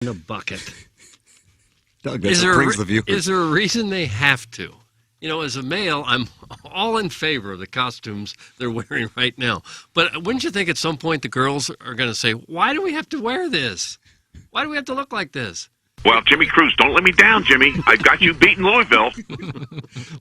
in a bucket. Doug, that's what brings the viewers. Is there a reason they have to? You know, as a male, I'm all in favor of the costumes they're wearing right now. But wouldn't you think at some point the girls are going to say, why do we have to wear this? Why do we have to look like this? Well, Jimmy Cruz, don't let me down, Jimmy. I've got you beating Louisville.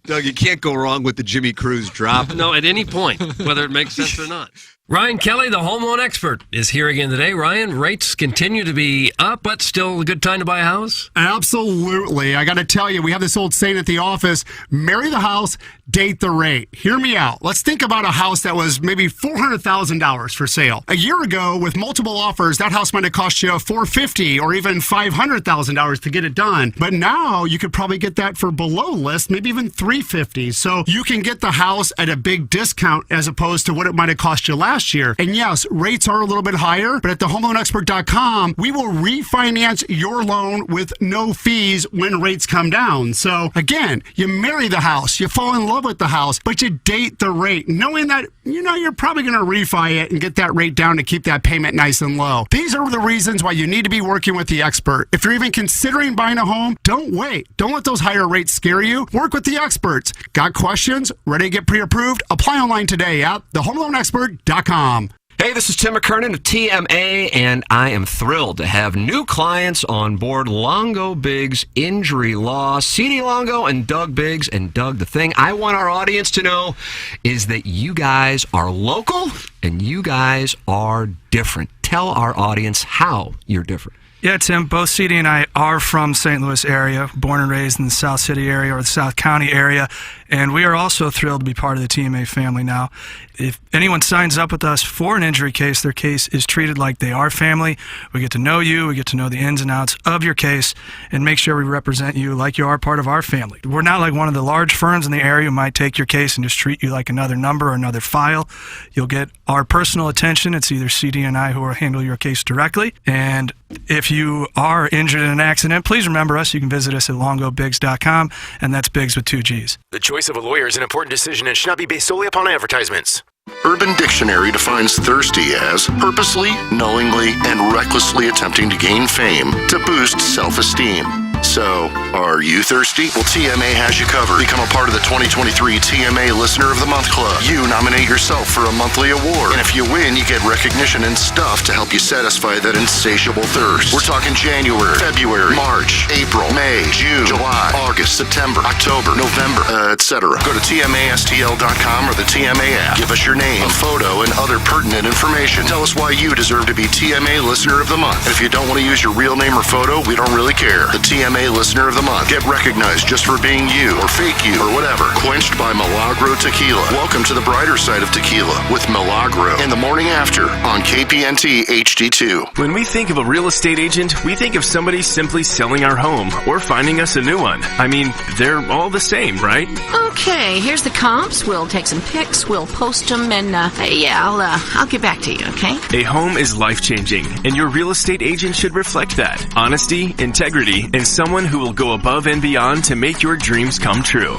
Doug, you can't go wrong with the Jimmy Cruz drop. No, at any point, whether it makes sense or not. Ryan Kelly, the home loan expert, is here again today. Ryan, rates continue to be up, but still a good time to buy a house? Absolutely. I got to tell you, we have this old saying at the office, marry the house, date the rate. Hear me out. Let's think about a house that was maybe $400,000 for sale. A year ago, with multiple offers, that house might have cost you $450,000 or even $500,000 to get it done. But now you could probably get that for below list, maybe even $350,000. So you can get the house at a big discount as opposed to what it might have cost you last year. And yes, rates are a little bit higher, but at thehomeloanexpert.com, we will refinance your loan with no fees when rates come down. So again, you marry the house, you fall in love with the house, but you date the rate, knowing that, you know, you're probably going to refi it and get that rate down to keep that payment nice and low. These are the reasons why you need to be working with the expert. If you're even considering buying a home, don't wait. Don't let those higher rates scare you. Work with the experts. Got questions? Ready to get pre-approved? Apply online today at thehomeloanexpert.com. Hey, this is Tim McKernan of TMA, and I am thrilled to have new clients on board Longo Biggs Injury Law. CD Longo and Doug Biggs. And Doug, the thing I want our audience to know is that you guys are local and you guys are different. Tell our audience how you're different. Yeah, Tim, both CD and I are from St. Louis area, born and raised in the South City area or the South County area, and we are also thrilled to be part of the TMA family now. If anyone signs up with us for an injury case, their case is treated like they are family. We get to know you, we get to know the ins and outs of your case, and make sure we represent you like you are part of our family. We're not like one of the large firms in the area who might take your case and just treat you like another number or another file. You'll get our personal attention. It's either CD and I who will handle your case directly, and if you are injured in an accident, please remember us. You can visit us at longobiggs.com, and that's Biggs with 2 G's. The choice of a lawyer is an important decision and should not be based solely upon advertisements. Urban Dictionary defines thirsty as purposely, knowingly, and recklessly attempting to gain fame to boost self-esteem. So, are you thirsty? Well, TMA has you covered. Become a part of the 2023 TMA Listener of the Month Club. You nominate yourself for a monthly award. And if you win, you get recognition and stuff to help you satisfy that insatiable thirst. We're talking January, February, March, April, May, June, July, August, September, October, November, etc. Go to TMASTL.com or the TMA app. Give us your name, a photo, and other pertinent information. Tell us why you deserve to be TMA Listener of the Month. And if you don't want to use your real name or photo, we don't really care. The TMA Listener of the Month. Get recognized just for being you, or fake you, or whatever. Quenched by Milagro Tequila. Welcome to the brighter side of tequila with Milagro in the morning after on KPNT HD2. When we think of a real estate agent, we think of somebody simply selling our home or finding us a new one. I mean, they're all the same, right? Okay, here's the comps. We'll take some pics, we'll post them, and I'll get back to you, okay? A home is life-changing, and your real estate agent should reflect that. Honesty, integrity, and someone who will go above and beyond to make your dreams come true.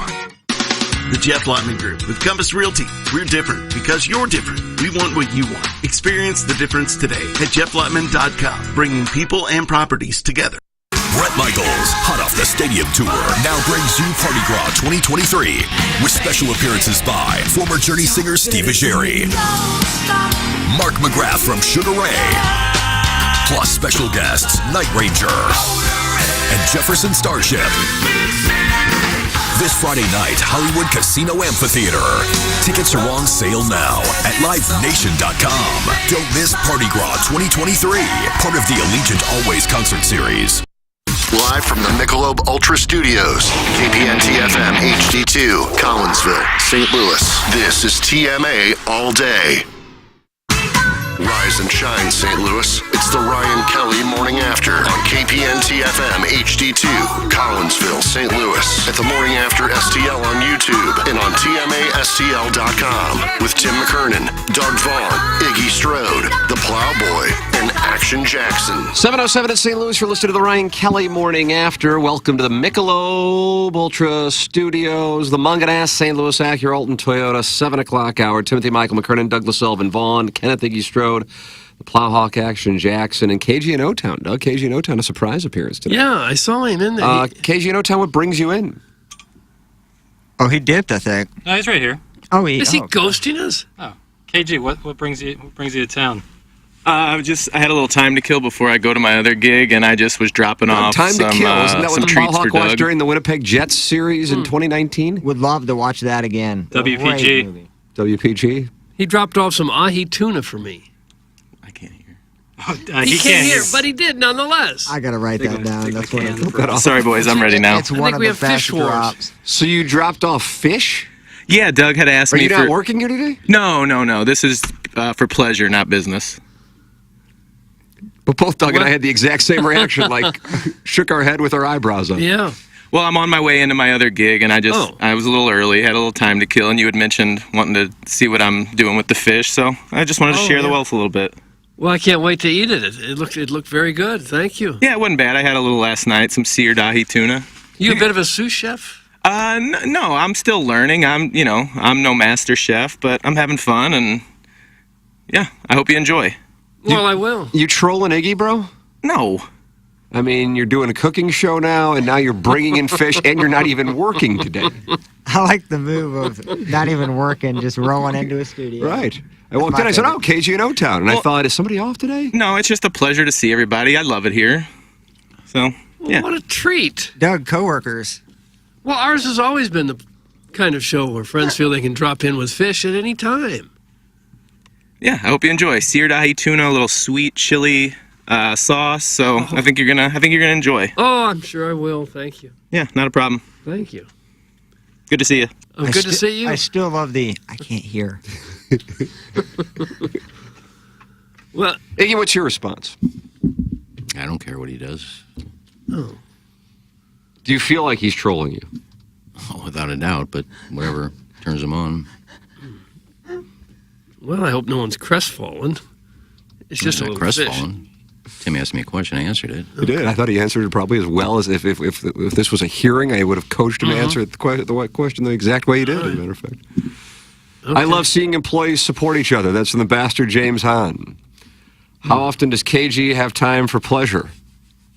The Jeff Lotman Group with Compass Realty. We're different because you're different. We want what you want. Experience the difference today at jefflotman.com, bringing people and properties together. Bret Michaels, hot off the stadium tour, now brings you Party Gras 2023 with special appearances by former Journey singer Steve Augeri, Mark McGrath from Sugar Ray, plus special guests Night Ranger and Jefferson Starship. This Friday night, Hollywood Casino Amphitheater. Tickets are on sale now at livenation.com. Don't miss Party Gras 2023, part of the Allegiant Always concert series. Live from the Michelob Ultra Studios, KPNT FM HD2, Collinsville, St. Louis. This is TMA All Day. Rise and shine, St. Louis. It's the Ryan Kelly Morning After on KPNT FM HD2, Collinsville, St. Louis. At the Morning After STL on YouTube and on TMASTL.com with Tim McKernan, Doug Vaughn, Iggy Strode, The Plowboy, and Action Jackson. 7:07 at St. Louis. You're listening to the Ryan Kelly Morning After. Welcome to the Michelob Ultra Studios, the Munganass, St. Louis Acura, Alton Toyota, 7 o'clock hour. Timothy Michael McKernan, Douglas Elvin Vaughn, Kenneth Iggy Strode, Plowhawk Action Jackson, and KG in O-Town. Doug, KG in O-Town, a surprise appearance today. Yeah, I saw him in there. KG in O-Town, what brings you in? Oh, he dipped, I think. No, he's right here. Oh, Is he ghosting us? Oh, KG, what brings you to town? I had a little time to kill before I go to my other gig, and I just was dropping off Time some, to Kill. Isn't that what the treats for Plowhawk was Doug. during the Winnipeg Jets series in 2019? Would love to watch that again. WPG. WPG? He dropped off some ahi tuna for me. I can't hear. He can't hear, but he did nonetheless. I gotta write that down. That's what I'm Sorry, boys, I'm ready now. It's one of we the have fish best wars. drops. So you dropped off fish? Yeah, Doug had asked Are me you for... not working here today? No. This is for pleasure, not business. But both Doug and I had the exact same reaction, like shook our head with our eyebrows up. Yeah. Well, I'm on my way into my other gig, and I was a little early, had a little time to kill, and you had mentioned wanting to see what I'm doing with the fish, so I just wanted to share the wealth a little bit. Well, I can't wait to eat it. It looked very good. Thank you. Yeah, it wasn't bad. I had a little last night, some seared ahi tuna. You a bit of a sous chef? No, I'm still learning. I'm no master chef, but I'm having fun, and yeah, I hope you enjoy. Well, I will. You trolling Iggy, bro? No. I mean, you're doing a cooking show now, and now you're bringing in fish, and you're not even working today. I like the move of not even working, just rolling into a studio. Right. I walked in, I said, oh, KG in O-Town. And I thought, is somebody off today? No, it's just a pleasure to see everybody. I love it here. So, yeah. What a treat. Doug, coworkers. Well, ours has always been the kind of show where friends feel they can drop in with fish at any time. Yeah, I hope you enjoy. Seared ahi tuna, a little sweet chili sauce. So I think you're gonna enjoy. Oh, I'm sure I will. Thank you. Yeah, not a problem. Thank you. Good to see you. Oh, good to see you. I still love I can't hear. Well, Iggy, what's your response? I don't care what he does. Oh. Do you feel like he's trolling you? Oh, without a doubt, but whatever turns him on. Well, I hope no one's crestfallen. It's just a not little crestfallen. Tim asked me a question. I answered it. You did. I thought he answered it probably as well as if this was a hearing, I would have coached him to answer the question the exact way he did, as a matter of fact. Okay. I love seeing employees support each other. That's from the bastard James Hahn. How often does KG have time for pleasure?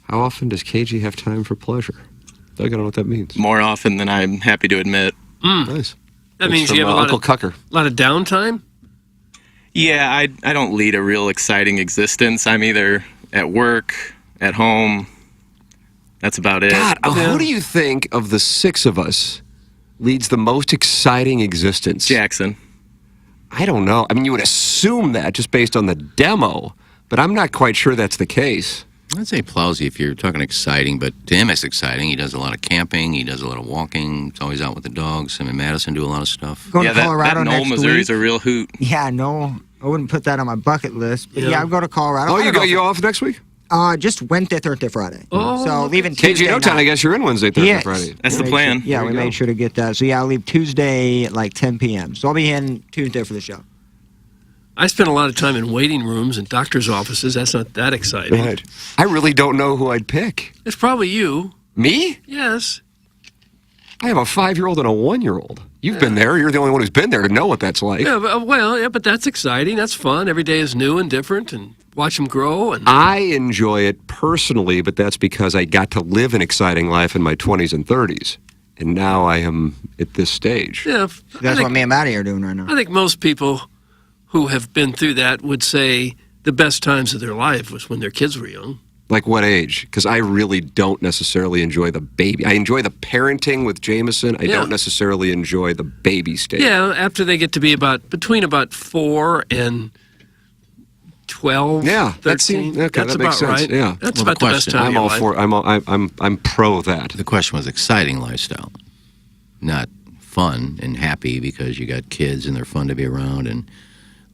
How often does KG have time for pleasure? Doug, I don't know what that means. More often than I'm happy to admit. Nice. That It's means from, you have a Uncle Cucker. lot of downtime? Yeah, I don't lead a real exciting existence. I'm either at work, at home. That's about it. God, who do you think of the six of us leads the most exciting existence? Jackson. I don't know. I mean, you would assume that just based on the demo, but I'm not quite sure that's the case. I'd say Plowsy if you're talking exciting, but to him it's exciting. He does a lot of camping. He does a lot of walking. He's always out with the dogs. Him and Madison do a lot of stuff. Going to Colorado that Knoll, next Missouri's week. a real hoot. Yeah, no, I wouldn't put that on my bucket list. But yeah, I'll go to Colorado. Oh, you off next week? Just Wednesday, Thursday, Friday. Oh, so leaving KG Tuesday in O-Town, I guess you're in Wednesday, Thursday, Yes. Friday. That's the We made plan. Sure, yeah, There we you go. made sure to get that. So yeah, I'll leave Tuesday at like 10 p.m. So I'll be in Tuesday for the show. I spend a lot of time in waiting rooms and doctor's offices. That's not that exciting. Right. I really don't know who I'd pick. It's probably you. Me? Yes. I have a 5-year-old and a 1-year-old. You've been there. You're the only one who's been there to know what that's like. Yeah, but that's exciting. That's fun. Every day is new and different, and watch them grow. And I enjoy it personally, but that's because I got to live an exciting life in my 20s and 30s. And now I am at this stage. yeah, That's what me and Maddie are doing right now. I think most people who have been through that would say the best times of their life was when their kids were young. Like what age? Because I really don't necessarily enjoy the baby. I enjoy the parenting with Jameson. I don't necessarily enjoy the baby stage. Yeah, after they get to be between 4 and 12. Yeah, 13. that That's makes about sense. right. Yeah, That's Well, the about the best question- time I'm of all your life. for. I'm pro that. The question was exciting lifestyle, not fun and happy because you got kids and they're fun to be around and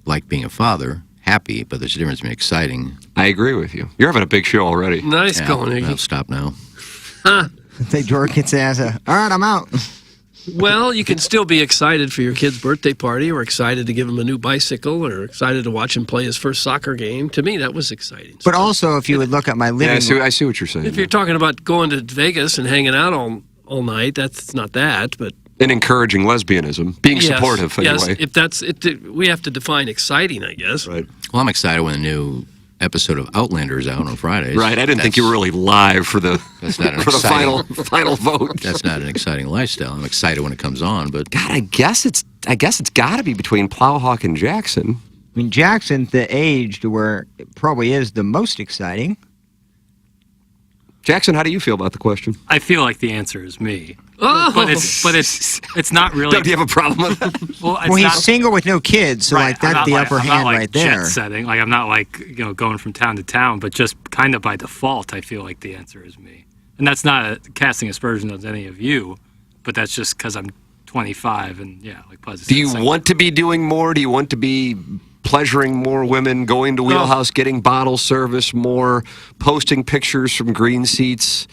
like being a father, happy, but there's a difference between exciting. I agree with you. You're having a big show already. Nice going, I'll Iggy. stop now. They George gets ass. All right, I'm out. Well, you can still be excited for your kid's birthday party, or excited to give him a new bicycle, or excited to watch him play his first soccer game. To me, that was exciting. But also, if you would look at my living Yeah, I see what you're saying. If you're talking about going to Vegas and hanging out all night, that's not that. But And encouraging lesbianism, being yes, supportive yes, anyway. if that's it, we have to define exciting, I guess. Right. Well, I'm excited when the new episode of Outlander is out on Fridays. Right, I didn't think you were really live for the That's not an for the exciting, final vote. That's not an exciting lifestyle. I'm excited when it comes on, but God, I guess it's got to be between Plowhawk and Jackson. I mean, Jackson's the age to where it probably is the most exciting. Jackson, how do you feel about the question? I feel like the answer is me. Oh. But it's not really. Doug, do you have a problem with that? Well, it's Well, he's not, single with no kids, so right, like that's the upper I'm hand not, like, right there. Jet setting. Like I'm not like going from town to town, but just kind of by default, I feel like the answer is me. And that's not casting aspersions on any of you, but that's just because I'm 25 and like Buzz Do you want to be doing more? Do you want to be pleasuring more women, going to Wheelhouse, getting bottle service more, posting pictures from green seats?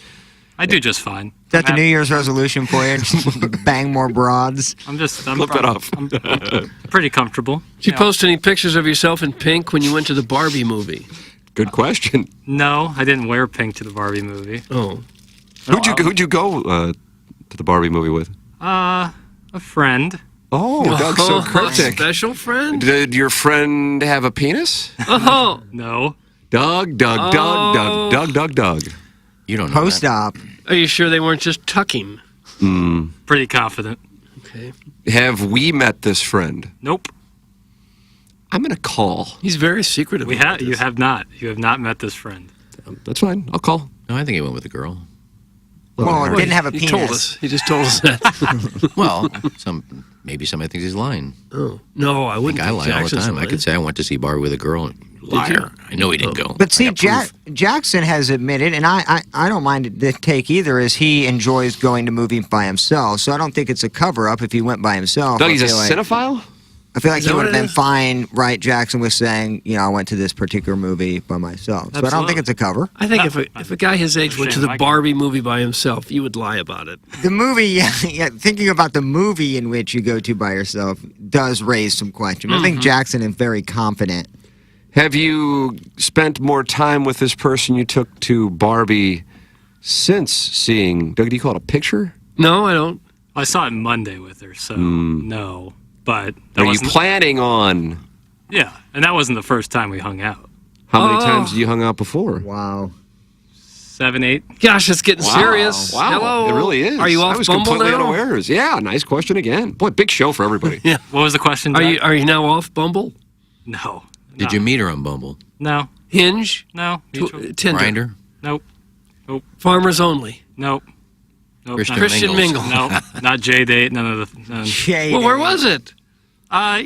I do just fine. Is that the New Year's resolution for you? Just bang more broads? I'm Flip it off. I'm pretty comfortable. Did you post any pictures of yourself in pink when you went to the Barbie movie? Good question. No, I didn't wear pink to the Barbie movie. Oh. Who'd you go to the Barbie movie with? A friend. Oh, Doug's so cryptic. Special friend? Did your friend have a penis? Oh. No. Doug. you don't know Post-op. Are you sure they weren't just tucking? Pretty confident. Okay. Have we met this friend? Nope. I'm going to call. He's very secretive. You have not. You have not met this friend. That's fine. I'll call. No, I think he went with a girl. Well, it didn't have a penis. He told us. He just told us that. Well, maybe somebody thinks he's lying. Oh. No, I wouldn't. I lie all the Jackson's time. I lying. could say I went to see Barbie with a girl. Liar. I know he didn't go. But see, Jackson has admitted, and I don't mind the take either, is he enjoys going to movies by himself. So I don't think it's a cover-up if he went by himself. Doug, he's a like, cinephile? I feel like Is he that would what have it been is? fine, right? Jackson was saying, I went to this particular movie by myself. So I don't think it's a cover. I think if a guy his age went to the Barbie movie by himself, you would lie about it. The movie, thinking about the movie in which you go to by yourself does raise some questions. I think Jackson is very confident. Have you spent more time with this person you took to Barbie since seeing, Doug, do you call it a picture? No, I don't. I saw it Monday with her, so no. But Are you planning on? Yeah, and that wasn't the first time we hung out. How many times have you hung out before? Wow. 7, 8. Gosh, it's getting serious. Wow, Hello. it really is. Are you off I was Bumble completely now? unawares. Yeah, nice question again. Boy, big show for everybody. Yeah. What was the question? Are Doug? you now off Bumble? No. Did you meet her on Bumble? No. Hinge? No. Mutual. Tinder? Grindr? Nope. Nope. Farmers Only? Nope. Nope. Christian Mingle? No. Not J-Date. None of the. None. Well, where was it? Out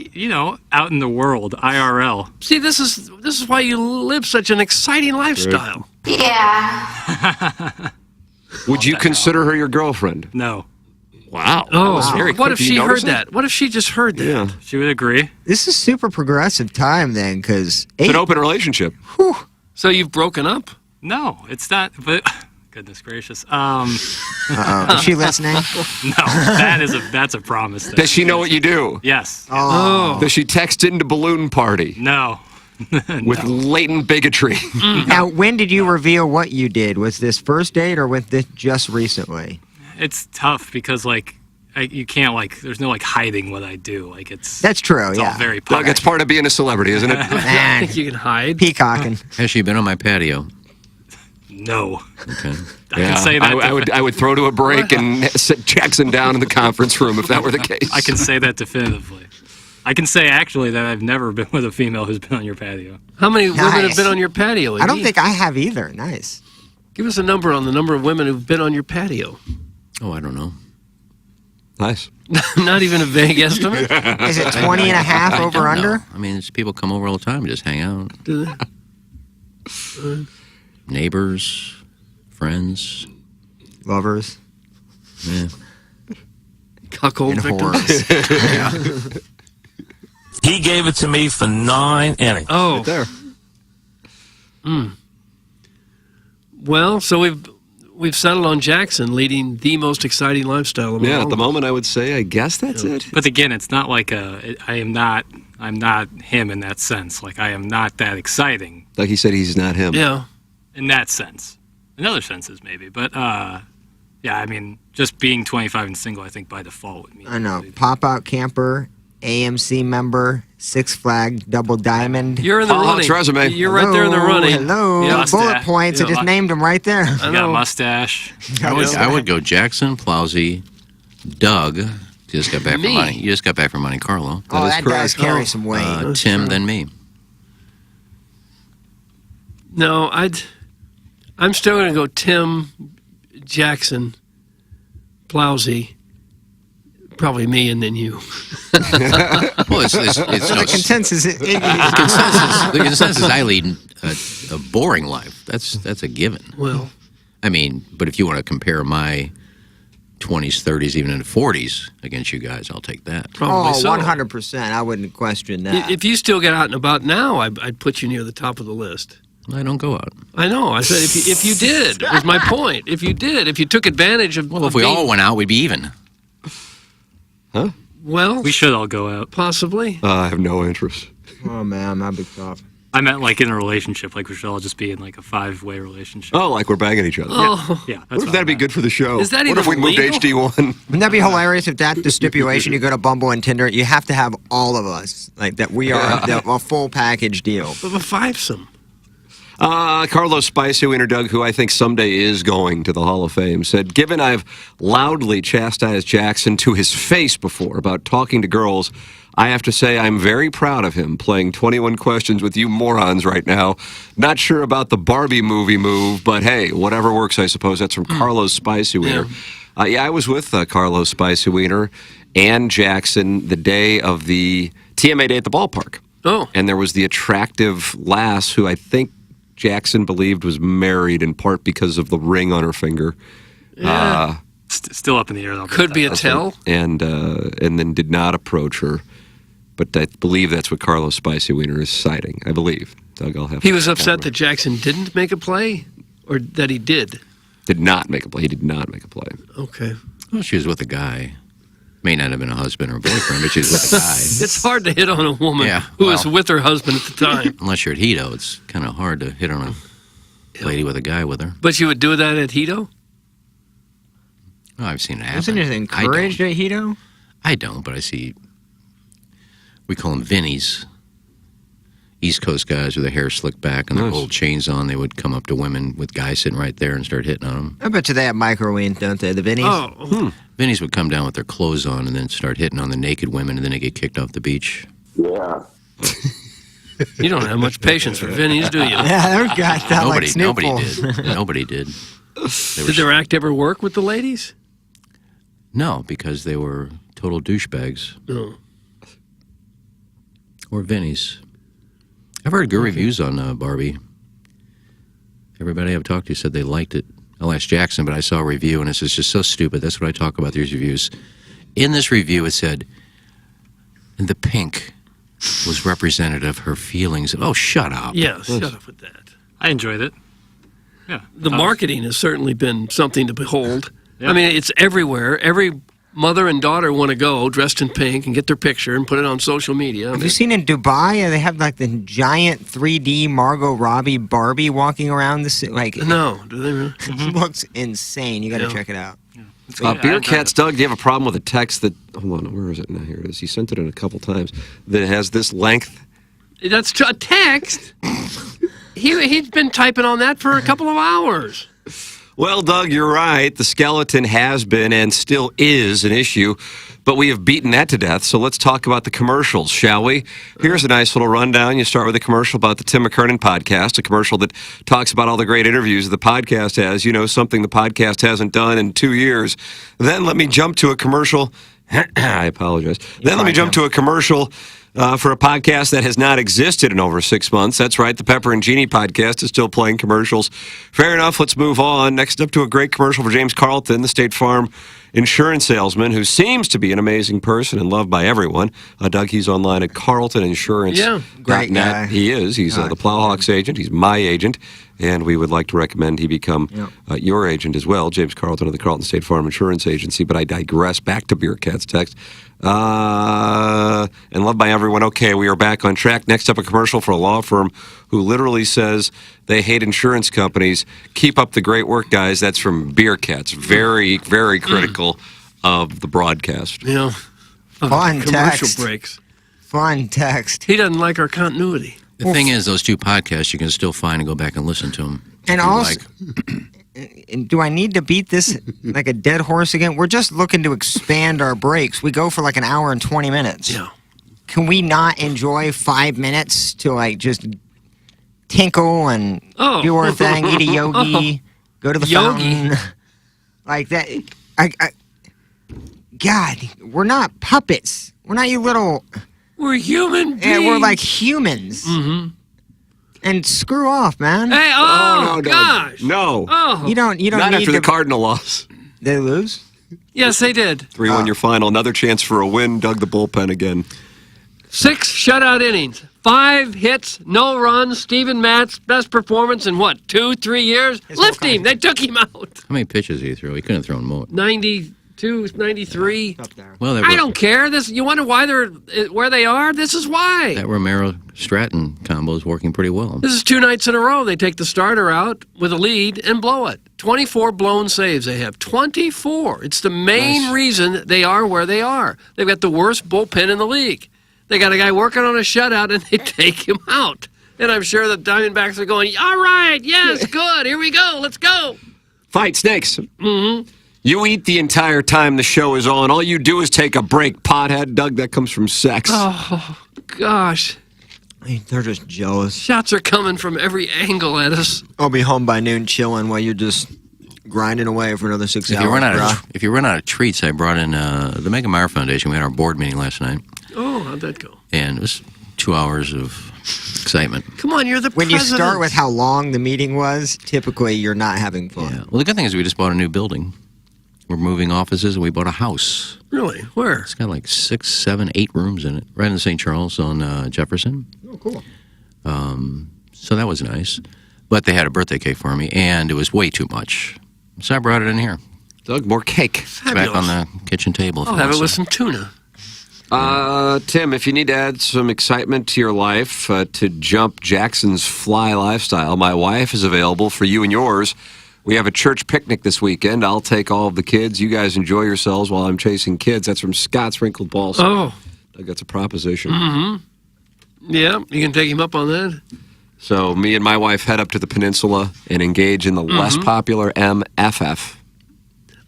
in the world, IRL. See, this is why you live such an exciting lifestyle. Yeah. Would you consider her your girlfriend? No. Wow. Oh, was very what quick. if Did you she heard notice it? that? What if she just heard that? Yeah. She would agree. This is super progressive time then, because It's an open relationship. So you've broken up? No, it's not. But goodness gracious. Is she listening? No, that's a promise. Then. Does she know what you do? Yes. Oh. Does she text into balloon party No. with latent bigotry? Now, when did you reveal what you did? Was this first date or was this just recently? It's tough because you can't there's no hiding what I do. That's true. It's Yeah. all very Doug, public. it's part of being a celebrity, isn't it? I Man, think you can hide. peacocking. Has she been on my patio? No. Okay. I can say that. I would throw to a break and sit Jackson down in the conference room if that were the case. I can say that definitively. I can say actually that I've never been with a female who's been on your patio. How many women have Nice. been on your patio? I don't Iggy? think I have either. Nice. Give us a number on the number of women who've been on your patio. Oh, I don't know. Nice. Not even a vague estimate? Is it 20 and a half I over don't under? know. I mean, it's people come over all the time and just hang out. Do they? Neighbors, friends. Lovers Yeah. Cuckold and victims? whores. He gave it to me for 9 innings. Oh. Right there. Well, so we've settled on Jackson leading the most exciting lifestyle of Yeah, all. at the moment I would say, I guess that's it. But again, it's not I'm not him in that sense. I am not that exciting Like he said, he's not him. Yeah. in that sense. In other senses, maybe. But, yeah, I mean, just being 25 and single, I think by default would mean. I know. Pop out camper AMC member, Six Flag Double Diamond. You're in the running. resume. You're right there in the running. Hello. Yeah. Bullet points. I just named them right there. You got a mustache. I would go Jackson, Plowsy, Doug. You just got back from Monte. You just got back from Monte Carlo. That does carry some weight. Tim, then me. No, I'm still going to go Tim, Jackson, Plowsy, probably me, and then you. Well, it's the consensus. The consensus I lead a boring life. That's a given. Well, I mean, but if you want to compare my 20s, 30s, even into 40s against you guys, I'll take that. Probably so. 100%. I wouldn't question that. If you still get out and about now, I'd put you near the top of the list. I don't go out. I know. I said if you did, was my point. If you did, if you took advantage of. Well, if we all went out, we'd be even. Huh? Well, we should all go out. Possibly. I have no interest. Oh man, that'd be tough. I meant like in a relationship, like we should all just be in like a 5-way relationship. Oh, like we're banging each other. Oh. Yeah. What if that'd be good for the show? Is that what even if we moved legal? HD1? Wouldn't that be hilarious if that's the stipulation? You go to Bumble and Tinder, you have to have all of us. Like that we are a full package deal. But a fivesome. Carlos Spicy Wiener Doug, who I think someday is going to the Hall of Fame, said, given I've loudly chastised Jackson to his face before about talking to girls, I have to say I'm very proud of him playing 21 questions with you morons right now. Not sure about the Barbie movie move, but hey, whatever works, I suppose. That's from Carlos Spicy Wiener. Yeah, I was with Carlos Spicy Wiener and Jackson the day of the TMA day at the ballpark. Oh. And there was the attractive lass who I think Jackson believed was married in part because of the ring on her finger. Yeah. Still up in the air, though. Could be a tell. And then did not approach her. But I believe that's what Carlos Spicy Wiener is citing. I believe. Doug, I'll have He was upset that Jackson didn't make a play? Or that he did? Did not make a play. He did not make a play. Okay. Well, she was with a guy. May not have been a husband or a boyfriend, but she was with a guy. It's hard to hit on a woman who was with her husband at the time. Unless you're at Hito, it's kind of hard to hit on a lady with a guy with her. But you would do that at Hito? Oh, I've seen it happen. Isn't it encouraged at Hito? I don't, but I see. We call them Vinnies. East Coast guys with their hair slicked back and their gold chains on. They would come up to women with guys sitting right there and start hitting on them. I bet you they have microweens, don't they? The Vinnies? Oh. Vinnies would come down with their clothes on and then start hitting on the naked women, and then they get kicked off the beach. Yeah. You don't have much patience for Vinnies, do you? Yeah, those guys sound like Nobody Snooples. did. Nobody did. Did their act ever work with the ladies? No, because they were total douchebags. Oh. Or Vinnies. I've heard good reviews on Barbie. Everybody I've talked to said they liked it. I'll ask Jackson, but I saw a review, and it's just so stupid. That's what I talk about, these reviews. In this review, it said, and the pink was representative of her feelings. Oh, shut up. Yeah, shut up with that. I enjoyed it. Yeah. The marketing has certainly been something to behold. Yeah. I mean, it's everywhere. Every mother and daughter want to go dressed in pink and get their picture and put it on social media. Have you seen in Dubai? They have like the giant 3D Margot Robbie Barbie walking around the city. Like, no, do they really? It looks insane. You got to check it out. Beer Cats, Doug, do you have a problem with a text that, hold on, where is it now? Here it is. He sent it in a couple times, that has this length? That's a text. He's been typing on that for a couple of hours. Well, Doug, you're right. The skeleton has been and still is an issue, but we have beaten that to death. So let's talk about the commercials, shall we? Here's a nice little rundown. You start with a commercial about the Tim McKernan podcast, a commercial that talks about all the great interviews the podcast has, you know, something the podcast hasn't done in 2 years. Then let me jump to a commercial. I apologize. Then let me jump to a commercial for a podcast that has not existed in over 6 months. That's right, the Pepper and Genie podcast is still playing commercials. Fair enough, let's move on. Next up to a great commercial for James Carlton, the State Farm insurance salesman, who seems to be an amazing person and loved by everyone. Doug, he's online at Carlton Insurance. Yeah, great guy. He is. He's the Plowhawks agent. He's my agent. And we would like to recommend he become your agent as well, James Carlton of the Carlton State Farm Insurance Agency. But I digress. Back to Beer Cat's text. And loved by everyone. Okay, we are back on track. Next up, a commercial for a law firm who literally says they hate insurance companies. Keep up the great work, guys. That's from Beer Cats. Very, very critical of the broadcast. Yeah. Fun commercial text. breaks. Fun text. He doesn't like our continuity. The thing is, those two podcasts you can still find and go back and listen to them. And also, do I need to beat this like a dead horse again? We're just looking to expand our breaks. We go for like an hour and 20 minutes. Yeah. Can we not enjoy 5 minutes to like just tinkle and do our thing, eat a yogi, go to the fountain, like that? God, we're not puppets. We're not you little. We're human beings. Yeah, we're like humans. Mm-hmm. And screw off, man. Hey, no, gosh. No. Oh. You don't Not need after the to- Cardinal loss. They lose? Yes, they did. 3-1 your final. Another chance for a win. Dug the bullpen again. 6 shutout innings, 5 hits, no runs. Steven Matt's best performance in what, 2-3 years? Lift him. They took him out. How many pitches did he throw? He couldn't have thrown more. 92, 93. Well, I don't care. You wonder why they're where they are? This is why. That Romero-Stratton combo is working pretty well. This is 2 nights in a row. They take the starter out with a lead and blow it. 24 blown saves they have. 24. It's the main reason they are where they are. They've got the worst bullpen in the league. They got a guy working on a shutout, and they take him out. And I'm sure the Diamondbacks are going, all right, yes, good, here we go, let's go. Fight snakes. Mm-hmm. You eat the entire time the show is on. All you do is take a break, pothead. Doug, that comes from sex. Oh, gosh. They're just jealous. Shots are coming from every angle at us. I'll be home by noon chilling while you're just grinding away for another 6 hours. If you run out of treats, I brought in the Mega Meyer Foundation. We had our board meeting last night. Oh, how'd that go? And it was 2 hours of excitement. Come on, you're the When president. you start with how long the meeting was, typically you're not having fun. Yeah. Well, the good thing is we just bought a new building. We're moving offices, and we bought a house. Really? Where? It's got like 6, 7, 8 rooms in it, right in St. Charles on Jefferson. Oh, cool. So that was nice. But they had a birthday cake for me, and it was way too much. So I brought it in here. Doug, more cake. It's back on the kitchen table. I'll have it with some tuna. Tim, if you need to add some excitement to your life to jump Jackson's fly lifestyle, my wife is available for you and yours. We have a church picnic this weekend. I'll take all of the kids. You guys enjoy yourselves while I'm chasing kids. That's from Scott's Wrinkled Balls. Oh. Doug, that's a proposition. Mm-hmm. Yeah, you can take him up on that. So me and my wife head up to the peninsula and engage in the less popular MFF.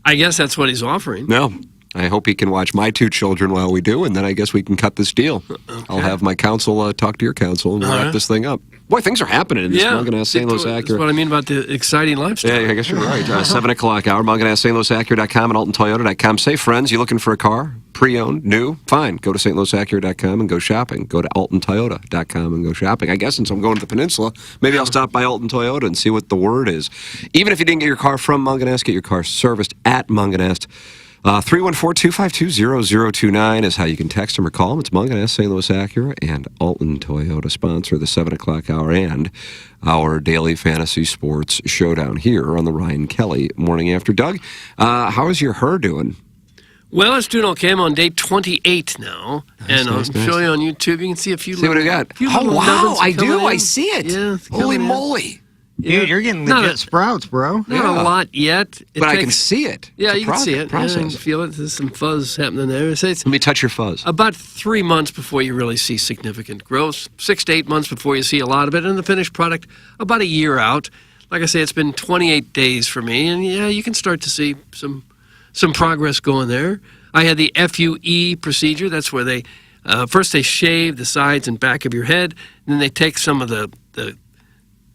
I guess that's what he's offering. No. I hope he can watch my 2 children while we do, and then I guess we can cut this deal. Okay. I'll have my counsel talk to your counsel, and we'll wrap this thing up. Boy, things are happening in this Munganass St. Louis Acura. That's what I mean about the exciting lifestyle. Yeah, I guess you're right. 7 o'clock hour, MunganassStLouisAcura.com and AltonToyota.com. Say, friends, you looking for a car? Pre-owned? New? Fine. Go to StLouisAcura.com and go shopping. Go to AltonToyota.com and go shopping. I guess since I'm going to the peninsula, maybe I'll stop by Alton Toyota and see what the word is. Even if you didn't get your car from Munganass, get your car serviced at Munganass. 314-252-0029 is how you can text them or call them. It's Munganass, St. Louis Acura, and Alton Toyota sponsor the 7 o'clock hour and our daily fantasy sports showdown here on the Ryan Kelly Morning After. Doug, how is your her doing? Well, it's doing okay. I'm on day 28 now, and I'll show you on YouTube. You can see a few. See what I got? Oh, wow, I do. I see it. Yeah, holy moly. Dude, you're getting legit sprouts, bro. Not a lot yet. But I can see it. Yeah, It's a you can see it. process. Yeah, you can feel it. There's some fuzz happening there. Let me touch your fuzz. About 3 months before you really see significant growth. 6 to 8 months before you see a lot of it. And the finished product, about a year out. Like I say, it's been 28 days for me. And yeah, you can start to see some progress going there. I had the FUE procedure. That's where they first they shave the sides and back of your head. And then they take some of the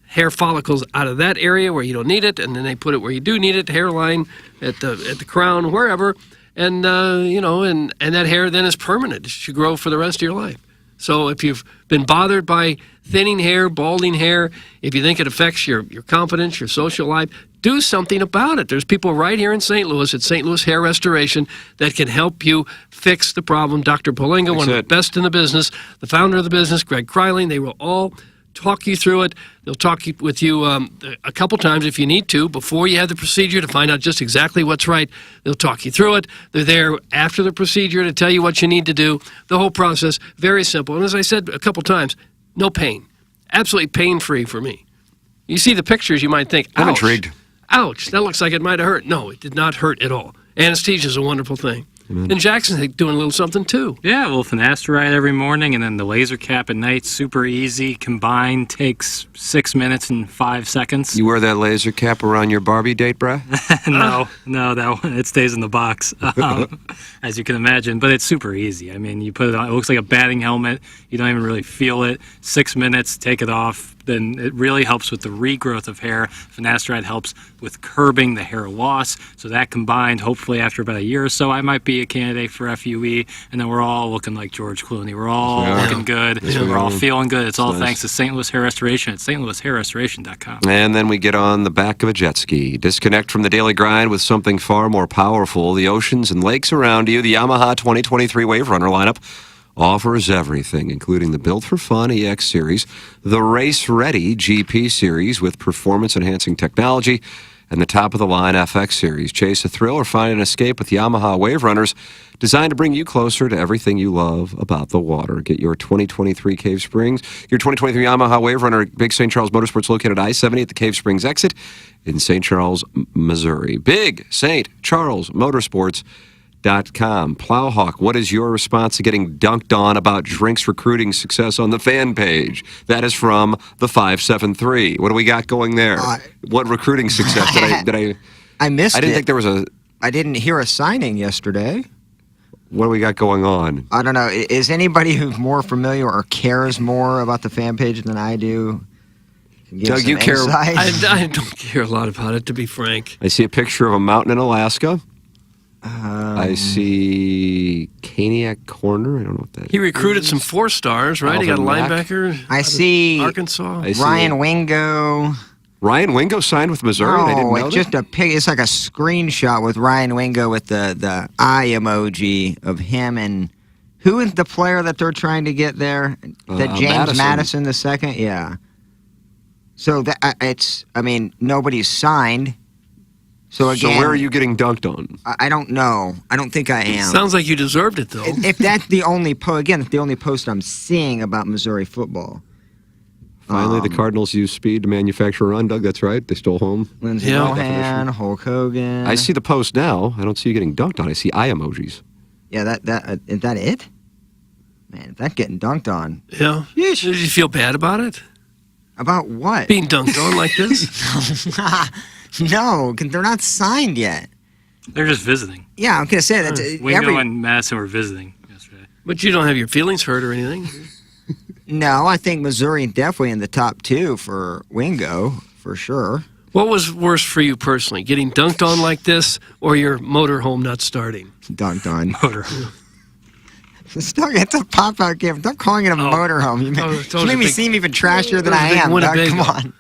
hair follicles out of that area where you don't need it, and then they put it where you do need it, hairline at the crown, wherever, and and that hair then is permanent. It should grow for the rest of your life. So if you've been bothered by thinning hair, balding hair, if you think it affects your confidence, your social life, do something about it. There's people right here in St. Louis at St. Louis Hair Restoration that can help you fix the problem. Dr. Polenga, one of the best in the business, the founder of the business, Greg Kryling, they will all talk you through it. They'll talk with you a couple times if you need to before you have the procedure to find out just exactly what's right. They'll talk you through it. They're there after the procedure to tell you what you need to do. The whole process, very simple. And as I said a couple times, no pain. Absolutely pain-free for me. You see the pictures, you might think, ouch. I'm intrigued. Ouch, that looks like it might have hurt. No, it did not hurt at all. Anesthesia is a wonderful thing. And Jackson's doing a little something, too. Yeah, well, finasteride every morning, and then the laser cap at night. Super easy. Combined takes 6 minutes and 5 seconds. You wear that laser cap around your Barbie date, bruh? No, that one, it stays in the box, as you can imagine. But it's super easy. I mean, you put it on. It looks like a batting helmet. You don't even really feel it. 6 minutes, take it off. Then it really helps with the regrowth of hair. Finasteride helps with curbing the hair loss. So that combined, hopefully after about a year or so, I might be a candidate for FUE. And then we're all looking like George Clooney. We're all looking good. We're all feeling good. It's all thanks to St. Louis Hair Restoration at stlouishairrestoration.com. And then we get on the back of a jet ski. Disconnect from the daily grind with something far more powerful. The oceans and lakes around you. The Yamaha 2023 Wave Runner lineup offers everything, including the Built for Fun EX Series, the Race Ready GP Series with performance-enhancing technology, and the top-of-the-line FX Series. Chase a thrill or find an escape with Yamaha Wave Runners, designed to bring you closer to everything you love about the water. Get your 2023 Cave Springs, your 2023 Yamaha Wave Runner at Big St. Charles Motorsports, located at I-70 at the Cave Springs exit in St. Charles, Missouri. Big St. Charles Motorsports. Plowhawk, what is your response to getting dunked on about drinks recruiting success on the fan page? That is from the 573. What do we got going there? What recruiting success I missed it. I didn't think there was a... I didn't hear a signing yesterday. What do we got going on? I don't know. Is anybody who's more familiar or cares more about the fan page than I do? Doug, you care? I don't care a lot about it, to be frank. I see a picture of a mountain in Alaska. I see Caniac Corner. I don't know what that is. He recruited some 4-stars, right? He got a linebacker. I see Arkansas. Ryan Wingo. Ryan Wingo signed with Missouri? I didn't know it's just a pic. It's like a screenshot with Ryan Wingo with the eye emoji of him and who is the player that they're trying to get there? That James Madison the second? Yeah. So nobody's signed. So again, so where are you getting dunked on? I don't know. I don't think I am. Sounds like you deserved it, though. If that's the only the only post I'm seeing about Missouri football. Finally, the Cardinals used speed to manufacture a run, Doug. That's right. They stole home. Lindsey Lohan, Hulk Hogan. I see the post now. I don't see you getting dunked on. I see eye emojis. Yeah, is that it? Man, that's getting dunked on. Yeah. Did you feel bad about it? About what? Being dunked on like this? No, they're not signed yet. They're just visiting. Yeah, I'm going to say that. Wingo and Madison were visiting yesterday. But you don't have your feelings hurt or anything? No, I think Missouri definitely in the top 2 for Wingo, for sure. What was worse for you personally, getting dunked on like this or your motorhome not starting? Dunked on. Motorhome. It's a pop-out gift. Stop calling it a motorhome. You made me seem even trashier than I am, Doug. Come on.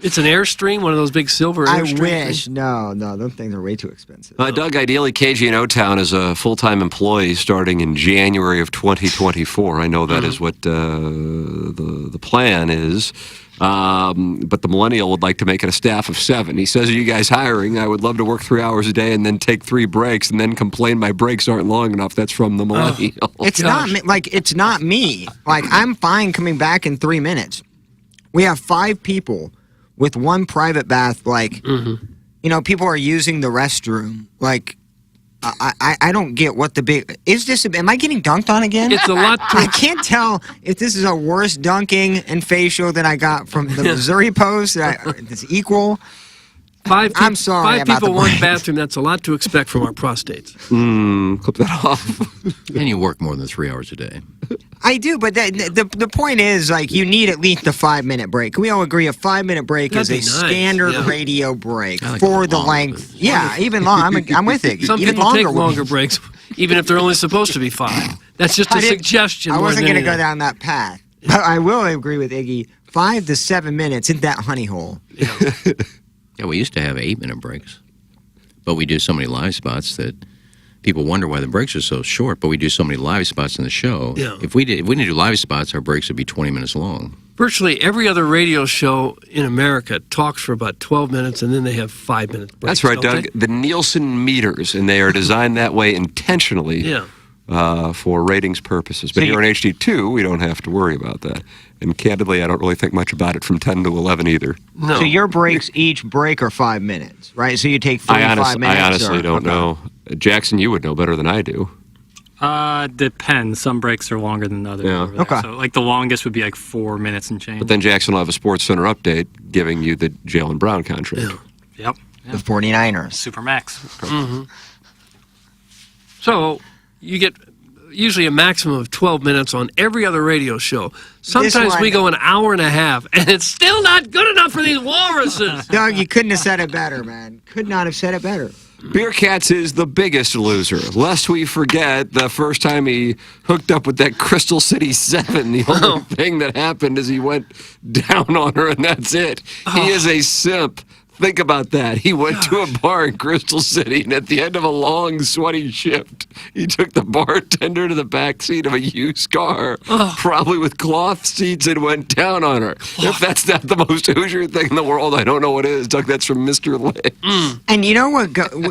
It's an Airstream, one of those big silver Airstream. I wish. No, those things are way too expensive. Doug, ideally, KG in O-Town is a full-time employee starting in January of 2024. I know that is what the plan is. But the millennial would like to make it a staff of 7. He says, are you guys hiring? I would love to work 3 hours a day and then take 3 breaks and then complain my breaks aren't long enough. That's from the millennial. It's not me. Like, I'm fine coming back in 3 minutes. We have 5 people with 1 private bath. Like, people are using the restroom. Like, I don't get what the big is. This am I getting dunked on again? It's a lot. I can't tell if this is a worse dunking and facial than I got from the Missouri Post. It's equal. 5 I'm sorry. 5 people, 1 bathroom. That's a lot to expect from our prostates. Clip that off. And you work more than 3 hours a day. I do, but the point is, like, you need at least a 5-minute break. Can we all agree a 5-minute break is a standard radio break for the length? Yeah, even long. I'm with it. Some even people take longer breaks, even if they're only supposed to be 5. That's just a suggestion. I wasn't going to go down that path. But I will agree with Iggy. 5 to 7 minutes in that honey hole. Yeah, we used to have 8-minute breaks, but we do so many live spots that people wonder why the breaks are so short. But we do so many live spots in the show. Yeah. If we didn't do live spots, our breaks would be 20 minutes long. Virtually every other radio show in America talks for about 12 minutes, and then they have 5-minute breaks. That's right, Doug. The Nielsen meters, and they are designed that way intentionally. Yeah. For ratings purposes. But here on HD2, we don't have to worry about that. And candidly, I don't really think much about it from 10 to 11 either. No. So your breaks, each break are 5 minutes, right? So you take 45 minutes? I honestly don't know. Jackson, you would know better than I do. Depends. Some breaks are longer than others. Yeah. Over there. Okay. So, like, the longest would be like 4 minutes and change. But then Jackson will have a Sports Center update giving you the Jalen Brown contract. Yep. The 49ers. Supermax. Mm-hmm. So you get usually a maximum of 12 minutes on every other radio show. Sometimes we go an hour and a half, and it's still not good enough for these walruses. Doug, you couldn't have said it better, man. Could not have said it better. Beer Cats is the biggest loser. Lest we forget, the first time he hooked up with that Crystal City 7, the only thing that happened is he went down on her, and that's it. He is a simp. Think about that. He went to a bar in Crystal City, and at the end of a long, sweaty shift, he took the bartender to the back seat of a used car, probably with cloth seats, and went down on her. If that's not the most Hoosier thing in the world, I don't know what is. Doug, that's from Mr. Lick. And you know what?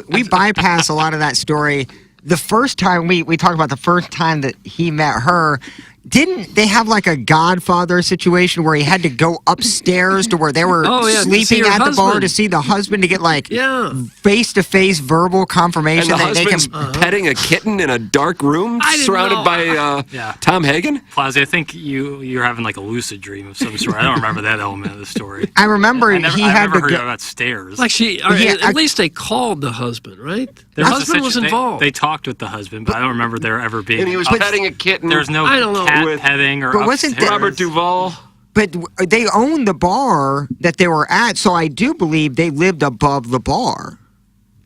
We bypass a lot of that story. The first time we talked about the first time that he met her, didn't they have like a Godfather situation where he had to go upstairs to where they were sleeping at the bar to see the husband to get like face-to-face verbal confirmation And the that they husband's can petting a kitten in a dark room surrounded by Tom Hagen? Plazzi, I think you're having like a lucid dream of some sort. I don't remember that element of the story. I remember I've he had never to heard go. about stairs. Like at least they called the husband, right? The husband was involved. They talked with the husband, but I don't remember there ever being. And he was petting a kitten. There's no cat petting or But wasn't upstairs. Robert Duvall. But they owned the bar that they were at, so I do believe they lived above the bar.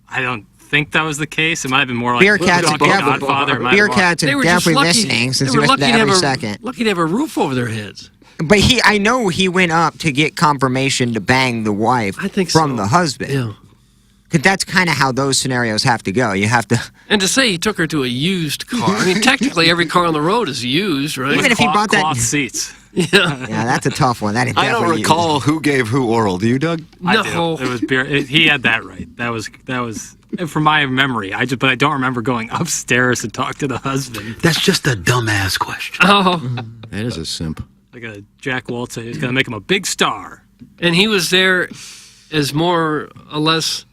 I don't think that was the case. It might have been more like Beer Cats are Godfather. definitely listening since they he were listened to lucky to every have second. lucky to have a roof over their heads. But I know he went up to get confirmation to bang the wife from the husband. Yeah. Because that's kind of how those scenarios have to go. You have to. And to say he took her to a used car. I mean, technically every car on the road is used, right? Even if he bought that cloth seats. Yeah, that's a tough one. That is I don't definitely recall who gave who oral. Do you, Doug? I do. It was beer. He had that right. That was from my memory. But I don't remember going upstairs to talk to the husband. That's just a dumbass question. Oh, that is a simp. Like a Jack Waltz. He's going to make him a big star. And he was there as more or less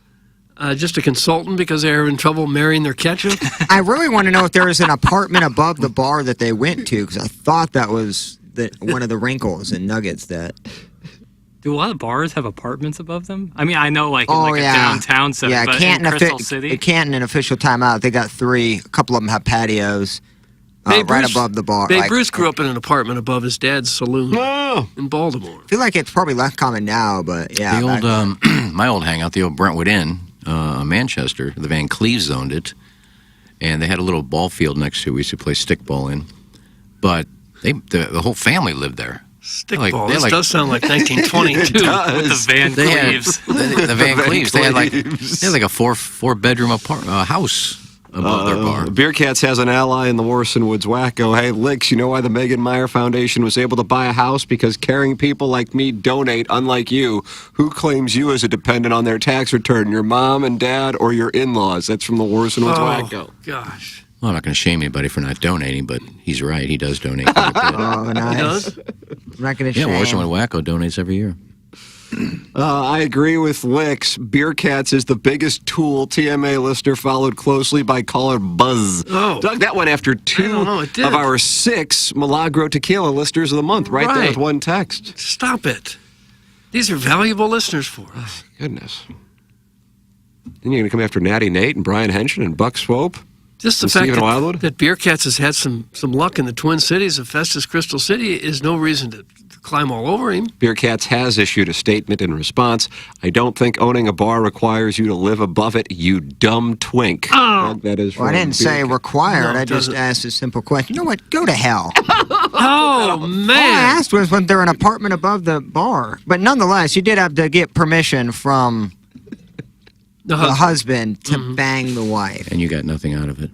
just a consultant because they were in trouble marrying their ketchup. I really want to know if there was an apartment above the bar that they went to, because I thought that was one of the wrinkles and nuggets that. Do a lot of bars have apartments above them? I mean, I know like in a downtown setting, but in Crystal City. Canton, in official timeout, they got 3. A couple of them have patios right above the bar. Babe Bruce grew up in an apartment above his dad's saloon in Baltimore. I feel like it's probably less common now, but yeah. The old, my old hangout, the old Brentwood Inn, Manchester, the Van Cleves owned it, and they had a little ball field next to it. We used to play stickball in, but the whole family lived there. Stickball. This does sound like 1922 with the Van Cleves. The Van Cleves. They had like a four bedroom house above their bar. Beer Cats has an ally in the Warson Woods Wacko. Hey, Licks, you know why the Megan Meyer Foundation was able to buy a house? Because caring people like me donate, unlike you. Who claims you as a dependent on their tax return? Your mom and dad or your in-laws? That's from the Warson Woods Wacko. Gosh. Well, I'm not going to shame anybody for not donating, but he's right. He does donate. Oh, nice. He does? I'm not going to shame. Yeah, Warson Woods Wacko donates every year. I agree with Licks. Beer Cats is the biggest tool. TMA listener followed closely by caller Buzz. Oh. Doug, that went after 2 of our 6 Milagro Tequila listeners of the month, right there with one text. Stop it. These are valuable listeners for us. Goodness. Then you're going to come after Natty Nate and Brian Henshin and Buck Swope? Just the fact that Beer Cats has had some luck in the Twin Cities of Festus Crystal City is no reason to climb all over him. Beer Cats has issued a statement in response. I don't think owning a bar requires you to live above it, you dumb twink. Oh. That is I didn't say required. I just asked a simple question. You know what? Go to hell. Oh, man. All I asked was when they're an apartment above the bar. But nonetheless, you did have to get permission from the husband to bang the wife. And you got nothing out of it.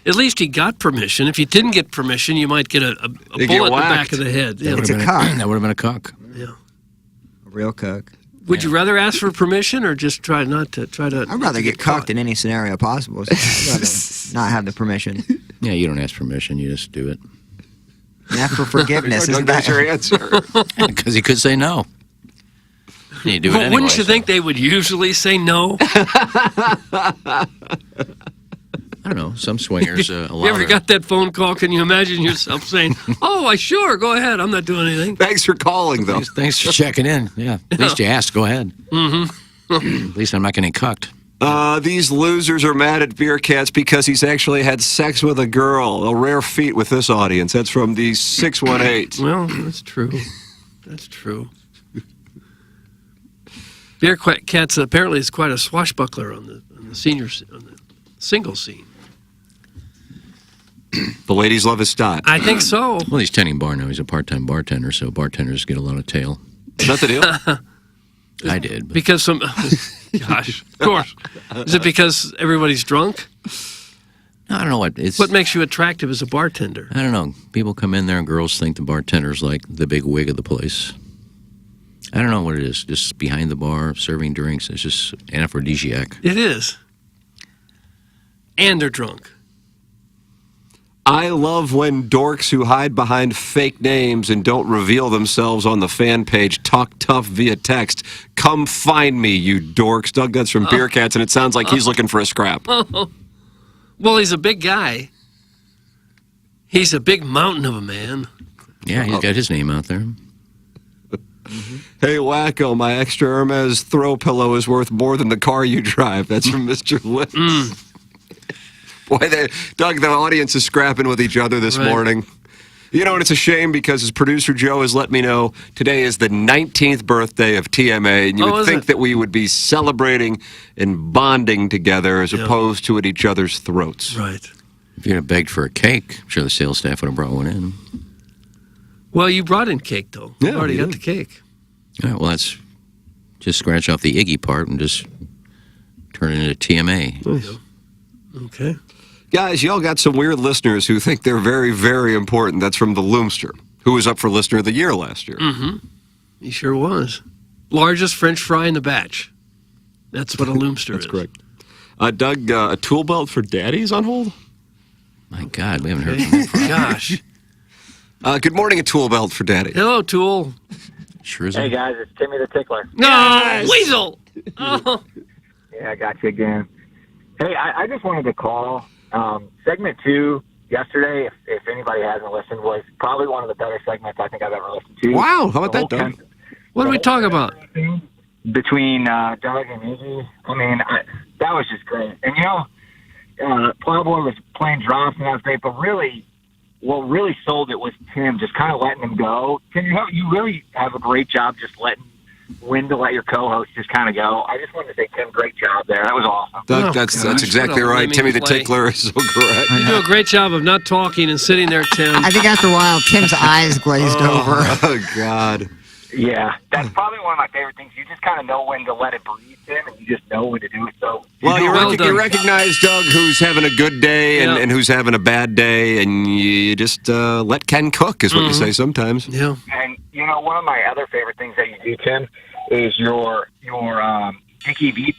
At least he got permission. If you didn't get permission, you might get a bullet in the back of the head. Yeah. It's a cuck. That would have been a cuck. Yeah. A real cuck. Would you rather ask for permission or just try to? I'd rather get cucked in any scenario possible. So I'd rather not have the permission. Yeah, you don't ask permission. You just do it. You ask for forgiveness. Isn't that your answer? Because he could say no. You do it anyway, wouldn't you think they would usually say no? I don't know. Some swingers allow. You ever got that phone call? Can you imagine yourself saying, "Oh, sure, go ahead. I'm not doing anything." Thanks for calling, though. Thanks for checking in. Yeah, at least you asked. Go ahead. At least I'm not getting cucked. These losers are mad at Beer Cats because he's actually had sex with a girl. A rare feat with this audience. That's from the 618. Well, that's true. That's true. Beer Cats apparently is quite a swashbuckler on the single scene. The ladies love his style. I think so. Well, he's tending bar now. He's a part-time bartender, so bartenders get a lot of tail. Is that the deal? I did. But. Because some... Gosh, of course. Is it because everybody's drunk? I don't know what it's. What makes you attractive as a bartender? I don't know. People come in there and girls think the bartender's like the big wig of the place. I don't know what it is. Just behind the bar, serving drinks. It's just an aphrodisiac. It is. And they're drunk. I love when dorks who hide behind fake names and don't reveal themselves on the fan page talk tough via text. Come find me, you dorks. Doug, that's from Beer Cats, and it sounds like he's looking for a scrap. Well, he's a big guy. He's a big mountain of a man. Yeah, he's got his name out there. Hey, wacko, my extra Hermes throw pillow is worth more than the car you drive. That's from Mr. Lips. Boy, Doug, the audience is scrapping with each other this morning. You know, and it's a shame because his producer Joe has let me know today is the 19th birthday of TMA, and you would think that we would be celebrating and bonding together as opposed to at each other's throats. Right. If you'd have begged for a cake, I'm sure the sales staff would have brought one in. Well, you brought in cake, though. Yeah, you already got the cake. All right, well, that's just scratch off the Iggy part and just turn it into TMA. Nice. Okay. Guys, y'all got some weird listeners who think they're very, very important. That's from the Loomster, who was up for Listener of the Year last year. Mm-hmm. He sure was. Largest French fry in the batch. That's what a Loomster is. That's correct. Doug, a tool belt for daddies on hold? My God, we haven't heard from him. Gosh. Good morning, a tool belt for daddy. Hello, Tool. Sure is. Hey, guys, it's Timmy the Tickler. No, Weasel. Oh. Yeah, I got you again. Hey, I just wanted to call. Segment 2 yesterday, if anybody hasn't listened, was probably one of the better segments I think I've ever listened to. Wow, how about that, Doug? What did we talk about? Between Doug and Iggy. I mean, that was just great. And, you know, Plowboy was playing drops, and that was great, but really, what really sold it was Tim just kind of letting him go. Tim, you really have a great job just letting when to let your co-host just kind of go. I just wanted to say, Tim, great job there. That was awesome. Doug, that's exactly right. Timmy the Tickler is so correct. You do a great job of not talking and sitting there, Tim. I think after a while, Tim's eyes glazed over. Oh, God. Yeah, that's probably one of my favorite things. You just kind of know when to let it breathe, Tim, and you just know when to do it. So, well, you recognize, Doug, who's having a good day and who's having a bad day, and you just let Ken cook, is what you say sometimes. Yeah. And, you know, one of my other favorite things that you do, Tim, is your Dickie V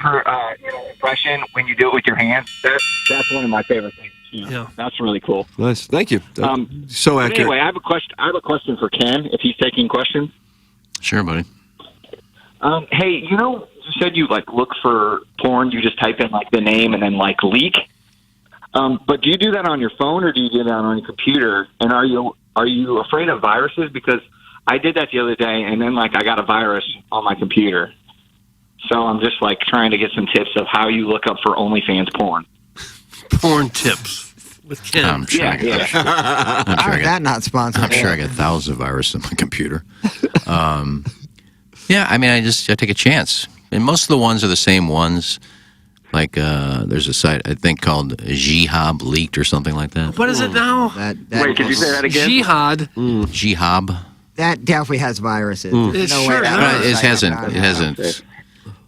impression when you do it with your hands. That's one of my favorite things. Yeah, that's really cool. Nice, thank you. So accurate. Anyway, I have a question for Ken. If he's taking questions. Sure, buddy. Hey, you know, you said you look for porn. You just type in the name and then leak. But do you do that on your phone or do you do that on your computer? And are you afraid of viruses? Because I did that the other day, and then I got a virus on my computer. So I'm just trying to get some tips of how you look up for OnlyFans porn. Porn tips with Ken. I'm sure I got not sponsored. I'm sure I got thousands of viruses on my computer. Yeah, I mean, I take a chance, and most of the ones are the same ones. There's a site I think called Jihad Leaked or something like that. What is it now? Wait, could you say that again? Jihad. Jihad. That definitely has viruses. It hasn't.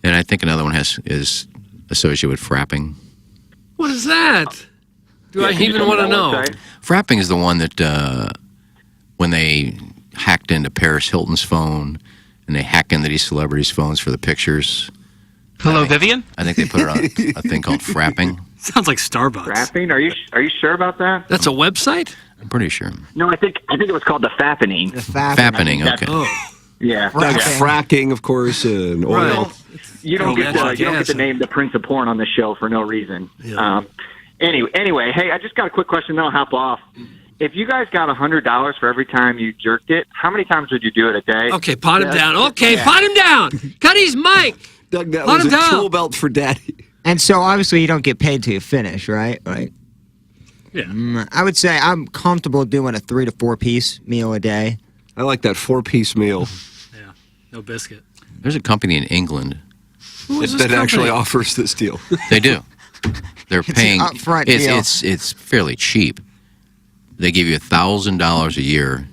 And I think another one is associated with frapping. What is that? Do I even want to know? Frapping is the one that when they hacked into Paris Hilton's phone and they hack into these celebrities' phones for the pictures. Hello, Vivian? I think they put it on a thing called frapping. Sounds like Starbucks. Frapping? Are you sure about that? That's a website? I'm pretty sure. No, I think it was called the fappening. Fappening, okay. Yeah. Fracking, of course, and oil. You don't get the name the Prince of Porn on the show for no reason. Yeah. Anyway, hey, I just got a quick question, then I'll hop off. If you guys got $100 for every time you jerked it, how many times would you do it a day? Okay, pot him down. Okay, pot him down. Cut his mic. Doug, that Pot was him a down. tool belt for daddy. And so obviously you don't get paid till you finish, right? Right. Yeah. I would say I'm comfortable doing a 3 to 4 piece meal a day. I like that 4-piece meal. Yeah. No biscuit. There's a company in England that actually offers this deal. They do. They're paying. an upfront deal. It's fairly cheap. They give you $1,000 a year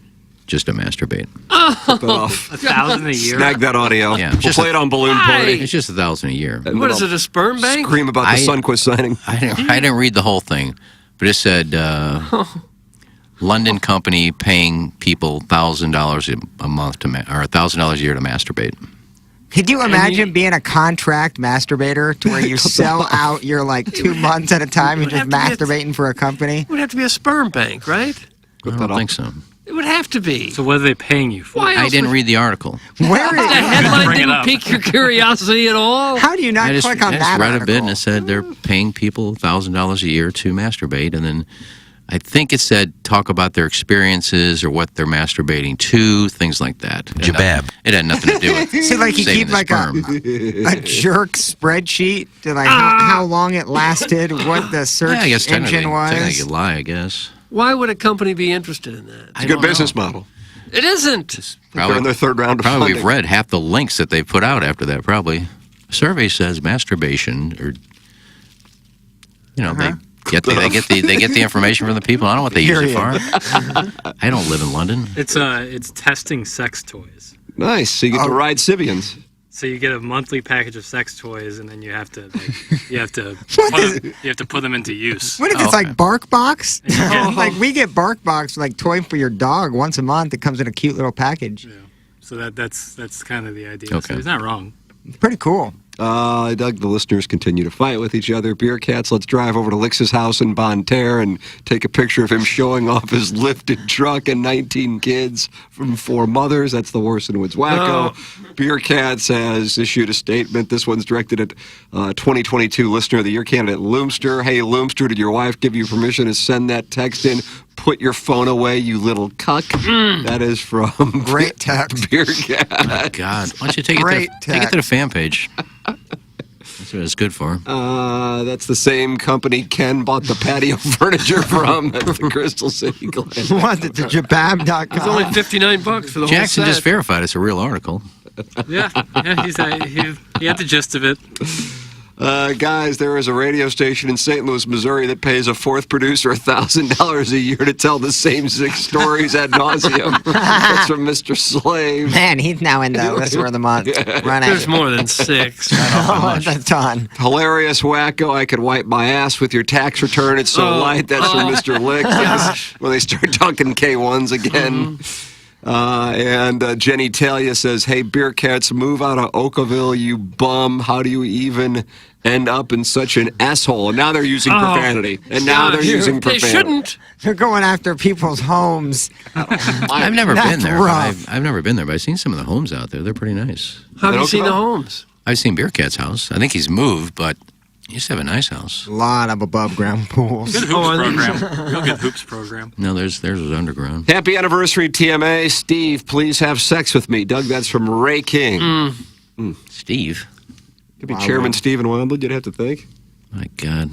just to masturbate. Cut that off. $1,000 a year. Snag that audio. Yeah, We'll play it on Balloon Party. It's just $1,000 a year. And What then is it, a sperm bank? Scream about the Sunquist signing. I didn't read the whole thing, but it said London company paying people $1,000 a month or $1,000 a year to masturbate. Could you imagine being a contract masturbator to where you sell out your like 2 months at a time and just masturbating for a company? It would have to be a sperm bank, right? I don't think so. It would have to be. So what are they paying you for? Why I else didn't would- read the article. Where The is headline Bring it didn't up. pique your curiosity at all. How do you not I just, click on I just that read article? a bit and it said they're paying people $1,000 a year to masturbate, and then I think it said talk about their experiences or what they're masturbating to, things like that. Jabab. It had nothing to do with So like you saving keep the like sperm. a jerk spreadsheet to like how long it lasted, what the search Yeah, I guess technically engine was. you lie, I guess. Why would a company be interested in that? It's a good business model. It isn't. They're in their third round of Probably funding. we've read half the links that they put out after that, probably. A survey says masturbation, or, you know, they get the information from the people. I don't know what they use it for. I don't live in London. It's testing sex toys. Nice. So you get to ride Sibians. So you get a monthly package of sex toys, and then you have to put them into use. What if it's like Bark Box? Like we get Bark Box, like toy for your dog once a month. It comes in a cute little package. So that's kind of the idea. Okay. So he's not wrong. Pretty cool. Doug, the listeners continue to fight with each other. Beer Cats, let's drive over to Lix's house in Bonne Terre and take a picture of him showing off his lifted truck and 19 kids from 4 mothers. That's the Worst in Woods Wacko. Beer Cats has issued a statement. This one's directed at 2022 Listener of the Year candidate Loomster. Hey, Loomster, did your wife give you permission to send that text in? Put your phone away, you little cuck. That is from Great text. Beer Cat. Oh, God. Why don't you take it to the fan page? That's what it's good for. That's the same company Ken bought the patio furniture from. That's the Crystal City Glass. What? It's jabab.com. It's only $59 for the Jackson whole just set. verified it's a real article. Yeah, he had the gist of it. Guys, there is a radio station in St. Louis, Missouri that pays a fourth producer $1,000 a year to tell the same 6 stories ad nauseum. That's from Mr. Slave. Man, he's now in the Listener of the Month. Run There's more than 6. Oh, that's a ton. Hilarious Wacko, I could wipe my ass with your tax return. It's so light. That's from Mr. Lick. When they start talking K1s again. And Jenny Talia says, hey, Beer Cats, move out of Oakville, you bum. How do you even end up in such an asshole? And now they're using profanity. And now they're using profanity. They shouldn't. They're going after people's homes. I've never been there. rough. I've never been there, but I've seen some of the homes out there. They're pretty nice. How have you seen the homes? I've seen Beer Cat's house. I think he's moved, but he used to have a nice house. A lot of above ground pools. Good hoops program. Real good hoops program. No, theirs was underground. Happy anniversary, TMA. Steve, please have sex with me. Doug, that's from Ray King. Steve? Could be Chairman Stephen Wildwood, you'd have to think. My God.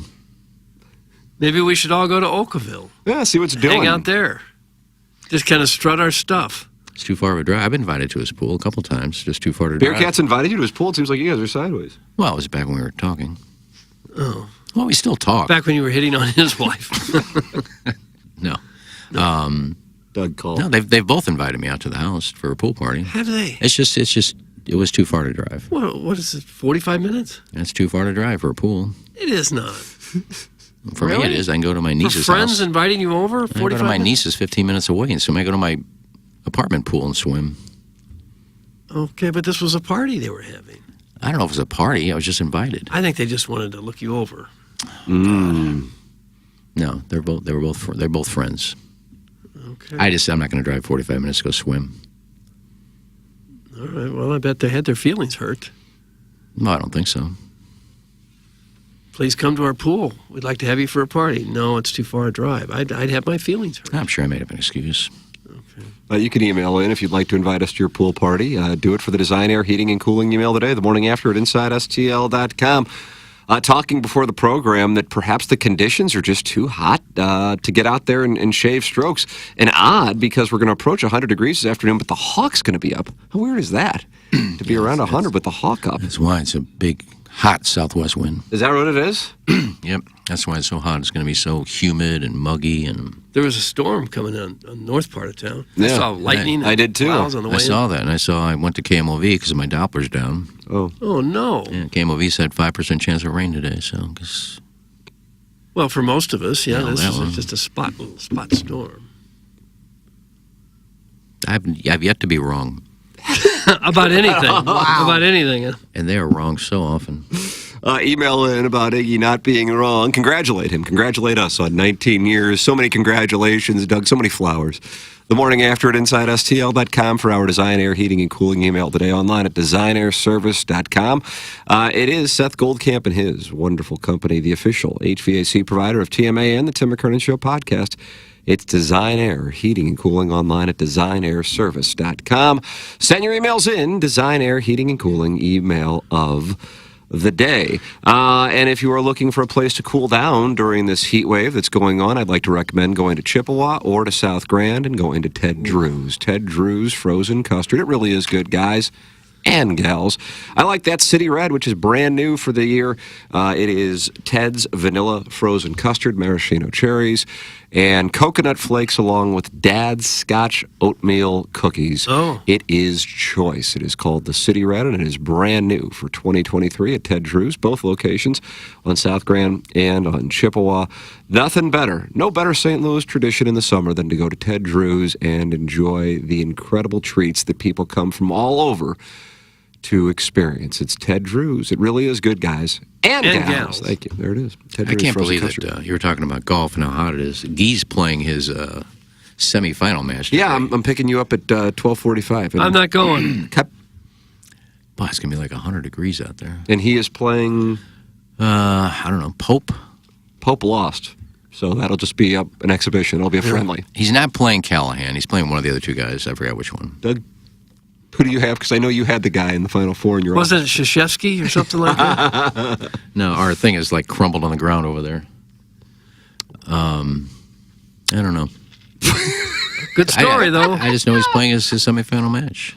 Maybe we should all go to Oakville. Yeah, see what's doing. Hang out there. Just kind of strut our stuff. It's too far of a drive. I've been invited to his pool a couple times. Just too far to Beer drive. Cat's invited you to his pool. It seems like you guys are sideways. Well, it was back when we were talking. Oh. Well, we still talk. Back when you were hitting on his wife. No. Doug called. No, they've both invited me out to the house for a pool party. Have they? It's just it was too far to drive. What is it, 45 minutes? It's too far to drive for a pool. It is not. For me, Really? it is. I can go to my For niece's friends house. inviting you over? I go 45 to my minutes? niece's 15 minutes away, and so I go to my apartment pool and swim. Okay, but this was a party they were having. I don't know if it was a party. I was just invited. I think they just wanted to look you over. No, they're both friends. Okay. I'm not going to drive 45 minutes to go swim. All right, well, I bet they had their feelings hurt. No, I don't think so. please come to our pool. We'd like to have you for a party. No, it's too far a drive. I'd have my feelings hurt. I'm sure I made up an excuse. You can email in if you'd like to invite us to your pool party. Do it for the Design Air Heating and Cooling email today, the morning after at InsideSTL.com. Talking before the program that perhaps the conditions are just too hot to get out there and shave strokes. And odd, because we're going to approach 100 degrees this afternoon, but the hawk's going to be up. How weird is that? To be around 100 with the hawk up. That's why it's a big, hot southwest wind. Is that what it is? Yep. That's why it's so hot. It's going to be so humid and muggy. And there was a storm coming on the north part of town. Yeah. I saw lightning. I did too. Clouds on the way I saw that, and I went to KMOV because my Doppler's down. Oh no. Yeah, KMOV said 5% chance of rain today. So, well, for most of us, yeah, this is one. just a little spot storm. I've yet to be wrong. About anything. Wow. About anything. And they are wrong so often. Email in about Iggy not being wrong. Congratulate him. Congratulate us on 19 years. So many congratulations, Doug. So many flowers. The morning after at InsideSTL.com for our Design Air Heating and Cooling email today. Online at DesignAirService.com. It is Seth Goldcamp and his wonderful company, the official HVAC provider of TMA and the Tim McKernan Show podcast. It's Design Air Heating and Cooling online at DesignAirService.com. Send your emails in, Design Air Heating and Cooling email of the day. And if you are looking for a place to cool down during this heat wave that's going on, I'd like to recommend going to Chippewa or to South Grand and going to Ted Drew's. Ted Drew's Frozen Custard. It really is good, guys and gals. I like that City Red, which is brand new for the year. It is Ted's Vanilla Frozen Custard, maraschino cherries, and coconut flakes along with Dad's Scotch Oatmeal Cookies. Oh. It is choice. It is called the City Red, and it is brand new for 2023 at Ted Drew's, both locations on South Grand and on Chippewa. Nothing better, no better St. Louis tradition in the summer than to go to Ted Drew's and enjoy the incredible treats that people come from all over to experience. It's Ted Drew's. It really is good, guys. And gals. Thank you. There it is. Ted I Drew's can't Frozen believe Custard. that you were talking about golf and how hot it is. Guy's playing his semifinal match today. Yeah, I'm picking you up at 12:45. I'm not going. Boy, it's going to be like 100 degrees out there. And he is playing... I don't know, Pope? Pope lost. So that'll just be an exhibition. It'll be a friendly. He's not playing Callahan. He's playing one of the other two guys. I forgot which one. Doug, who do you have? Because I know you had the guy in the Final Four in your Wasn't it Krzyzewski or something like that? No, our thing is like crumbled on the ground over there. I don't know. Good story, though. I just know he's playing his semifinal match.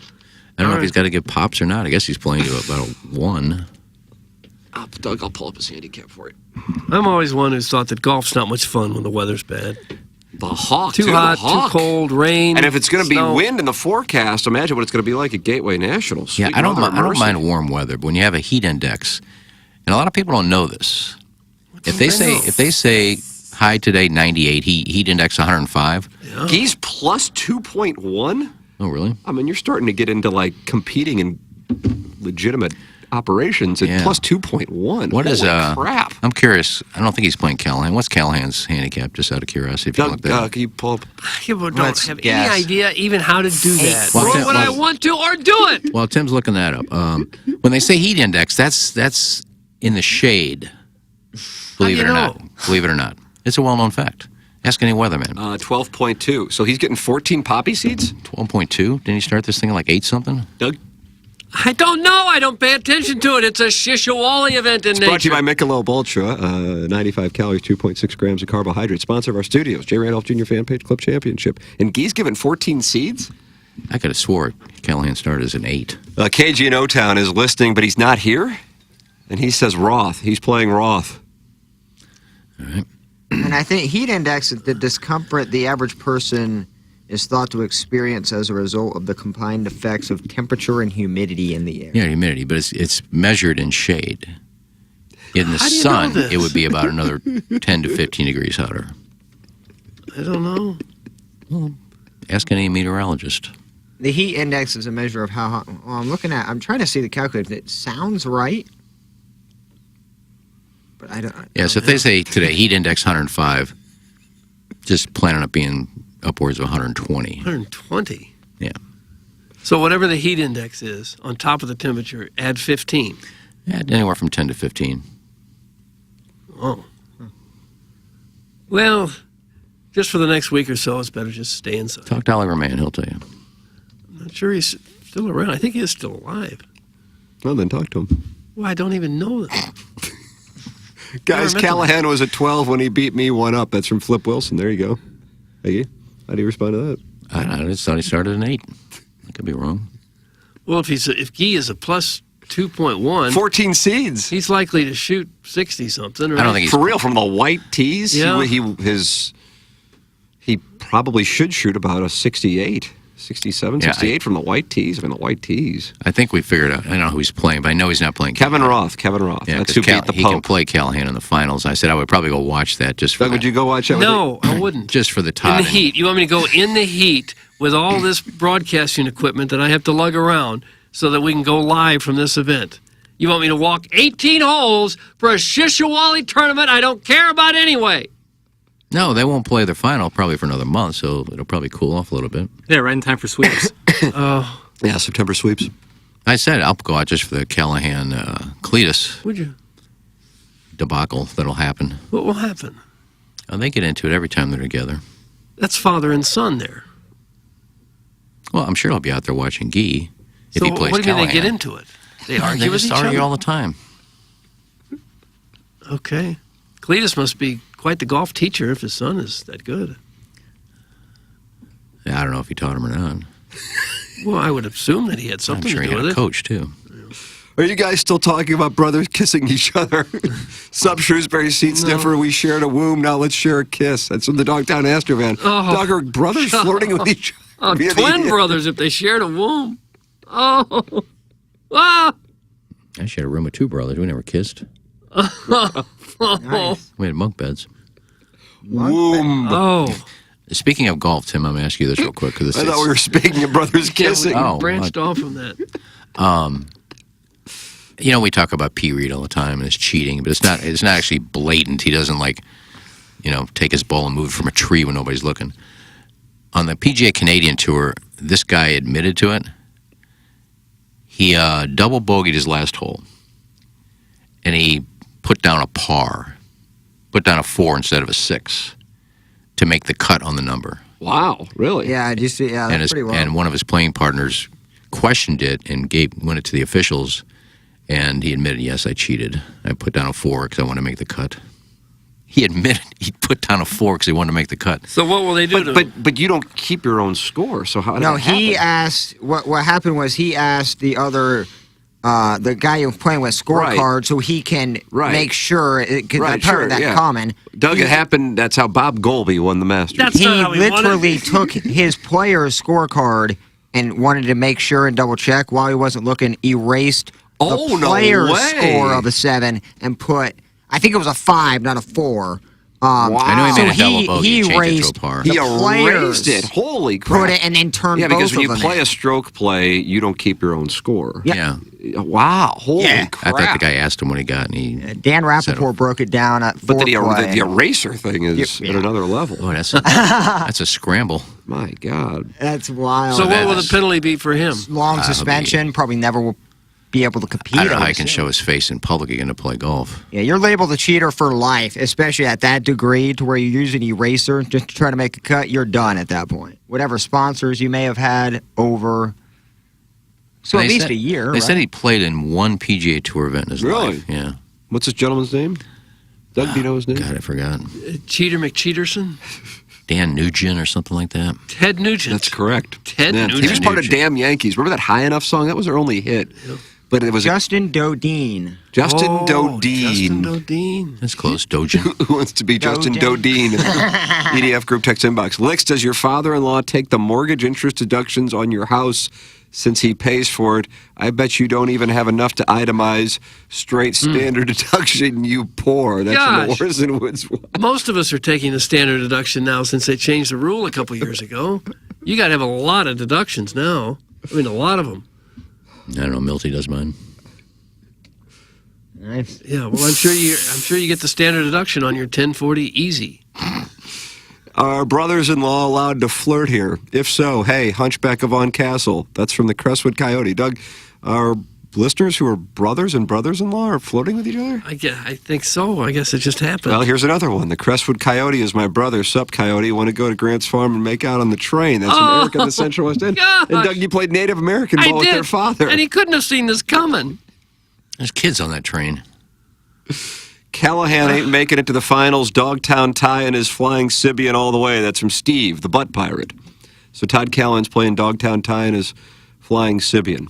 I don't know if he's got to get pops or not. I guess he's playing to about a 1. Doug, I'll pull up his handicap for you. I'm always one who's thought that golf's not much fun when the weather's bad. The hawk. Too hot, too cold, rain. And if it's going to be snow. wind in the forecast, imagine what it's going to be like at Gateway National. Yeah, Sweet I don't Mother mind Mercy. warm weather, but when you have a heat index, and a lot of people don't know this. If they say high today 98, heat index 105. Yeah. He's plus 2.1. Oh, really? I mean, you're starting to get into like competing in legitimate operations at plus 2.1. What is crap? I'm curious. I don't think he's playing Callahan. What's Callahan's handicap? Just out of curiosity, if you look that. Can you pull up? People don't have any idea even how to do that. Well, Or would I want to or do it? Well, Tim's looking that up. When they say heat index, that's in the shade. Believe it or not. Believe it or not. It's a well-known fact. Ask any weatherman. 12.2. So he's getting 14 poppy seeds? 12.2? Didn't he start this thing at like 8 something? Doug? I don't know. I don't pay attention to it. It's a Shishawali event in It's nature. brought to you by Michelob Ultra. 95 calories, 2.6 grams of carbohydrates. Sponsor of our studios, J. Randolph Jr. Fan Page Club Championship. And Guy's given 14 seeds? I could have swore Callahan started as an 8. KG in O-Town is listening, but he's not here. And he says Roth. He's playing Roth. All right. And I think heat index is the discomfort the average person is thought to experience as a result of the combined effects of temperature and humidity in the air. Yeah, humidity, but it's measured in shade. In the How do you sun, know this? it would be about another 10 to 15 degrees hotter. I don't know. Well, ask any meteorologist. The heat index is a measure of how hot. Well, I'm trying to see the calculator. It sounds right, but I don't. Yeah, so if they say today heat index 105, just plan on it being upwards of 120. 120. Yeah. So whatever the heat index is, on top of the temperature, add 15. Yeah, anywhere from 10 to 15. Oh. Well, just for the next week or so, it's better just stay inside. Talk to Oliver Mann, he'll tell you. I'm not sure he's still around. I think he is still alive. Well, then talk to him. Well, I don't even know that. Guys, Callahan was at 12 when he beat me 1-up. That's from Flip Wilson. There you go. Hey, how do you respond to that? I just thought he started an 8. I could be wrong. Well, if Guy is a plus 2.1, 14 seeds. He's likely to shoot 60-something. Right? I don't think he's for real from the white tees. Yeah. He probably should shoot about a 68, 67, 68 from the white tees. I mean, the white tees. I think we figured out. I don't know who he's playing, but I know he's not playing. Kevin Roth. Yeah, That's who beat the he Pope. can play Callahan in the finals. I said I would probably go watch that just for. Doug, would you go watch that? No, I wouldn't. Just for the In time. the heat. You want me to go in the heat with all this broadcasting equipment that I have to lug around so that we can go live from this event? You want me to walk 18 holes for a Shishawali tournament I don't care about anyway? No, they won't play their final probably for another month, so it'll probably cool off a little bit. Yeah, right in time for sweeps. Yeah, September sweeps. I said I'll go out just for the Callahan Cletus Would you? debacle that'll happen. What will happen? Oh, they get into it every time they're together. That's father and son there. Well, I'm sure I'll be out there watching Guy if So he plays what do you mean Callahan. they get into it? They argue with just each argue other? all the time. Okay. Cletus must be quite the golf teacher if his son is that good. Yeah, I don't know if he taught him or not. Well, I would assume that he had something I'm sure to he do had with a it. coach, too. Are you guys still talking about brothers kissing each other? Sub Shrewsbury seat sniffer, we shared a womb, now let's share a kiss. That's from the Dogtown Astrovan. Oh. Doug, are brothers flirting with each Oh, other? twin brothers if they shared a womb. Oh. Ah. I shared a room with 2 brothers. We never kissed. Nice. We had bunk beds. Womb. Oh. Speaking of golf, Tim, I'm going to ask you this real quick. I thought we were speaking of brothers kissing. Yeah, we branched off from that. You know, we talk about P. Reed all the time and his cheating, but it's not actually blatant. He doesn't, take his ball and move it from a tree when nobody's looking. On the PGA Canadian Tour, this guy admitted to it. He double bogeyed his last hole, and he put down a par, put down a 4 instead of a 6 to make the cut on the number. Wow, really? Yeah, that's pretty well. And one of his playing partners questioned it and went it to the officials, and he admitted, yes, I cheated. I put down a 4 because I wanted to make the cut. He admitted he put down a 4 because he wanted to make the cut. So what will they do to him? But you don't keep your own score, so how did No, that happen? he asked. What happened was he asked the other, the guy who was playing with scorecard, so he can make sure. Because I've heard that common. Doug, it happened. That's how Bob Golby won the Masters. He literally took his player's scorecard and wanted to make sure and double check while he wasn't looking. Erased the player's score of a 7 and put. I think it was a 5, not a 4. I know he made a double bogey he and changed it erased to a par. the He players, erased it. Holy crap. put it and then turned both because when of you them play in. a stroke play, you don't keep your own score. Yeah. Wow. Holy crap. I thought the guy asked him what he got, and he Dan Rappaport broke it down at But the foreplay. eraser thing is at another level. Oh, that's a scramble. My God. That's wild. So what will the penalty be for him? Long suspension. Probably never will be able to compete. I don't know how he would can assume. show his face in public again to play golf. Yeah, you're labeled a cheater for life, especially at that degree to where you use an eraser just to try to make a cut. You're done at that point. Whatever sponsors you may have had over. So They at least said- a year. They right? said he played in one PGA Tour event in his life. Yeah. What's this gentleman's name? Doug, do you know his name? God, I forgot. Cheater McCheaterson? Dan Nugent or something like that. Ted Nugent. That's correct. Ted Yeah, Nugent. He was part of Damn Yankees. Remember that High Enough song? That was their only hit. But it was Justin Dodine. Justin Oh, Dodine. Justin Dodine. That's close. Dojin. Who wants to be Justin Dodine. Dodine? EDF group text inbox. Licks, does your father-in-law take the mortgage interest deductions on your house since he pays for it? I bet you don't even have enough to itemize straight standard deduction, you poor. That's from the Gosh. Wars and Woods. Most of us are taking the standard deduction now since they changed the rule a couple years ago. You got to have a lot of deductions now. I mean, a lot of them. I don't know. Milty does mine. Nice. Yeah, well, I'm sure you get the standard deduction on your 1040 easy. Are brothers-in-law allowed to flirt here? If so, hey, Hunchback of Von Castle. That's from the Crestwood Coyote. Doug, are listeners who are brothers and brothers-in-law are flirting with each other? I think so. I guess it just happened. Well, here's another one. The Crestwood Coyote is my brother. Sup, Coyote. Want to go to Grant's Farm and make out on the train. That's from Eric in the Central West End. Gosh. And Doug, you played Native American ball with their father. And he couldn't have seen this coming. There's kids on that train. Callahan ain't making it to the finals. Dogtown Tyan is flying Sibian all the way. That's from Steve, the butt pirate. So Todd Callahan's playing Dogtown Tyan is flying Sibian.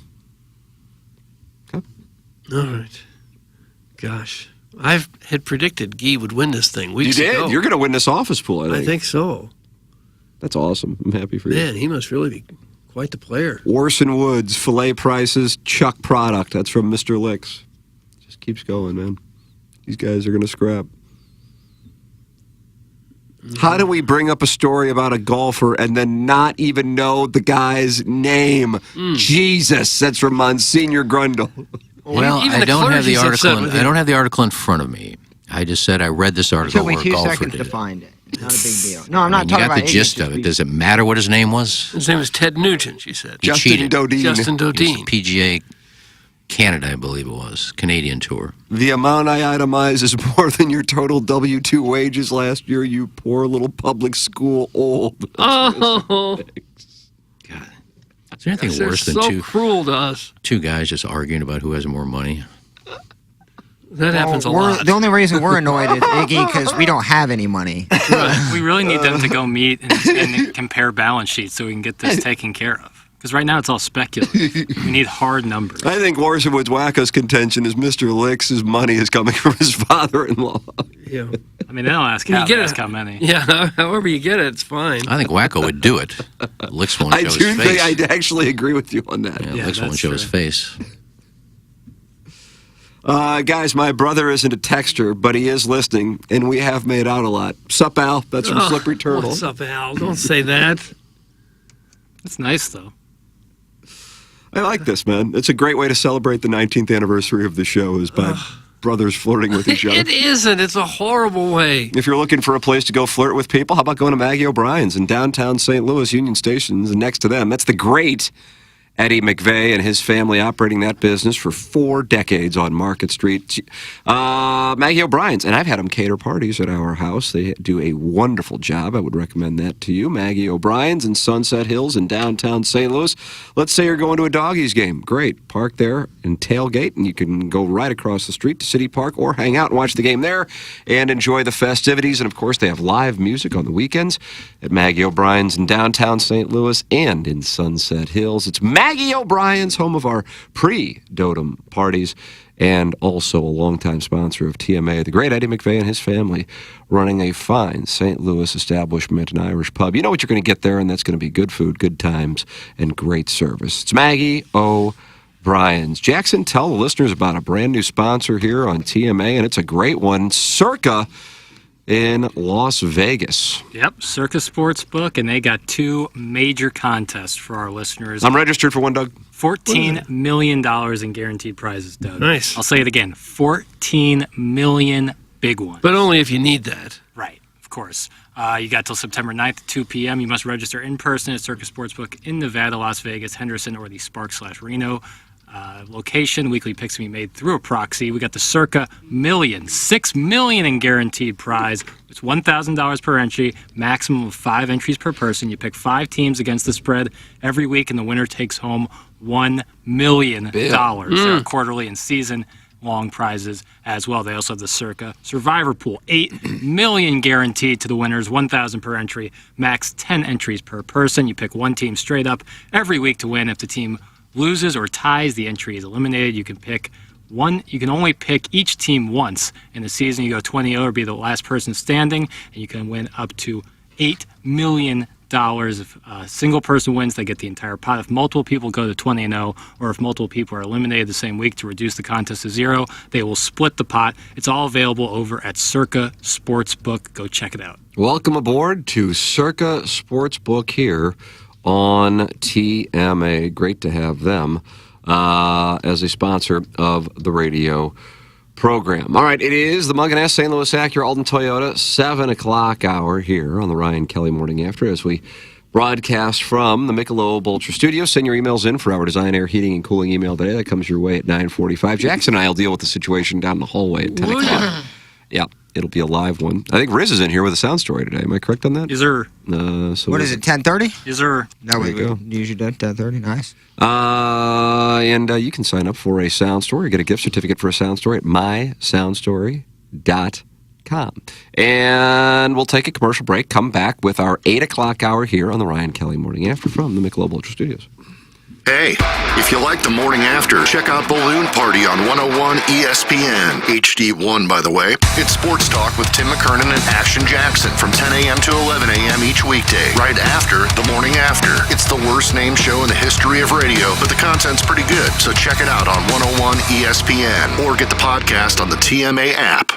All right. Gosh. I had predicted Guy would win this thing weeks You did? ago. You're going to win this office pool, I think so. That's awesome. I'm happy for you. Man, he must really be quite the player. Orson Woods, fillet prices, Chuck product. That's from Mr. Licks. Just keeps going, man. These guys are going to scrap. How do we bring up a story about a golfer and then not even know the guy's name? Jesus, that's from Monsignor Grundle. Well, I don't have the article. I don't have the article in front of me. I just said I read this It article took me where a 2 golfer seconds did to it. find it. Not a big deal. No, I'm not You talking got about the gist of it. Does it matter what his name was? His name was Ted Nugent, she said. He Justin cheated. Dodine. Justin He was Dodine. PGA Canada, I believe it was. Canadian Tour. The amount I itemize is more than your total W-2 wages last year, you poor little public school old. Oh. Is there anything They're worse than so cruel to us. two guys just arguing about who has more money? That happens a We're- lot. The only reason we're annoyed is Iggy because we don't have any money. We really need them to go meet and compare balance sheets so we can get this taken care of. Because right now it's all speculative. We need hard numbers. I think Orson Woods Wacko's contention is Mr. Licks' money is coming from his father-in-law. Yeah. I mean, they don't ask how, they ask how many. Yeah, however you get it, it's fine. I think Wacko would do it. Licks won't I show do his think face. I actually agree with you on that. Yeah, Licks won't show his face. Guys, my brother isn't a texter, but he is listening, and we have made out a lot. Sup, Al? That's from Oh, Slippery Turtle. What's up, Al? Don't say that. It's nice, though. I like this, man. It's a great way to celebrate the 19th anniversary of the show is by brothers flirting with each other. It isn't. It's a horrible way. If you're looking for a place to go flirt with people, how about going to Maggie O'Brien's in downtown St. Louis, Union Station's next to them? That's the great Eddie McVeigh and his family operating that business for 4 decades on Market Street. Maggie O'Brien's, and I've had them cater parties at our house. They do a wonderful job. I would recommend that to you. Maggie O'Brien's in Sunset Hills in downtown St. Louis. Let's say you're going to a Doggies game. Great. Park there and tailgate, and you can go right across the street to City Park or hang out and watch the game there and enjoy the festivities. And, of course, they have live music on the weekends at Maggie O'Brien's in downtown St. Louis and in Sunset Hills. It's Maggie O'Brien's, home of our pre-Dotem parties, and also a longtime sponsor of TMA, the great Eddie McVeigh and his family, running a fine St. Louis establishment, an Irish pub. You know what you're going to get there, and that's going to be good food, good times, and great service. It's Maggie O'Brien's. Jackson, tell the listeners about a brand new sponsor here on TMA, and it's a great one, Circa in Las Vegas. Yep, Circus Sportsbook, and they got 2 major contests for our listeners. I'm registered for one, Doug. $14 million in guaranteed prizes, Doug. Nice. I'll say it again. 14 million big ones. But only if you need that. Right, of course. You got till September 9th at 2 p.m. You must register in person at Circus Sportsbook in Nevada, Las Vegas, Henderson, or the Spark/Reno location. Weekly picks can be made through a proxy. We got the Circa Million, $6 million in guaranteed prize. It's $1,000 per entry, maximum of 5 entries per person. You pick 5 teams against the spread every week, and the winner takes home $1 million. There are quarterly and season-long prizes as well. They also have the Circa Survivor Pool, $8 million guaranteed to the winners, $1,000 per entry, max 10 entries per person. You pick 1 team straight up every week to win. If the team loses or ties, the entry is eliminated. You can pick one. You can only pick each team once in the season. You go 20-0 or be the last person standing, and you can win up to $8 million. If a single person wins, they get the entire pot. If multiple people go to 20-0, or if multiple people are eliminated the same week to reduce the contest to 0, they will split the pot. It's all available over at Circa Sportsbook. Go check it out. Welcome aboard to Circa Sportsbook here on TMA. Great to have them as a sponsor of the radio program. All right, it is the Mungan St. Louis Acura Alton Toyota 7 o'clock hour here on the Ryan Kelly Morning After as we broadcast from the Michelob Ultra Studio. Send your emails in for our design, air, heating, and cooling email today. That comes your way at 9:45. Jackson and I will deal with the situation down the hallway at 10 o'clock. Yeah, it'll be a live one. I think Riz is in here with a sound story today. Am I correct on that? Is there? What is it, 10:30? Is there? No, we usually do 10:30. Nice. And you can sign up for a sound story. Get a gift certificate for a sound story at mysoundstory.com. And we'll take a commercial break, come back with our 8 o'clock hour here on the Ryan Kelly Morning After from the Michelob Ultra Studios. Hey, if you like the morning after, check out Balloon Party on 101 ESPN. HD1, by the way. It's Sports Talk with Tim McKernan and Action Jackson from 10 a.m. to 11 a.m. each weekday, right after the morning after. It's the worst named show in the history of radio, but the content's pretty good, so check it out on 101 ESPN or get the podcast on the TMA app.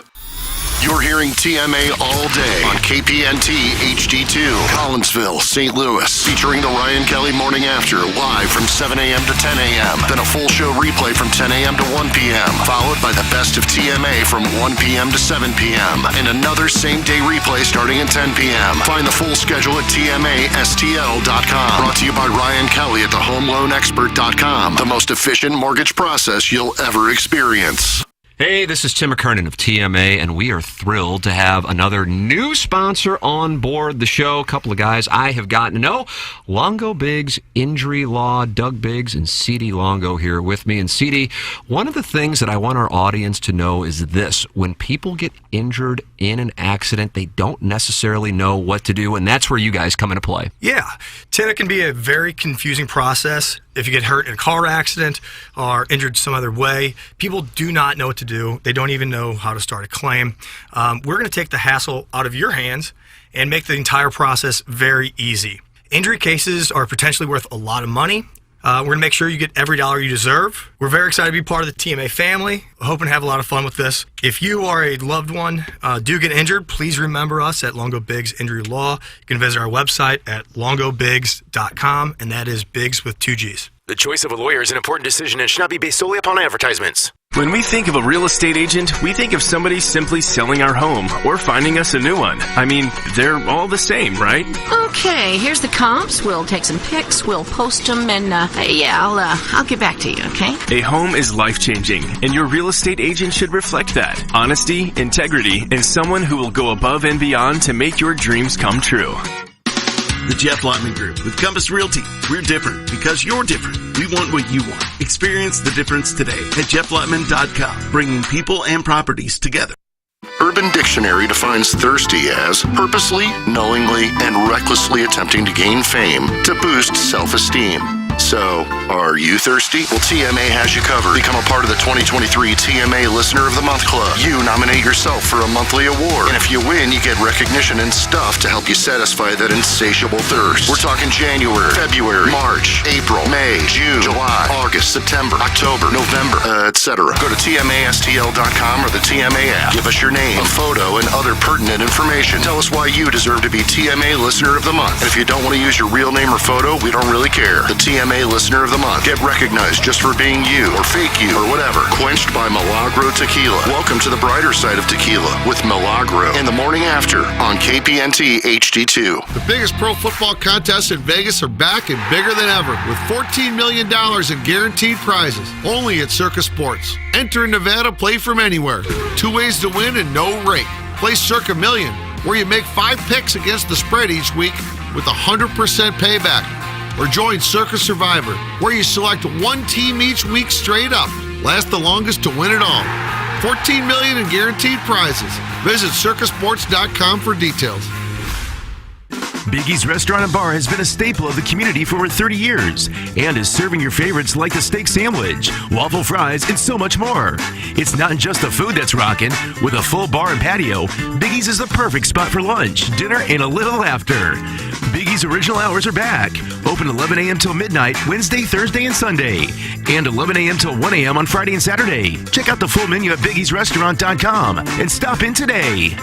You're hearing TMA all day on KPNT HD2, Collinsville, St. Louis, featuring the Ryan Kelly Morning After, live from 7 a.m. to 10 a.m. Then a full show replay from 10 a.m. to 1 p.m., followed by the best of TMA from 1 p.m. to 7 p.m., and another same-day replay starting at 10 p.m. Find the full schedule at TMASTL.com. Brought to you by Ryan Kelly at thehomeloanexpert.com, the most efficient mortgage process you'll ever experience. Hey, this is Tim McKernan of TMA, and we are thrilled to have another new sponsor on board the show. A couple of guys I have gotten to know. Longo Biggs, Injury Law, Doug Biggs, and C.D. Longo here with me. And C.D., one of the things that I want our audience to know is this. When people get injured in an accident, they don't necessarily know what to do, and that's where you guys come into play. Yeah. Tim, it can be a very confusing process. If you get hurt in a car accident or injured some other way, people do not know what to do. They don't even know how to start a claim. We're going to take the hassle out of your hands and make the entire process very easy. Injury cases are potentially worth a lot of money. We're going to make sure you get every dollar you deserve. We're very excited to be part of the TMA family. Hoping to have a lot of fun with this. If you are a loved one, do get injured, please remember us at Longo Biggs Injury Law. You can visit our website at longobiggs.com, and that is Biggs with 2 G's. The choice of a lawyer is an important decision and should not be based solely upon advertisements. When we think of a real estate agent, we think of somebody simply selling our home or finding us a new one. I mean, they're all the same, right? Okay, here's the comps. We'll take some pics, we'll post them, and I'll get back to you, okay? A home is life-changing, and your real estate agent should reflect that. Honesty, integrity, and someone who will go above and beyond to make your dreams come true. The Jeff Lotman Group with Compass Realty. We're different because you're different. We want what you want. Experience the difference today at jefflotman.com, bringing people and properties together. Urban Dictionary defines thirsty as purposely, knowingly, and recklessly attempting to gain fame to boost self-esteem. So, are you thirsty? Well, TMA has you covered. Become a part of the 2023 TMA Listener of the Month Club. You nominate yourself for a monthly award. And if you win, you get recognition and stuff to help you satisfy that insatiable thirst. We're talking January, February, March, April, May, June, July, August, September, October, November, etc. Go to TMASTL.com or the TMA app. Give us your name, a photo, and other pertinent information. Tell us why you deserve to be TMA Listener of the Month. And if you don't want to use your real name or photo, we don't really care. The TMA Listener of the Month. Get recognized just for being you, or fake you, or whatever. Quenched by Milagro Tequila. Welcome to the brighter side of tequila with Milagro in the morning after on KPNT HD2. The biggest pro football contests in Vegas are back and bigger than ever with $14 million in guaranteed prizes. Only at Circus Sports. Enter in Nevada, play from anywhere. 2 ways to win and no rate. Play Circa Million, where you make 5 picks against the spread each week with 100% payback. Or join Circus Survivor, where you select one team each week straight up. Last the longest to win it all. $14 million in guaranteed prizes. Visit circusports.com for details. Biggie's Restaurant and Bar has been a staple of the community for over 30 years and is serving your favorites like the steak sandwich, waffle fries, and so much more. It's not just the food that's rocking. With a full bar and patio, Biggie's is the perfect spot for lunch, dinner, and a little laughter. Biggie's original hours are back. Open 11 a.m. till midnight, Wednesday, Thursday, and Sunday. And 11 a.m. till 1 a.m. on Friday and Saturday. Check out the full menu at biggiesrestaurant.com and stop in today.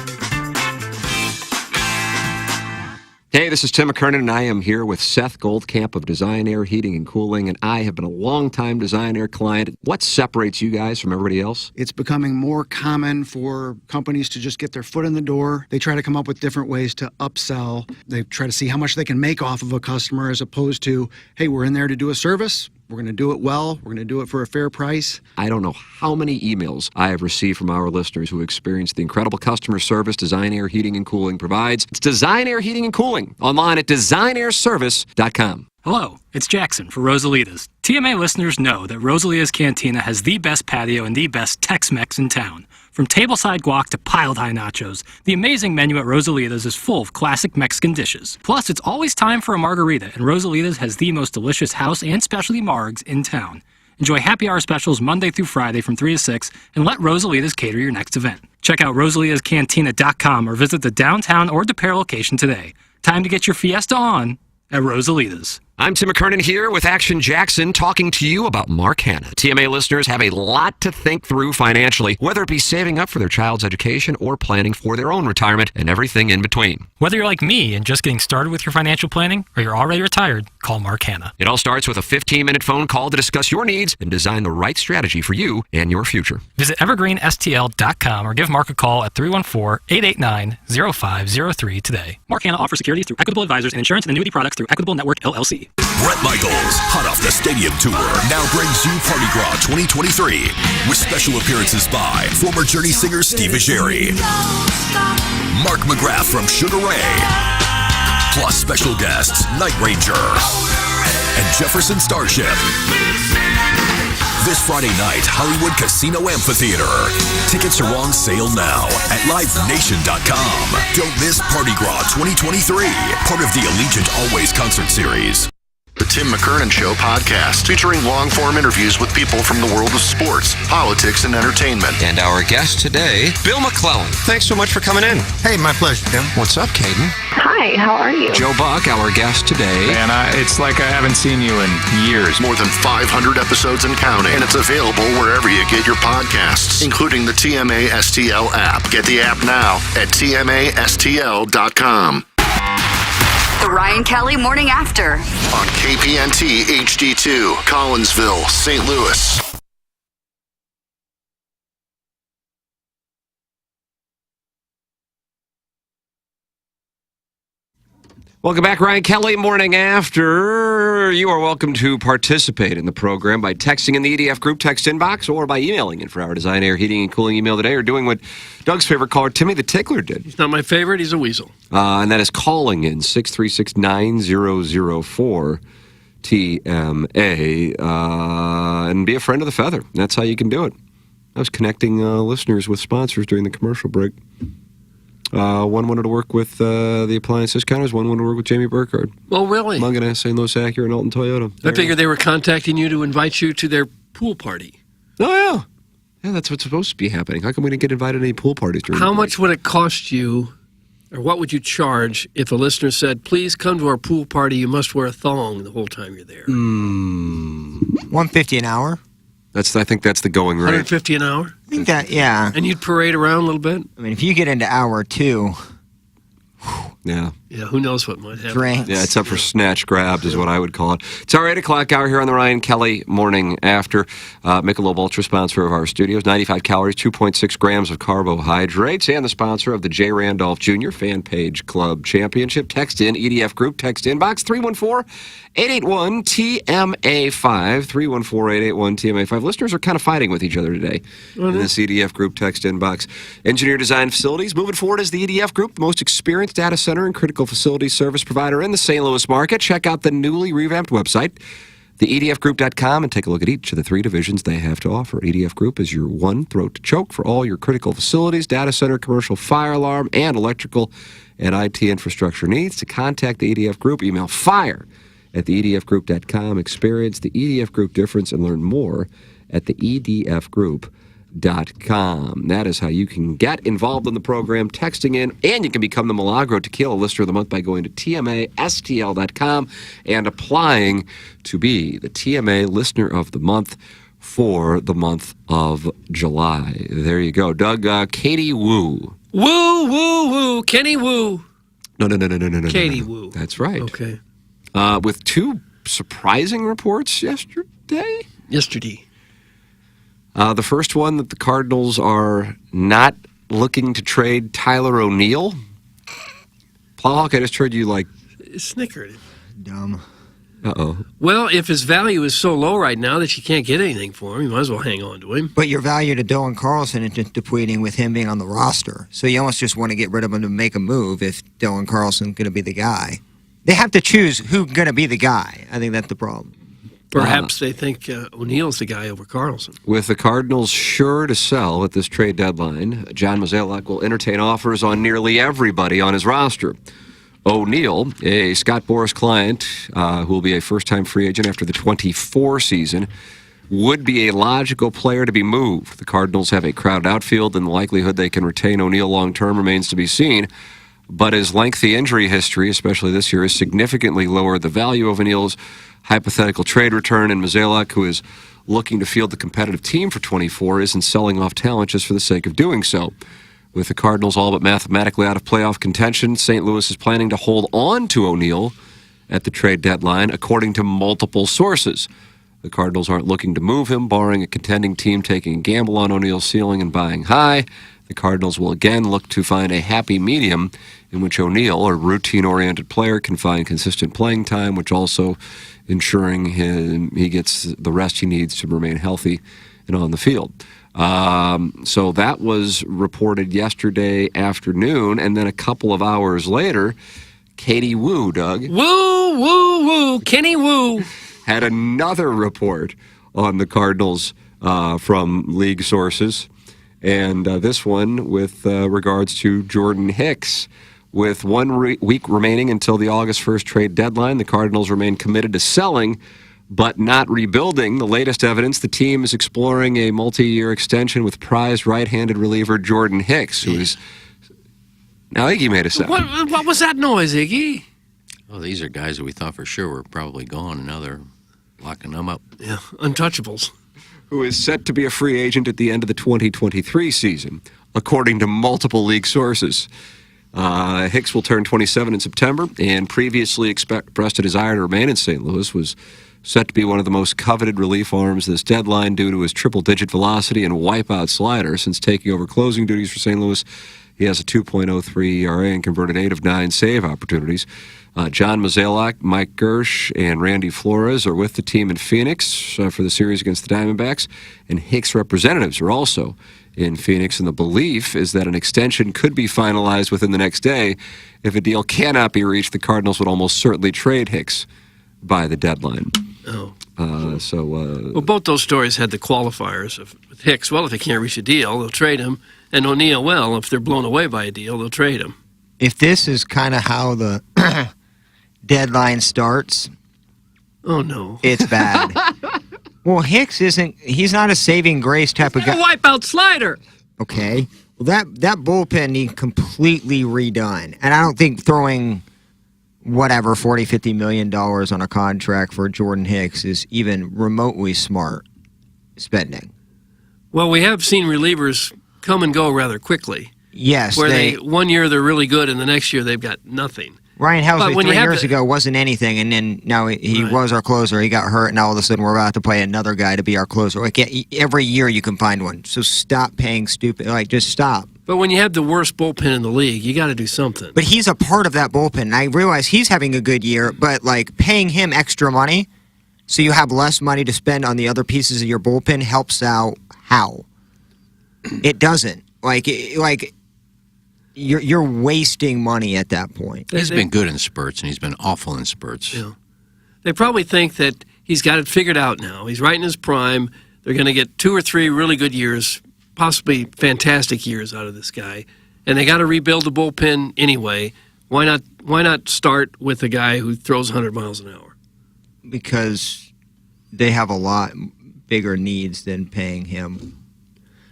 Hey, this is Tim McKernan, and I am here with Seth Goldcamp of Design Air Heating and Cooling, and I have been a long-time Design Air client. What separates you guys from everybody else? It's becoming more common for companies to just get their foot in the door. They try to come up with different ways to upsell. They try to see how much they can make off of a customer as opposed to, hey, we're in there to do a service. We're going to do it well. We're going to do it for a fair price. I don't know how many emails I have received from our listeners who experience the incredible customer service Design Air Heating and Cooling provides. It's Design Air Heating and Cooling, online at designairservice.com. Hello, it's Jackson for Rosalita's. TMA listeners know that Rosalita's Cantina has the best patio and the best Tex-Mex in town. From tableside guac to piled high nachos, the amazing menu at Rosalita's is full of classic Mexican dishes. Plus, it's always time for a margarita, and Rosalita's has the most delicious house and specialty margs in town. Enjoy happy hour specials Monday through Friday from 3 to 6, and let Rosalita's cater your next event. Check out rosalitascantina.com or visit the downtown or DePere location today. Time to get your fiesta on at Rosalita's. I'm Tim McKernan here with Action Jackson talking to you about Mark Hanna. TMA listeners have a lot to think through financially, whether it be saving up for their child's education or planning for their own retirement and everything in between. Whether you're like me and just getting started with your financial planning or you're already retired, call Mark Hanna. It all starts with a 15-minute phone call to discuss your needs and design the right strategy for you and your future. Visit evergreenstl.com or give Mark a call at 314-889-0503 today. Mark Hanna offers securities through Equitable Advisors and insurance and annuity products through Equitable Network, LLC. Bret Michaels, hot off the stadium tour, now brings you Party Gras 2023 with special appearances by former Journey singer Steve Ajeri, Mark McGrath from Sugar Ray, plus special guests Night Ranger and Jefferson Starship. This Friday night, Hollywood Casino Amphitheater. Tickets are on sale now at livenation.com. Don't miss Party Gras 2023, part of the Allegiant Always concert series. The Tim McKernan Show podcast, featuring long-form interviews with people from the world of sports, politics, and entertainment. And our guest today, Bill McClellan. Thanks so much for coming in. Hey, my pleasure, Tim. What's up, Caden? Hi, how are you? Joe Buck, our guest today. And it's like I haven't seen you in years. More than 500 episodes and counting, and it's available wherever you get your podcasts, including the TMA STL app. Get the app now at tmastl.com. The Ryan Kelly Morning After on KPNT HD2, Collinsville, St. Louis. Welcome back, Ryan Kelly, Morning After. You are welcome to participate in the program by texting in the EDF group text inbox or by emailing in for our Design Air Heating and Cooling email today, or doing what Doug's favorite caller, Timmy the Tickler, did. He's not my favorite. He's a weasel. And that is calling in 636-9004 TMA and be a friend of the feather. That's how you can do it. I was connecting listeners with sponsors during the commercial break. One wanted to work with the appliance discounters. One wanted to work with Jamie Burkhardt. Oh, really? Mungana, St. Louis Acura, and Alton Toyota. I figured they were contacting you to invite you to their pool party. Oh, yeah. Yeah, that's what's supposed to be happening. How come we didn't get invited to any pool parties during How much would it cost you, or what would you charge if a listener said, please come to our pool party, you must wear a thong the whole time you're there? $150 an hour. I think that's the going rate. $150 an hour? I think that, yeah. And you'd parade around a little bit? I mean, if you get into hour two. Yeah. Yeah, who knows what might happen. Drinks. Yeah, it's up for snatch grabs is what I would call it. It's our 8 o'clock hour here on the Ryan Kelly Morning After. Michelob Ultra, sponsor of our studios. 95 calories, 2.6 grams of carbohydrates, and the sponsor of the J. Randolph Jr. Fan Page Club Championship. Text in, EDF Group, text inbox, 314-881-TMA5, 314-881-TMA5. Listeners are kind of fighting with each other today in this EDF Group text inbox. Engineer Design Facilities, moving forward as the EDF Group, the most experienced data center and critical facility service provider in the St. Louis market. Check out the newly revamped website, theedfgroup.com, and take a look at each of the three divisions they have to offer. EDF Group is your one throat to choke for all your critical facilities, data center, commercial fire alarm, and electrical and IT infrastructure needs. To contact the EDF Group, email fire@theedfgroup.com. Experience the EDF Group difference and learn more at theedfgroup.com. That is how you can get involved in the program, texting in, and you can become the Milagro Tequila Listener of the Month by going to tmastl.com and applying to be the TMA Listener of the Month for the month of July. There you go. Doug, Katie Woo. Woo, woo, woo. Kenny Woo. No. Katie no. Woo. That's right. Okay. With two surprising reports yesterday. The first one that the Cardinals are not looking to trade Tyler O'Neill. Plowhawk, I just heard you snickered. Dumb. Uh-oh. Well, if his value is so low right now that you can't get anything for him, you might as well hang on to him. But your value to Dylan Carlson is just depleting with him being on the roster. So you almost just want to get rid of him to make a move if Dylan Carlson's going to be the guy. They have to choose who's going to be the guy. I think that's the problem. Perhaps they think O'Neill's the guy over Carlson. With the Cardinals sure to sell at this trade deadline, John Mozeliak will entertain offers on nearly everybody on his roster. O'Neill, a Scott Boras client who will be a first-time free agent after the 24 season, would be a logical player to be moved. The Cardinals have a crowded outfield, and the likelihood they can retain O'Neill long-term remains to be seen. But his lengthy injury history, especially this year, has significantly lowered the value of O'Neill's hypothetical trade return, and Mozeliak, who is looking to field the competitive team for 24, isn't selling off talent just for the sake of doing so. With the Cardinals all but mathematically out of playoff contention, St. Louis is planning to hold on to O'Neill at the trade deadline, according to multiple sources. The Cardinals aren't looking to move him, barring a contending team taking a gamble on O'Neill's ceiling and buying high. The Cardinals will again look to find a happy medium in which O'Neill, a routine-oriented player, can find consistent playing time, which also ensuring he gets the rest he needs to remain healthy and on the field. So that was reported yesterday afternoon, and then a couple of hours later, Katie Woo, Doug. Woo, Kenny Woo. Had another report on the Cardinals from league sources, and this one with regards to Jordan Hicks. With 1 week remaining until the August 1st trade deadline, the Cardinals remain committed to selling, but not rebuilding. The latest evidence, the team is exploring a multi-year extension with prized right-handed reliever Jordan Hicks, who is... Now, Iggy made a sound. What was that noise, Iggy? Oh, these are guys that we thought for sure were probably gone, and now they're locking them up. Yeah, untouchables. Who is set to be a free agent at the end of the 2023 season, according to multiple league sources. Hicks will turn 27 in September, and previously expressed a desire to remain in St. Louis, was set to be one of the most coveted relief arms this deadline due to his triple-digit velocity and wipeout slider. Since taking over closing duties for St. Louis, he has a 2.03 ERA and converted 8 of 9 save opportunities. John Mozeliak, Mike Gersh, and Randy Flores are with the team in Phoenix for the series against the Diamondbacks, and Hicks representatives are also in Phoenix, and the belief is that an extension could be finalized within the next day. If a deal cannot be reached, the Cardinals would almost certainly trade Hicks by the deadline. Oh. Well, both those stories had the qualifiers of with Hicks. Well, if they can't reach a deal, they'll trade him. And O'Neill, well, if they're blown away by a deal, they'll trade him. If this is kind of how the deadline starts, oh no, it's bad. Well, Hicks he's not a saving grace type of guy. Wipeout slider. Okay. Well, that bullpen needs completely redone. And I don't think throwing whatever, $40, $50 million on a contract for Jordan Hicks is even remotely smart spending. Well, we have seen relievers come and go rather quickly. Yes. Where they 1 year they're really good, and the next year they've got nothing. Ryan Helsley 3 years ago wasn't anything, and then now he was our closer. He got hurt, and now all of a sudden we're about to play another guy to be our closer. Like every year you can find one. So stop paying stupid. Just stop. But when you have the worst bullpen in the league, you got to do something. But he's a part of that bullpen. And I realize he's having a good year, but paying him extra money so you have less money to spend on the other pieces of your bullpen helps out how? It doesn't. You're wasting money at that point. He's been good in spurts, and he's been awful in spurts. Yeah. They probably think that he's got it figured out now. He's right in his prime. They're going to get 2 or 3 really good years, possibly fantastic years out of this guy. And they got to rebuild the bullpen anyway. Why not start with a guy who throws 100 miles an hour? Because they have a lot bigger needs than paying him.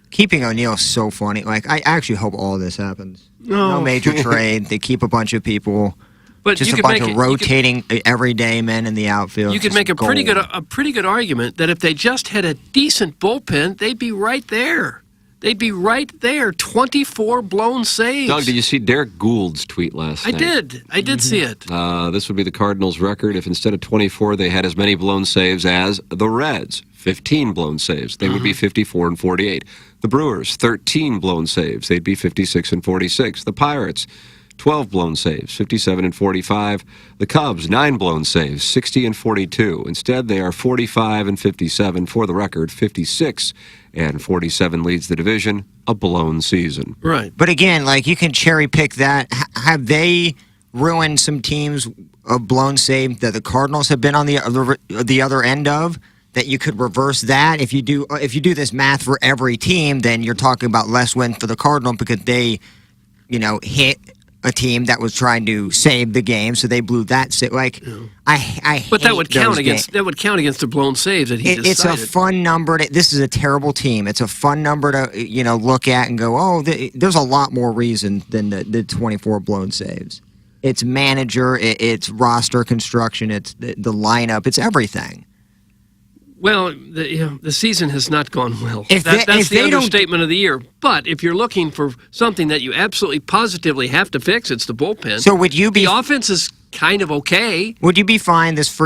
Keeping O'Neill is so funny. I actually hope all this happens. No major trade. They keep a bunch of people. But just a bunch of rotating everyday men in the outfield. You could make a pretty good argument that if they just had a decent bullpen, they'd be right there. they'd be right there. 24 blown saves. Doug, did you see Derek Gould's tweet last night? I did see it. This would be the Cardinals' record if instead of 24, they had as many blown saves as the Reds. 15 blown saves. They would be 54 and 48. The Brewers, 13 blown saves. They'd be 56 and 46. The Pirates, 12 blown saves, 57 and 45. The Cubs, 9 blown saves, 60 and 42. Instead, they are 45 and 57. For the record, 56 and 47 leads the division. A blown season. Right. But again, like, you can cherry pick that. Have they ruined some teams of blown save that the Cardinals have been on the other end of? That you could reverse that. If you do this math for every team, then you're talking about less win for the Cardinal because they, hit a team that was trying to save the game, so they blew that. Like, I But that hate would count those against the blown saves that he just It's cited. a fun number. This is a terrible team. It's a fun number to look at and go, oh, there's a lot more reason than the 24 blown saves. It's manager, it's roster construction, it's the lineup, it's everything. Well, the season has not gone well. If That's they the don't- understatement of the year. But if you're looking for something that you absolutely positively have to fix, it's the bullpen. So would you be? The offense is kind of okay. Would you be fine this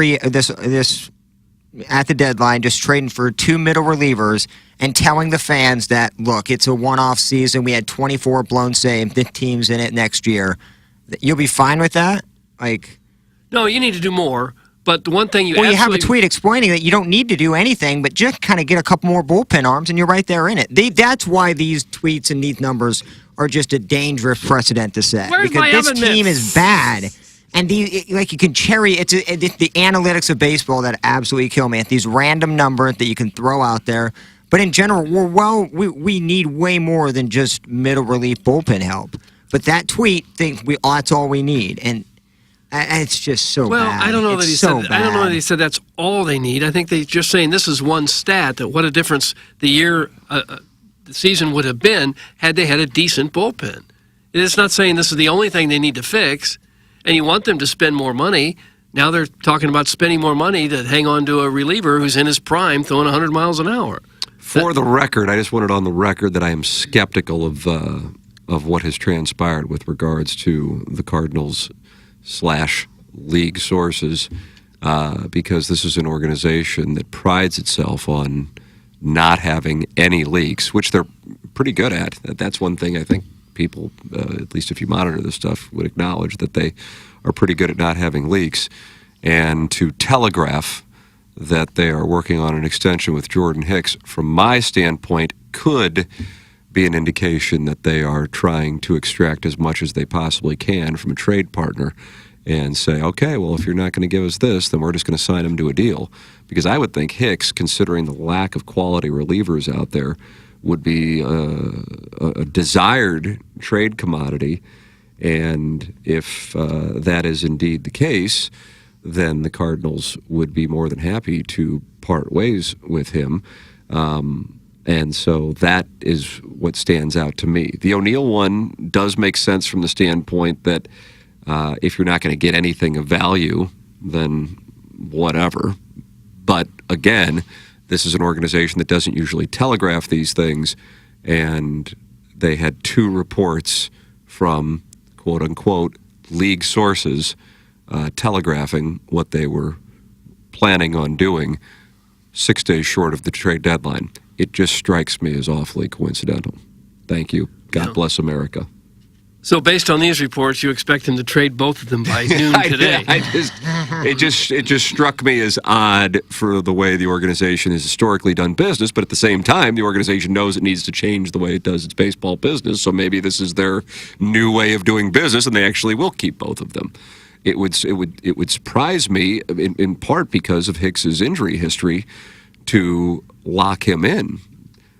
at the deadline just trading for 2 middle relievers and telling the fans that, look, it's a one-off season. We had 24 blown saves. The team's in it next year. You'll be fine with that? No, you need to do more. But the one thing you you have a tweet explaining that you don't need to do anything, but just kind of get a couple more bullpen arms, and you're right there in it. That's why these tweets and these numbers are just a dangerous precedent to set. Where's because my this oven team mitts? is bad, and you can cherry. It's the analytics of baseball that absolutely kill me. It's these random numbers that you can throw out there. But in general, we need way more than just middle relief bullpen help. But that tweet thinks that's all we need, and it's just so bad. Well, I don't know that he said. Bad. I don't know that he said that's all they need. I think they're just saying this is one stat. That what a difference the season would have been had they had a decent bullpen. It's not saying this is the only thing they need to fix, and you want them to spend more money. Now they're talking about spending more money to hang on to a reliever who's in his prime, throwing 100 miles an hour. For the record, I just wanted on the record that I am skeptical of what has transpired with regards to the Cardinals / league sources, because this is an organization that prides itself on not having any leaks, which they're pretty good at. That's one thing I think people, at least if you monitor this stuff, would acknowledge that they are pretty good at not having leaks. And to telegraph that they are working on an extension with Jordan Hicks, from my standpoint, could be an indication that they are trying to extract as much as they possibly can from a trade partner and say, okay, well, if you're not going to give us this, then we're just going to sign him to a deal. Because I would think Hicks, considering the lack of quality relievers out there, would be a desired trade commodity. And if that is indeed the case, then the Cardinals would be more than happy to part ways with him. And so that is what stands out to me. The O'Neill one does make sense from the standpoint that if you're not going to get anything of value, then whatever. But again, this is an organization that doesn't usually telegraph these things, and they had 2 reports from quote-unquote league sources telegraphing what they were planning on doing 6 days short of the trade deadline. It just strikes me as awfully coincidental. Thank you. God bless America. So based on these reports, you expect him to trade both of them by noon today. It just struck me as odd for the way the organization has historically done business, but at the same time, the organization knows it needs to change the way it does its baseball business, so maybe this is their new way of doing business, and they actually will keep both of them. It would surprise me, in part because of Hicks's injury history, to lock him in.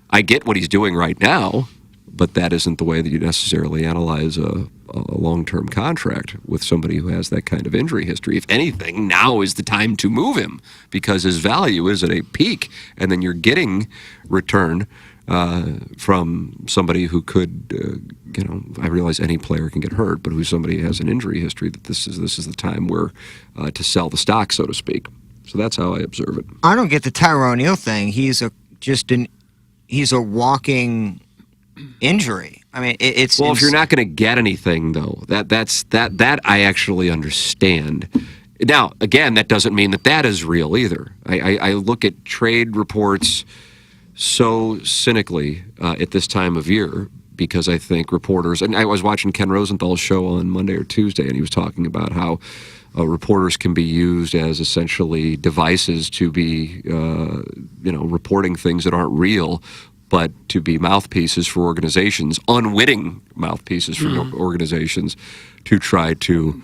I get what he's doing right now, but that isn't the way that you necessarily analyze a long-term contract with somebody who has that kind of injury history. If anything, now is the time to move him because his value is at a peak, and then you're getting return from somebody who could, I realize any player can get hurt, but who's somebody who has an injury history, that this is the time where to sell the stock, so to speak. So that's how I observe it. I don't get the Tyrone O'Neill thing. He's a walking injury. I mean, it's well. If you're not going to get anything, though, that I actually understand. Now, again, that doesn't mean that is real either. I look at trade reports so cynically at this time of year because I think reporters, and I was watching Ken Rosenthal's show on Monday or Tuesday, and he was talking about how reporters can be used as essentially devices to be, reporting things that aren't real, but to be mouthpieces for organizations, unwitting mouthpieces for organizations to try to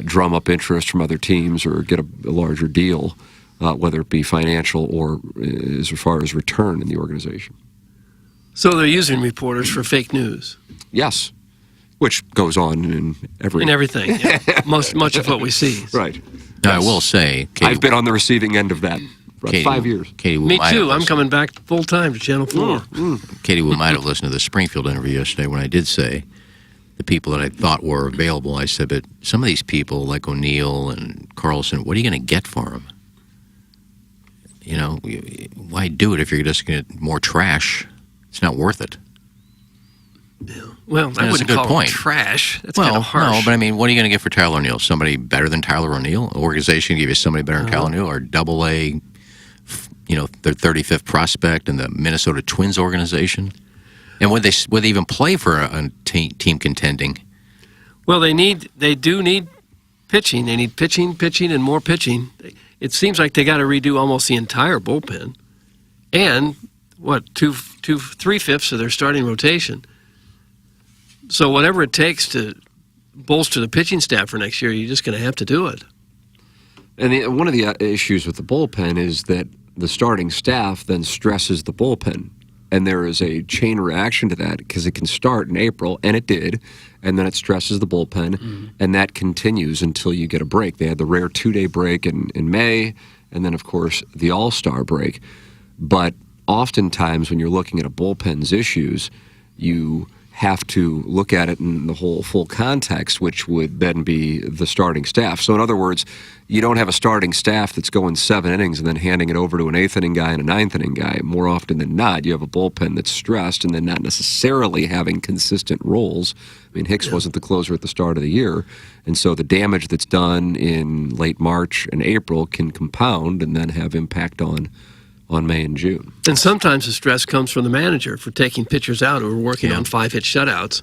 drum up interest from other teams or get a larger deal, whether it be financial or as far as return in the organization. So they're using reporters for fake news. Yes, which goes on in everything. Yeah. Much of what we see. Right. Now, I will say, Katie, I've been on the receiving end of that for 5 years. Katie, Me too. I'm coming back full time to Channel 4. Katie might have listened to the Springfield interview yesterday when I did say the people that I thought were available. I said, but some of these people like O'Neill and Carlson, what are you going to get for them? Why do it if you're just going to get more trash? It's not worth it. Yeah. Well, I wouldn't call it trash. That's kind of harsh. No, but I mean, what are you going to get for Tyler O'Neill? Somebody better than Tyler O'Neill? Organization give you somebody better than Tyler O'Neill, or double A, their 35th prospect in the Minnesota Twins organization? And would they even play for a team contending? Well, they do need pitching. They need pitching, and more pitching. It seems like they got to redo almost the entire bullpen, and three-fifths of their starting rotation. So whatever it takes to bolster the pitching staff for next year, you're just going to have to do it. And one of the issues with the bullpen is that the starting staff then stresses the bullpen. And there is a chain reaction to that because it can start in April, and it did, and then it stresses the bullpen, and that continues until you get a break. They had the rare 2-day break in May, and then, of course, the All-Star break. But oftentimes when you're looking at a bullpen's issues, you have to look at it in the whole full context, which would then be the starting staff. So in other words, you don't have a starting staff that's going 7 innings and then handing it over to an 8th inning guy and a 9th inning guy. More often than not, you have a bullpen that's stressed and then not necessarily having consistent roles. I mean, Hicks wasn't the closer at the start of the year, and so the damage that's done in late March and April can compound and then have impact on May and June. And sometimes the stress comes from the manager for taking pitchers out who are working on 5-hit shutouts.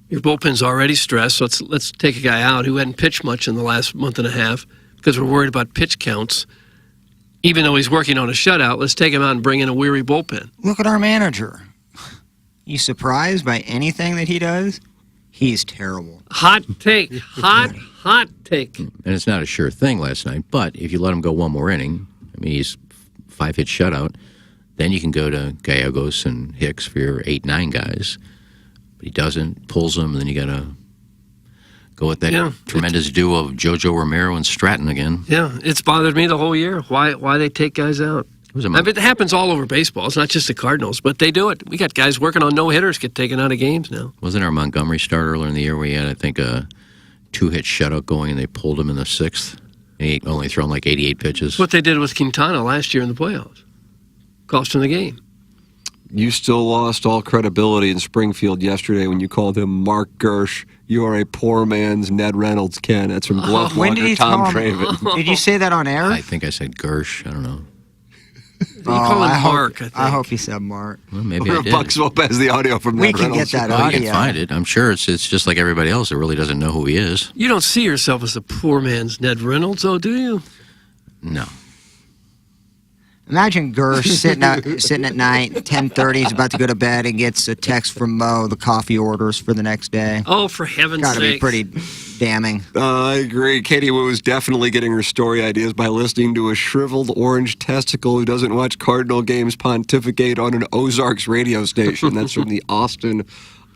Your bullpen's already stressed, so let's take a guy out who hadn't pitched much in the last month and a half because we're worried about pitch counts. Even though he's working on a shutout, let's take him out and bring in a weary bullpen. Look at our manager. You surprised by anything that he does? He's terrible. Hot take. Hot take. And it's not a sure thing last night, but if you let him go one more inning, I mean, he's 5-hit shutout, then you can go to Gallegos and Hicks for your 8-9 guys. But he doesn't, pulls them, and then you got to go with that tremendous duo of JoJo Romero and Stratton again. Yeah, it's bothered me the whole year. Why they take guys out? It happens all over baseball. It's not just the Cardinals, but they do it. We got guys working on no-hitters get taken out of games now. Wasn't our Montgomery start earlier in the year where he had, I think, a 2-hit shutout going, and they pulled him in the 6th? And he only thrown like 88 pitches. That's what they did with Quintana last year in the playoffs. Cost him the game. You still lost all credibility in Springfield yesterday when you called him Mark Gersh. You are a poor man's Ned Reynolds, Ken. That's from Glove When did he Tom call him? Traven. Did you say that on air? I think I said Gersh. I don't know. You call him Mark, I hope he said Mark. Well, maybe I did. Buck Swope has the audio from We Ned can Reynolds. get that Well, audio. you can find it. I'm sure it's just like everybody else that really doesn't know who he is. You don't see yourself as a poor man's Ned Reynolds, though, do you? No. Imagine Gersh sitting at night, 10:30, he's about to go to bed and gets a text from Mo, the coffee orders for the next day. Oh, for heaven's sake. Got to be pretty damning. I agree. Katie Wu is definitely getting her story ideas by listening to a shriveled orange testicle who doesn't watch Cardinal games pontificate on an Ozarks radio station. That's from the Austin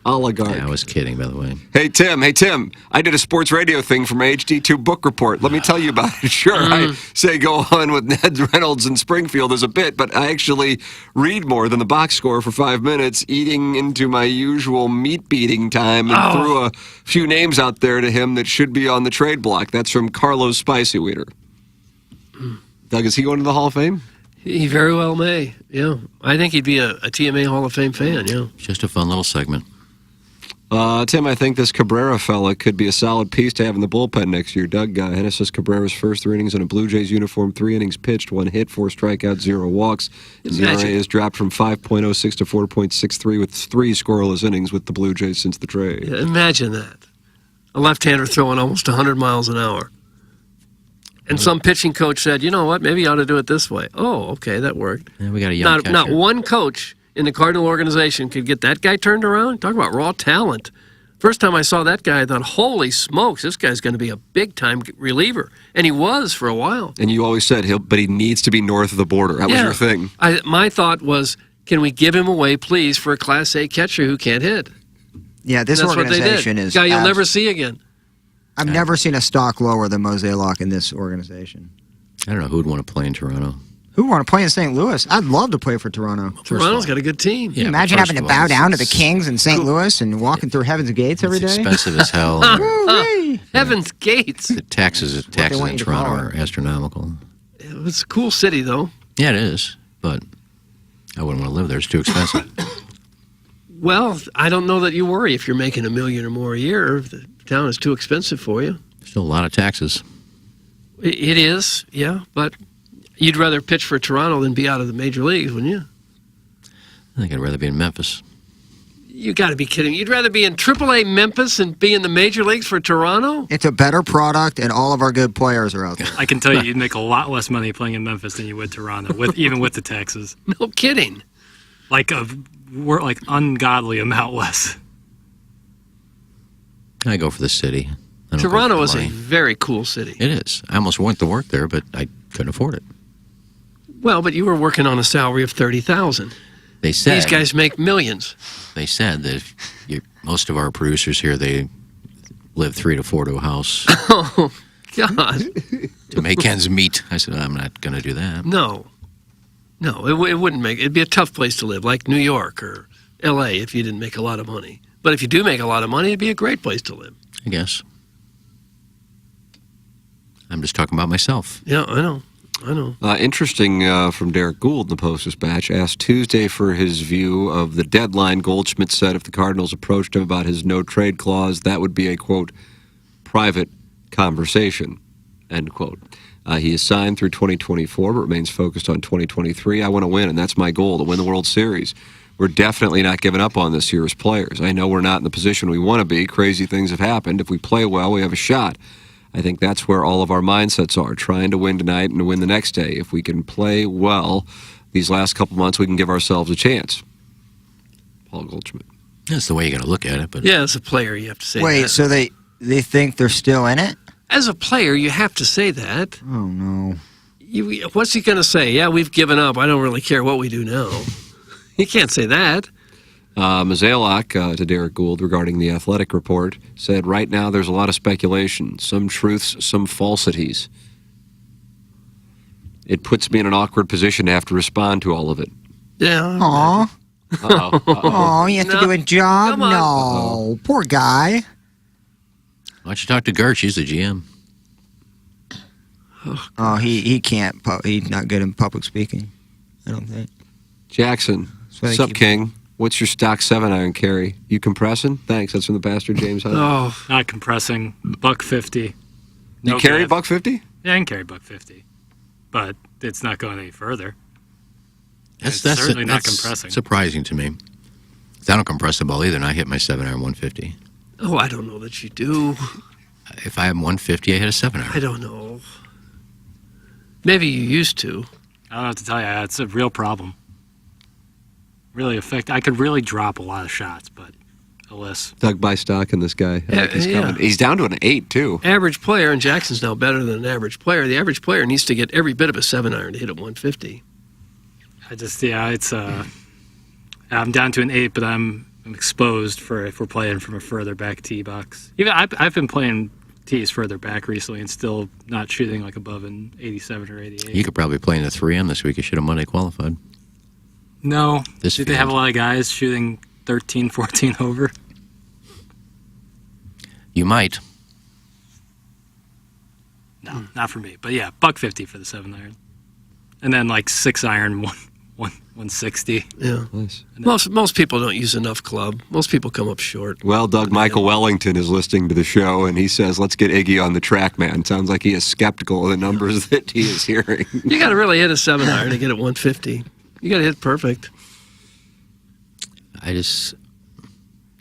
Oligarch. Yeah, I was kidding, by the way. Hey, Tim. I did a sports radio thing for my HD2 book report. Let me tell you about it. Sure, I say go on with Ned Reynolds and Springfield as a bit, but I actually read more than the box score for 5 minutes, eating into my usual meat-beating time, and threw a few names out there to him that should be on the trade block. That's from Carlos Spicy Weeder. Doug, is he going to the Hall of Fame? He very well may. Yeah, I think he'd be a TMA Hall of Fame fan. Yeah, Just a fun little segment. Tim, I think this Cabrera fella could be a solid piece to have in the bullpen next year. Doug Hennis says Cabrera's first 3 innings in a Blue Jays uniform, 3 innings pitched, 1 hit, 4 strikeouts, 0 walks. His ERA has dropped from 5.06 to 4.63 with 3 scoreless innings with the Blue Jays since the trade. Yeah, imagine that. A left-hander throwing almost 100 miles an hour. And some pitching coach said, you know what, maybe you ought to do it this way. Oh, okay, that worked. Yeah, we got a young catcher. Not one coach in the Cardinal organization could get that guy turned around. Talk about raw talent. First time I saw that guy, I thought, holy smokes, this guy's going to be a big-time reliever. And he was for a while. And you always said, but he needs to be north of the border. That was your thing. My thought was, can we give him away, please, for a Class A catcher who can't hit? Yeah, this organization is... Guy you'll never see again. I've never seen a stock lower than Mozeliak in this organization. I don't know who would want to play in Toronto. Who would want to play in St. Louis? I'd love to play for Toronto. Toronto's got a good team. Can you imagine having to bow down to the Kings in St. Louis and walking through Heaven's Gates every day? It's expensive as hell. Heaven's Gates. The taxes in Toronto are astronomical. It's a cool city, though. Yeah, it is. But I wouldn't want to live there. It's too expensive. Well, I don't know that you worry if you're making $1 million or more a year. If the town is too expensive for you. Still a lot of taxes. It is, yeah. But you'd rather pitch for Toronto than be out of the major leagues, wouldn't you? I think I'd rather be in Memphis. You got to be kidding. You'd rather be in AAA Memphis and be in the major leagues for Toronto? It's a better product, and all of our good players are out there. I can tell you, you'd make a lot less money playing in Memphis than you would Toronto, even with the taxes. No kidding. Like ungodly amount less. I go for the city. Toronto is a very cool city. It is. I almost went to work there, but I couldn't afford it. Well, but you were working on a salary of $30,000. They said these guys make millions. They said that most of our producers here, they live 3 to 4 to a house. Oh, God. To make ends meet. I said, I'm not going to do that. No, it wouldn't make. It'd be a tough place to live, like New York or L.A. if you didn't make a lot of money. But if you do make a lot of money, it'd be a great place to live. I guess. I'm just talking about myself. Yeah, I know. Interesting from Derek Gould in the Post-Dispatch. Asked Tuesday for his view of the deadline. Goldschmidt said if the Cardinals approached him about his no-trade clause, that would be a, quote, private conversation, end quote. He is signed through 2024, but remains focused on 2023. I want to win, and that's my goal, to win the World Series. We're definitely not giving up on this year as players. I know we're not in the position we want to be. Crazy things have happened. If we play well, we have a shot. I think that's where all of our mindsets are, trying to win tonight and to win the next day. If we can play well these last couple months, we can give ourselves a chance. Paul Goldschmidt. That's the way you got to look at it. But yeah, as a player, you have to say that. Wait, so they think they're still in it? As a player, you have to say that. Oh, no. What's he going to say? Yeah, we've given up. I don't really care what we do now. He can't say that. Mozeliak, to Derek Gould regarding the Athletic report, said right now there's a lot of speculation, some truths, some falsities. It puts me in an awkward position to have to respond to all of it. Yeah. Aw. Oh, you have to do a job? Come on. No. Poor guy. Why don't you talk to Gertz? He's the GM. Oh, he can't. He's not good in public speaking, I don't think. Jackson, what's up, King? What's your stock 7-iron carry? You compressing? Thanks. That's from the pastor, James Hunt. Oh, not compressing. $150. You carry $150? Yeah, I can carry $150, but it's not going any further. That's certainly not compressing. Surprising to me. I don't compress the ball either, and I hit my 7-iron 150. Oh, I don't know that you do. If I have 150, I hit a 7-iron. I don't know. Maybe you used to. I don't have to tell you, it's a real problem. Really I could really drop a lot of shots, but alas. Doug, buy stock in this guy. Yeah. He's down to an 8, too. Average player, and Jackson's now better than an average player. The average player needs to get every bit of a 7-iron to hit at 150. I'm down to an 8, but I'm exposed for if we're playing from a further back tee box. Even I've been playing tees further back recently and still not shooting like above an 87 or 88. You could probably play in the 3M this week. You should have Monday qualified. No. Did they have a lot of guys shooting 13, 14 over? You might. No, not for me. But yeah, $150 for the 7-iron. And then like 6-iron, 160. Yeah. Nice. Most people don't use enough club. Most people come up short. Well, Doug, Michael Wellington is listening to the show, and he says, let's get Iggy on the track, man. Sounds like he is skeptical of the numbers that he is hearing. You got to really hit a 7-iron to get it 150. You got to hit perfect. The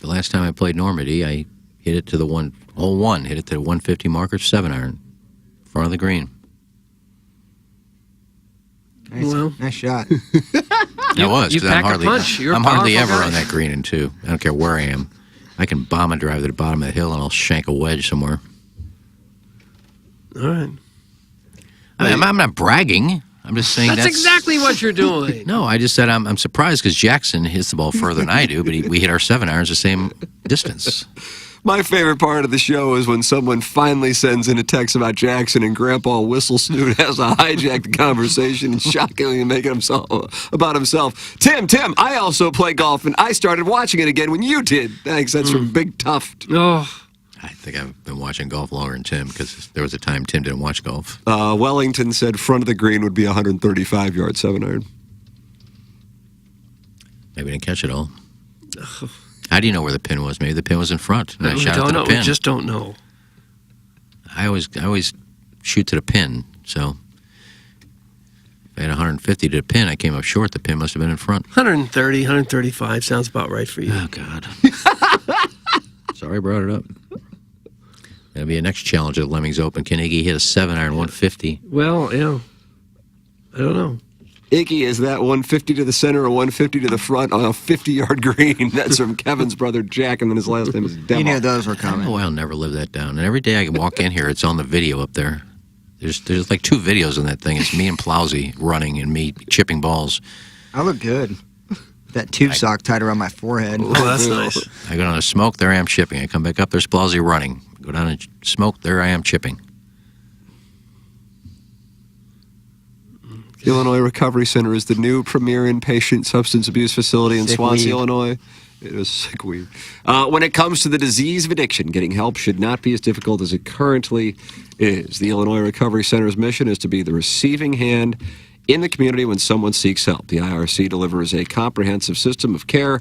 last time I played Normandy, I hit it to the hit it to the 150 marker, 7-iron, front of the green. Nice shot. It was. You 'cause pack a punch. You're a I'm hardly powerful ever guy. on that green in 2. I don't care where I am. I can bomb a drive to the bottom of the hill and I'll shank a wedge somewhere. All right. I'm not bragging. I'm just saying That's exactly what you're doing. No, I just said I'm surprised because Jackson hits the ball further than I do, but we hit our 7-irons the same distance. My favorite part of the show is when someone finally sends in a text about Jackson and Grandpa Whistle Snoot has to hijack the conversation and shockingly make it about himself. Tim, I also play golf, and I started watching it again when you did. Thanks. That's from Big Tuft. Oh. I think I've been watching golf longer than Tim because there was a time Tim didn't watch golf. Wellington said front of the green would be 135-yard 7-iron. Maybe I didn't catch it all. How do you know where the pin was? Maybe the pin was in front. And I We shot it don't to know. the pin. We just don't know. I always shoot to the pin. So if I had 150 to the pin, I came up short. The pin must have been in front. 130, 135 sounds about right for you. Oh, God. Sorry I brought it up. That'll be a next challenge at Lemmings Open. Can Iggy hit a 7-iron 150? Well, yeah. I don't know. Iggy, is that 150 to the center or 150 to the front on a 50-yard green? That's from Kevin's brother Jack, and then his last name is Demo. You knew those were coming. Oh, I'll never live that down. And every day I can walk in here, it's on the video up there. There's like 2 videos on that thing. It's me and Plowsy running and me chipping balls. I look good. That tube sock tied around my forehead. Oh, that's nice. I go down to smoke, there I am chipping. I come back up, there's Plowsy running. Go down and smoke, there I am chipping. The Illinois Recovery Center is the new premier inpatient substance abuse facility in Sick Swansea, weed. Illinois. It is sick weed. When it comes to the disease of addiction, getting help should not be as difficult as it currently is. The Illinois Recovery Center's mission is to be the receiving hand in the community when someone seeks help. The IRC delivers a comprehensive system of care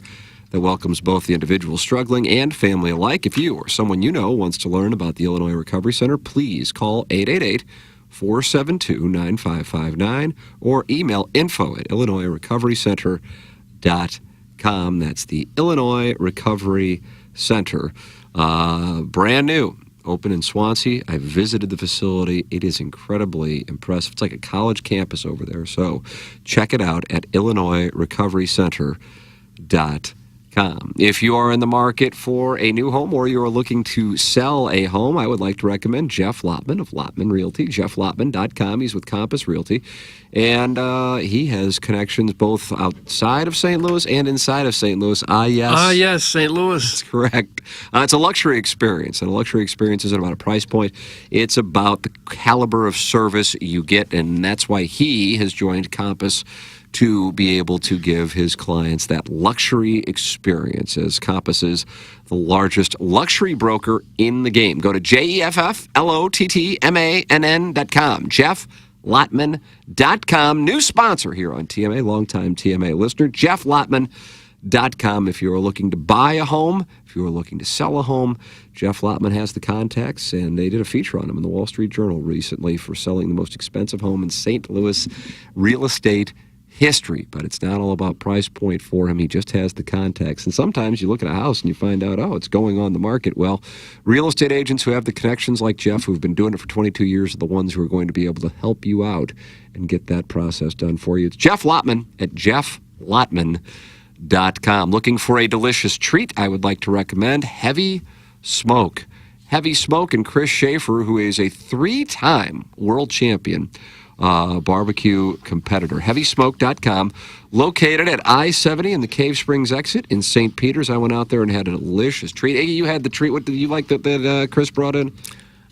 that welcomes both the individual struggling and family alike. If you or someone you know wants to learn about the Illinois Recovery Center, please call 888-472-9559 or email info@illinoisrecoverycenter.com. That's the Illinois Recovery Center. Brand new. Open in Swansea. I visited the facility. It is incredibly impressive. It's like a college campus over there. So check it out at illinoisrecoverycenter.com. If you are in the market for a new home or you are looking to sell a home, I would like to recommend Jeff Lotman of Lotman Realty, jefflotman.com. He's with Compass Realty, and he has connections both outside of St. Louis and inside of St. Louis. Yes, St. Louis. That's correct. It's a luxury experience, and a luxury experience isn't about a price point. It's about the caliber of service you get, and that's why he has joined Compass to be able to give his clients that luxury experience, as Compass is the largest luxury broker in the game. Go to JEFFLOTTMANN.com. JeffLotman.com. New sponsor here on TMA, longtime TMA listener. JeffLotman.com. If you are looking to buy a home, if you are looking to sell a home, Jeff Lotman has the contacts, and they did a feature on him in the Wall Street Journal recently for selling the most expensive home in St. Louis real estate history. But it's not all about price point for him. He just has the contacts. And sometimes you look at a house and you find out, oh, it's going on the market. Well, real estate agents who have the connections like Jeff, who've been doing it for 22 years, are the ones who are going to be able to help you out and get that process done for you. It's Jeff Lotman at jefflotman.com. Looking for a delicious treat? I would like to recommend Heavy Smoke. Heavy Smoke and Chris Schaefer, who is a 3-time world champion barbecue competitor. HeavySmoke.com, located at I-70 in the Cave Springs exit in St. Peters. I went out there and had a delicious treat. Iggy, you had the treat. What did you like that Chris brought in?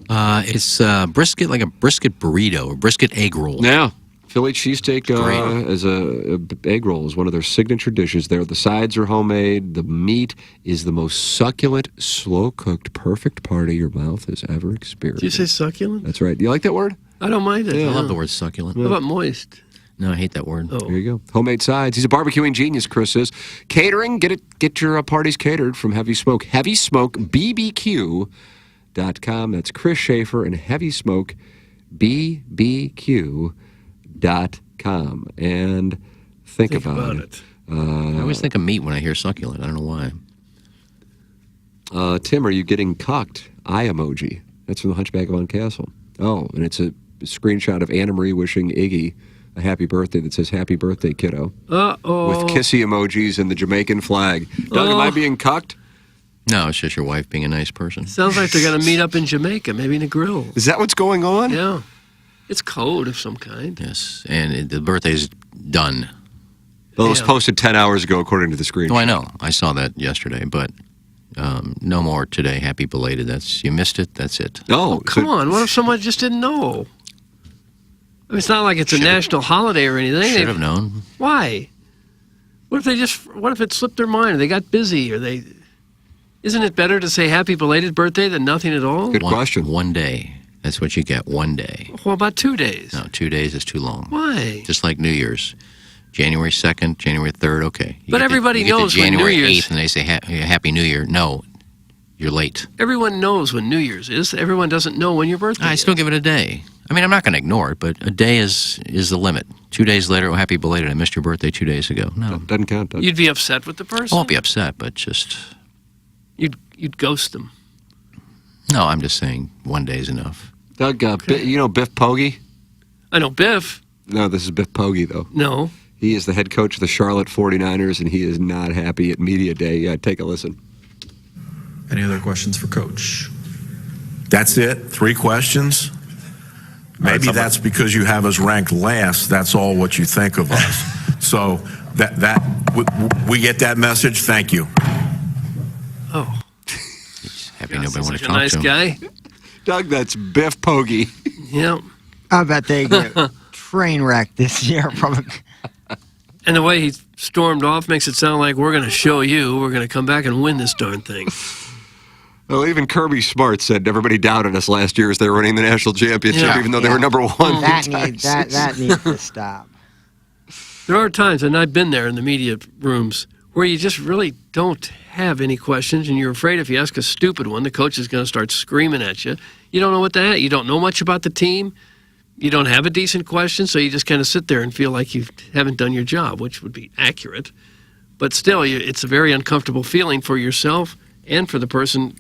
It's brisket, like a brisket burrito, a brisket egg roll. Yeah. Philly cheesesteak as a egg roll is one of their signature dishes there. The sides are homemade. The meat is the most succulent, slow-cooked, perfect party your mouth has ever experienced. Did you say succulent? That's right. Do you like that word? I don't mind it. I love the word succulent. What about moist? No, I hate that word. Oh. There you go. Homemade sides. He's a barbecuing genius, Chris is. Catering, get your parties catered from Heavy Smoke. HeavySmokeBBQ.com. That's Chris Schaefer and HeavySmokeBBQ.com. And think about it. I always think of meat when I hear succulent. I don't know why. Tim, are you getting cucked? Eye emoji. That's from the Hunchback of Castle. Oh, and it's a screenshot of Anna Marie wishing Iggy a happy birthday that says "Happy Birthday, Kiddo." Uh-oh. With kissy emojis and the Jamaican flag. Doug, am I being cucked? No, it's just your wife being a nice person. Sounds like they're going to meet up in Jamaica, maybe in a grill. Is that what's going on? Yeah. It's code of some kind. Yes, and the birthday's done. Well, it was posted 10 hours ago, according to the screenshot. Oh, I know. I saw that yesterday, but no more today. Happy belated. You missed it. That's it. Oh, come on. What if someone just didn't know? I mean, it's not like it's a national holiday or anything. Should have known. Why? What if it slipped their mind, or they got busy, or they... Isn't it better to say happy belated birthday than nothing at all? Good question. One day. That's what you get, one day. What about 2 days? No, 2 days is too long. Why? Just like New Year's. January 2nd, January 3rd, okay. But everybody knows when New January Year's... 8th and they say Happy New Year. No, you're late. Everyone knows when New Year's is. Everyone doesn't know when your birthday is. I still give it a day. I mean, I'm not going to ignore it, but a day is the limit. 2 days later, oh, happy belated, I missed your birthday 2 days ago. No. Doesn't count, Doug. You'd be upset with the person? I won't be upset, but just... You'd ghost them. No, I'm just saying 1 day is enough. Doug, you know Biff Poggi? I know Biff. No, this is Biff Poggi, though. No. He is the head coach of the Charlotte 49ers, and he is not happy at Media Day. Yeah, take a listen. Any other questions for Coach? That's it? 3 questions? Maybe that's because you have us ranked last. That's all what you think of us. So we get that message. Thank you. Oh. Happy nobody want to Such a talk nice to him. guy. Doug, that's Biff Poggi. Yeah. I bet they get train wrecked this year, probably. And the way he stormed off makes it sound like we're going to show you. We're going to come back and win this darn thing. Well, even Kirby Smart said everybody doubted us last year as they were winning the national championship, even though they were number one. That needs to stop. There are times, and I've been there in the media rooms, where you just really don't have any questions, and you're afraid if you ask a stupid one, the coach is going to start screaming at you. You don't know what to ask. You don't know much about the team. You don't have a decent question, so you just kind of sit there and feel like you haven't done your job, which would be accurate. But still, it's a very uncomfortable feeling for yourself and for the person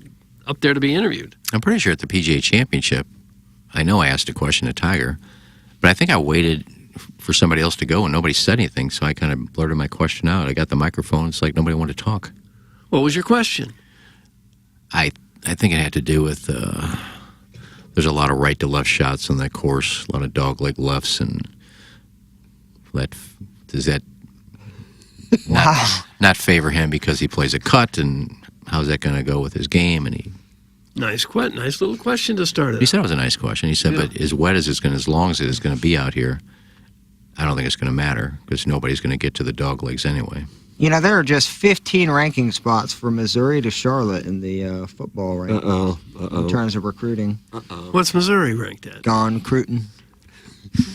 up there to be interviewed. I'm pretty sure at the PGA Championship, I know I asked a question to Tiger, but I think I waited for somebody else to go and nobody said anything, so I kind of blurted my question out. I got the microphone. It's like nobody wanted to talk. What was your question? I think it had to do with there's a lot of right to left shots on that course, a lot of dog leg lefts, and does that not favor him because he plays a cut, and how's that going to go with his game? And Nice little question to start it. He said it was a nice question. He said, but as wet as it's going, as long as it is going to be out here, I don't think it's going to matter because nobody's going to get to the dog legs anyway. You know, there are just 15 ranking spots for Missouri to Charlotte in the football rankings in terms of recruiting. What's Missouri ranked at? Gone Cruton.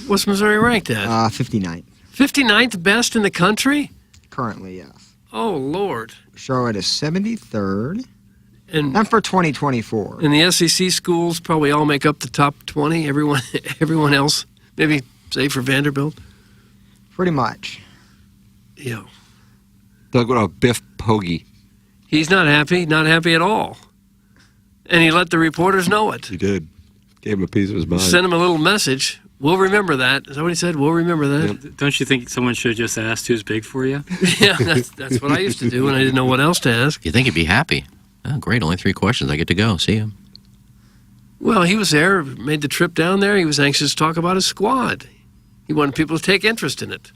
What's Missouri ranked at? 59th. 59th best in the country? Currently, yes. Oh, Lord. Charlotte is 73rd. And for 2024. And the SEC schools probably all make up the top 20. Everyone else, maybe save for Vanderbilt. Pretty much. Yeah. Doug, what about Biff Poggi? He's not happy at all. And he let the reporters know it. He did. Gave him a piece of his mind. Sent him a little message. We'll remember that. Is that what he said? We'll remember that. Yep. Don't you think someone should have just asked who's big for you? Yeah, that's what I used to do when I didn't know what else to ask. You think he'd be happy? Oh, great, only 3 questions. I get to go. See him. Well, he was there, made the trip down there. He was anxious to talk about his squad. He wanted people to take interest in it.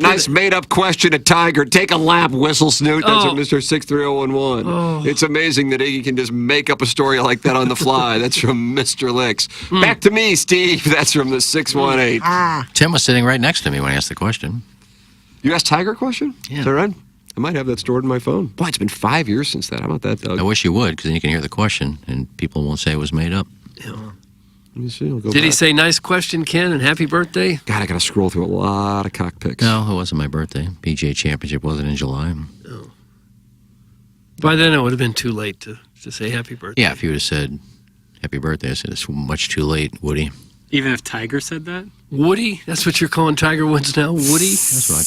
Nice made-up question at Tiger. Take a lap, Whistle Snoot. That's from Mr. 63011. Oh. It's amazing that Iggy can just make up a story like that on the fly. That's from Mr. Licks. Back to me, Steve. That's from the 618. Tim was sitting right next to me when I asked the question. You asked Tiger a question? Yeah. Is that right? I might have that stored in my phone. Boy, it's been 5 years since that. How about that, Doug? I wish you would, because then you can hear the question, and people won't say it was made up. Yeah. Let me see. I'll go Did he back. say nice question, Ken, and happy birthday? God, I got to scroll through a lot of cock pics. No, it wasn't my birthday. PGA Championship wasn't in July. Oh. By then, it would have been too late to say happy birthday. Yeah, if you would have said happy birthday, I said it's much too late, Woody. Even if Tiger said that? Woody? That's what you're calling Tiger Woods now? Woody? That's what I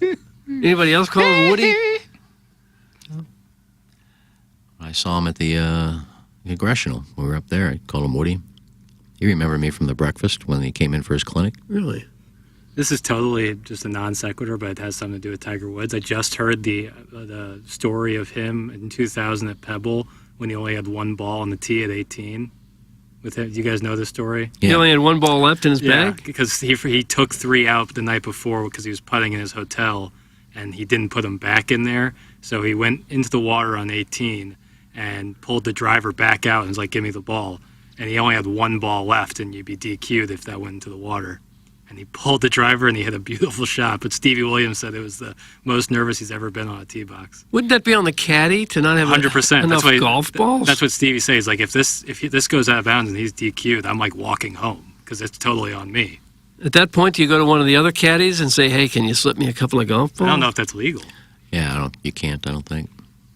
call him. Anybody else call him Woody? I saw him at the Congressional. We were up there. I called him Woody. You remember me from the breakfast when he came in for his clinic? Really? This is totally just a non sequitur, but it has something to do with Tiger Woods. I just heard the story of him in 2000 at Pebble when he only had one ball on the tee at 18. With him, do you guys know this story? Yeah. He only had one ball left in his bag? Because he took 3 out the night before because he was putting in his hotel, and he didn't put them back in there. So he went into the water on 18 and pulled the driver back out and was like, give me the ball. And he only had one ball left, and you'd be DQ'd if that went into the water. And he pulled the driver, and he hit a beautiful shot. But Stevie Williams said it was the most nervous he's ever been on a tee box. Wouldn't that be on the caddy to not have 100%. enough golf balls? That's what Stevie says. Like, if this goes out of bounds and he's DQ'd, I'm like walking home because it's totally on me. At that point, do you go to one of the other caddies and say, hey, can you slip me a couple of golf balls? I don't know if that's legal. Yeah, you can't, I don't think.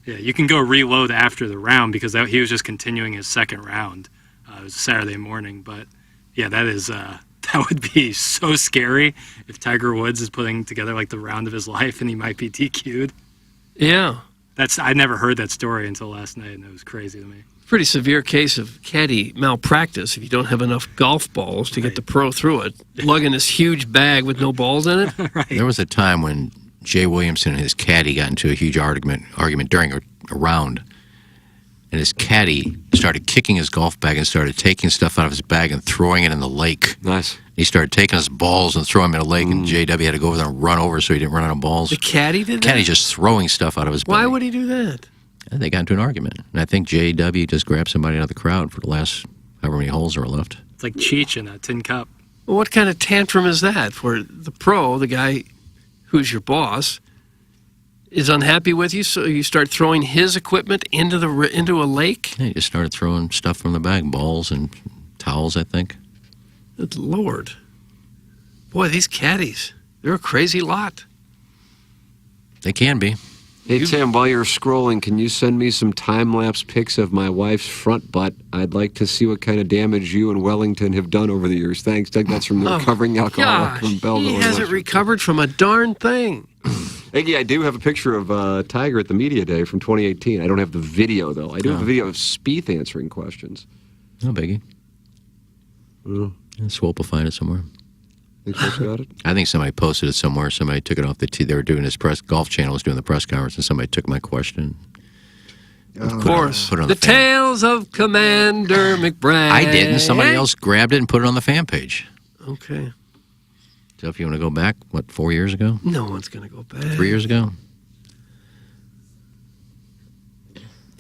Yeah, you can go reload after the round because he was just continuing his second round. It was Saturday morning, but yeah, that would be so scary if Tiger Woods is putting together like the round of his life and he might be DQ'd. Yeah. I never heard that story until last night, and it was crazy to me. Pretty severe case of caddy malpractice if you don't have enough golf balls to get the pro through it. Lugging this huge bag with no balls in it. Right. There was a time when Jay Williamson and his caddy got into a huge argument during a round. And his caddy started kicking his golf bag and started taking stuff out of his bag and throwing it in the lake. Nice. He started taking his balls and throwing them in the lake, and JW had to go over there and run over so he didn't run out of balls. The caddy did that? Caddy just throwing stuff out of his bag. Why would he do that? And they got into an argument. And I think JW just grabbed somebody out of the crowd for the last however many holes were left. It's like Cheech in a tin cup. Well, what kind of tantrum is that for the pro, the guy who's your boss, is unhappy with you, so you start throwing his equipment into a lake? Yeah, he just started throwing stuff from the bag, balls and towels, I think. Good Lord. Boy, these caddies, they're a crazy lot. They can be. Hey, Tim, while you're scrolling, can you send me some time-lapse pics of my wife's front butt? I'd like to see what kind of damage you and Wellington have done over the years. Thanks, Doug. That's from the recovering alcoholic from Belleville. He hasn't recovered from a darn thing. Iggy, I do have a picture of Tiger at the media day from 2018. I don't have the video, though. I do have a video of Spieth answering questions. No biggie. Swope will find it somewhere. Think Swope's got it? I think somebody posted it somewhere. Somebody took it off the tee. They were doing his Golf Channel was doing the press conference, and somebody took my question. Of course. Put it on the fan. Tales of Commander McBride. I didn't. Somebody else grabbed it and put it on the fan page. Okay. So if you want to go back, 4 years ago? No one's going to go back. 3 years ago?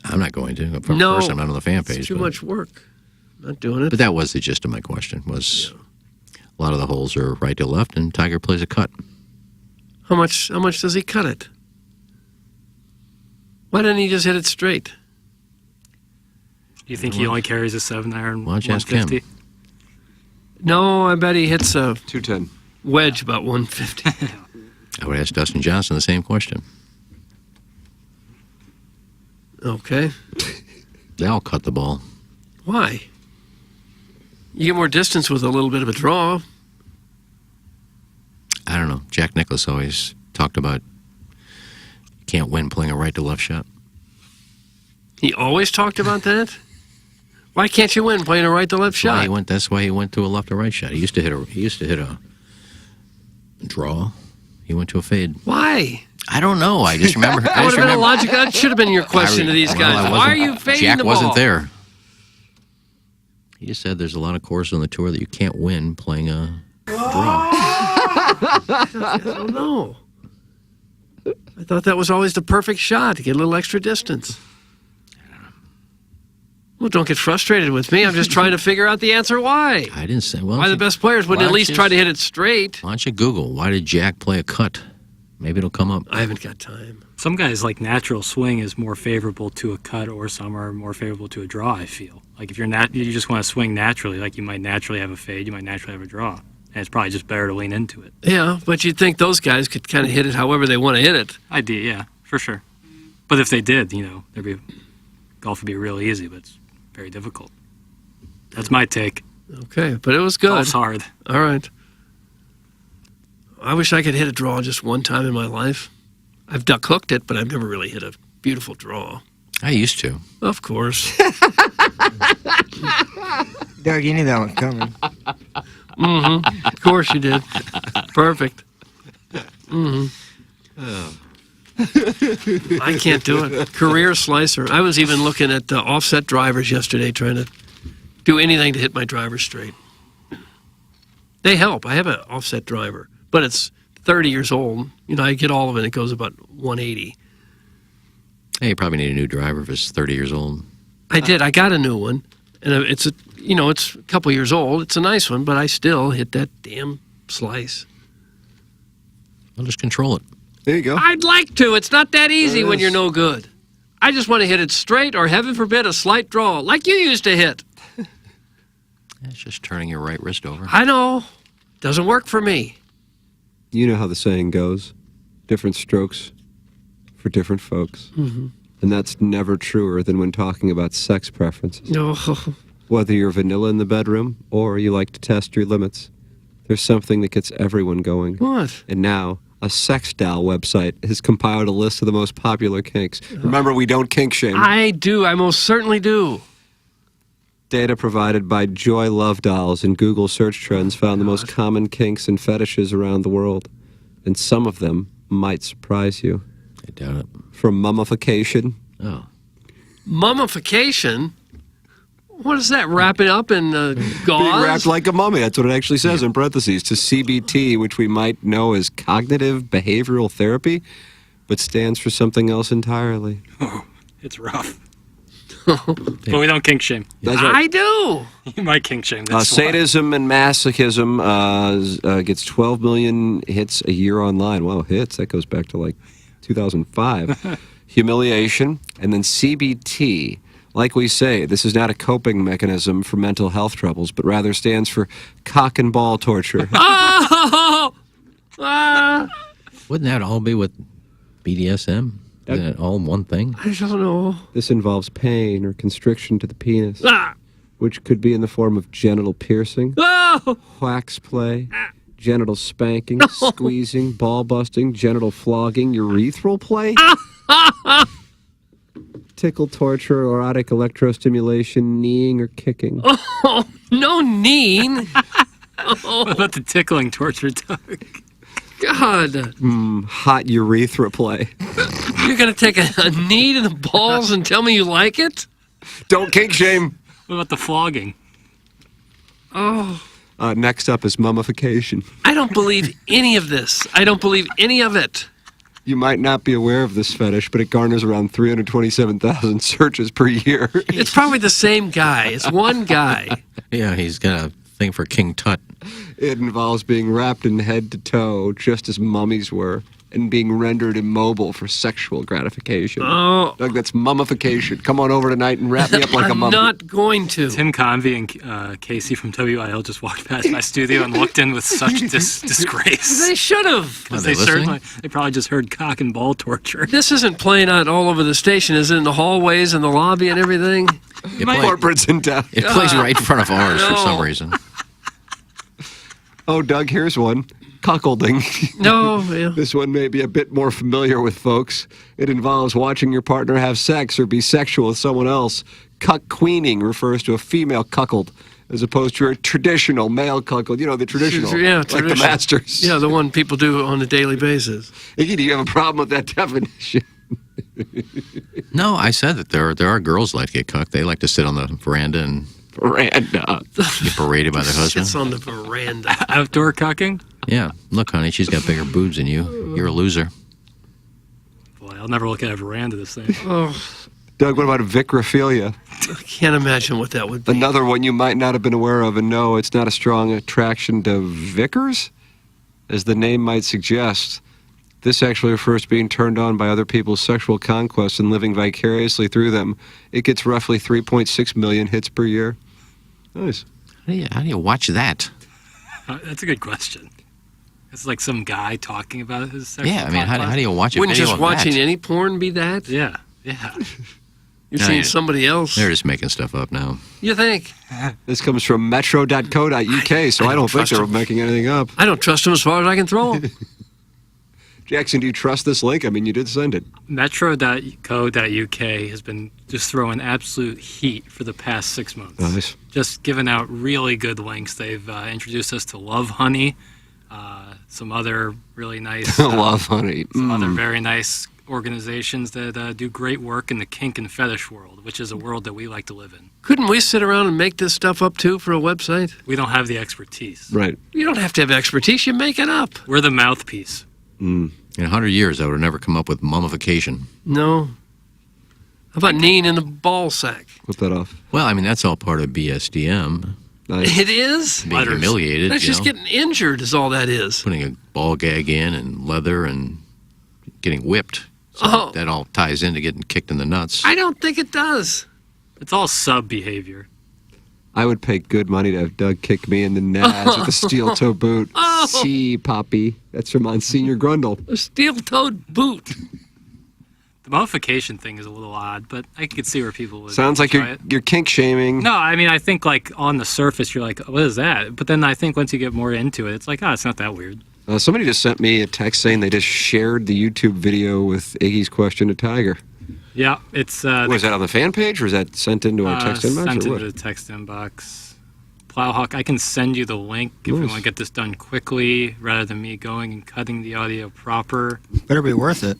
I'm not going to. First, I'm not on the fan page. It's too much work. I'm not doing it. But that was the gist of my question, was a lot of the holes are right to left, and Tiger plays a cut. How much does he cut it? Why didn't he just hit it straight? You think he only carries a 7-iron? Why don't you ask him? 150? No, I bet he hits a 210 wedge about 150. I would ask Dustin Johnson the same question. Okay. They all cut the ball. Why? You get more distance with a little bit of a draw. I don't know. Jack Nicklaus always talked about you can't win playing a right to left shot. He always talked about that? Why can't you win playing a right to left shot? That's why he went to a left to right shot. He used to hit a draw. He went to a fade. Why? I don't know. I just remember. That would have been a logical. That should have been your question to these guys. Why are you fading Jack the ball? wasn't there. He just said there's a lot of courses on the tour that you can't win playing a draw. I don't know. I thought that was always the perfect shot to get a little extra distance. Well, don't get frustrated with me. I'm just trying to figure out the answer why. I didn't say. Why the best players wouldn't at least try to hit it straight. Why don't you Google, why did Jack play a cut? Maybe it'll come up. I haven't got time. Some guys like natural swing is more favorable to a cut, or some are more favorable to a draw. I feel like if you just want to swing naturally, like you might naturally have a fade, you might naturally have a draw, and it's probably just better to lean into it. Yeah, but you'd think those guys could kind of hit it however they want to hit it. I do, yeah, for sure. But if they did, golf would be real easy, but it's very difficult. That's my take. Okay, but it was good. Golf's hard. All right. I wish I could hit a draw just one time in my life. I've duck hooked it, but I've never really hit a beautiful draw. I used to. Of course. Doug, you knew that one coming. Mm-hmm. Of course you did. Perfect. Mm-hmm. I can't do it. Career slicer. I was even looking at offset drivers yesterday, trying to do anything to hit my driver straight. They help. I have an offset driver, but it's 30 years old. I get all of it. It goes about 180. Hey, you probably need a new driver if it's 30 years old. I did. I got a new one, and it's a couple years old. It's a nice one, but I still hit that damn slice. I'll just control it. There you go. I'd like to. It's not that easy when you're no good. I just want to hit it straight, or heaven forbid, a slight draw, like you used to hit. It's just turning your right wrist over. I know. Doesn't work for me. You know how the saying goes, different strokes for different folks. Mm-hmm. And that's never truer than when talking about sex preferences. No. Whether you're vanilla in the bedroom or you like to test your limits, there's something that gets everyone going. What? And now, a sex doll website has compiled a list of the most popular kinks. Remember, we don't kink shame. I do. I most certainly do. Data provided by Joy Love Dolls and Google search trends found the most common kinks and fetishes around the world. And some of them might surprise you. I doubt it. From mummification. Oh. Mummification? What is that? Wrap it up in gauze? Being wrapped like a mummy. That's what it actually says in parentheses. To CBT, which we might know as cognitive behavioral therapy, but stands for something else entirely. Oh, it's rough. But we don't kink shame. That's right. I do. You might kink shame. That's sadism and masochism gets 12 million hits a year online. Wow, hits. That goes back to like 2005. Humiliation. And then CBT. Like we say, this is not a coping mechanism for mental health troubles, but rather stands for cock and ball torture. Oh! Wouldn't that all be with BDSM? Isn't it all one thing? I don't know. This involves pain or constriction to the penis, Ah! which could be in the form of genital piercing, Oh! wax play, genital spanking, squeezing, ball busting, genital flogging, urethral play, tickle torture, erotic electrostimulation, kneeing or kicking. Oh, no kneeing. What about the tickling torture, Doug? God. Hot urethra play. You're going to take a knee to the balls and tell me you like it? Don't kink shame. What about the flogging? Oh. Next up is mummification. I don't believe any of this. I don't believe any of it. You might not be aware of this fetish, but it garners around 327,000 searches per year. It's probably the same guy. It's one guy. Yeah, he's got a thing for King Tut. It involves being wrapped in head to toe, just as mummies were, and being rendered immobile for sexual gratification. Oh. Doug, that's mummification. Come on over tonight and wrap me up like a mummy. I'm not going to. Tim Convey and Casey from WIL just walked past my studio and looked in with such disgrace. They should have. Because they probably just heard cock and ball torture. This isn't playing out all over the station. Is it in the hallways and the lobby and everything? Corporate's in town. It plays right in front of ours for some reason. Oh, Doug, here's one. Cuckolding. No, yeah. This one may be a bit more familiar with folks. It involves watching your partner have sex or be sexual with someone else. Cuck-queening refers to a female cuckold as opposed to a traditional male cuckold. You know, the traditional. Yeah, like the masters. Yeah, the one people do on a daily basis. Iggy, do you have a problem with that definition? No, I said that there are girls like to get cucked. They like to sit on the veranda and get paraded by their husband. Sits on the veranda. Outdoor cucking? Yeah. Look, honey, she's got bigger boobs than you. You're a loser. Boy, I'll never look at a veranda this thing. Oh. Doug, what about vicrophilia? I can't imagine what that would be. Another one you might not have been aware of, and no, it's not a strong attraction to vicars, as the name might suggest. This actually refers to being turned on by other people's sexual conquests and living vicariously through them. It gets roughly 3.6 million hits per year. Nice. How do you watch that? That's a good question. It's like some guy talking about his sexual Yeah, I mean, how do you watch a Wouldn't video just of watching that? any porn be that? Yeah. You're seeing somebody else. They're just making stuff up now. You think? This comes from metro.co.uk, so I don't think they're making anything up. I don't trust them as far as I can throw them. Jackson, do you trust this link? I mean, you did send it. Metro.co.uk has been just throwing absolute heat for the past 6 months. Nice. Just giving out really good links. They've introduced us to Love Honey, some other really nice... Love Honey. Some other very nice organizations that do great work in the kink and fetish world, which is a world that we like to live in. Couldn't we sit around and make this stuff up, too, for a website? We don't have the expertise. Right. You don't have to have expertise. You make it up. We're the mouthpiece. In 100 years, I would have never come up with mummification. No. How about kneeing in the ball sack? Flip that off. Well, I mean, that's all part of BSDM. It is? Being humiliated. That's just getting injured is all that is. Putting a ball gag in and leather and getting whipped. So that all ties into getting kicked in the nuts. I don't think it does. It's all sub-behavior. I would pay good money to have Doug kick me in the nads with a steel-toe boot. See, Poppy. That's from Monsignor Grundle. A steel-toed boot. The mummification thing is a little odd, but I could see where people would Sounds like try it. you're kink shaming. No, I mean, I think like on the surface, you're like, what is that? But then I think once you get more into it, it's like, it's not that weird. Somebody just sent me a text saying they just shared the YouTube video with Iggy's question to Tiger. Yeah, it's... was that on the fan page, or is that sent into our text inbox? Sent or what? into the text inbox. Plowhawk, I can send you the link if we want to get this done quickly, rather than me going and cutting the audio proper. Better be worth it.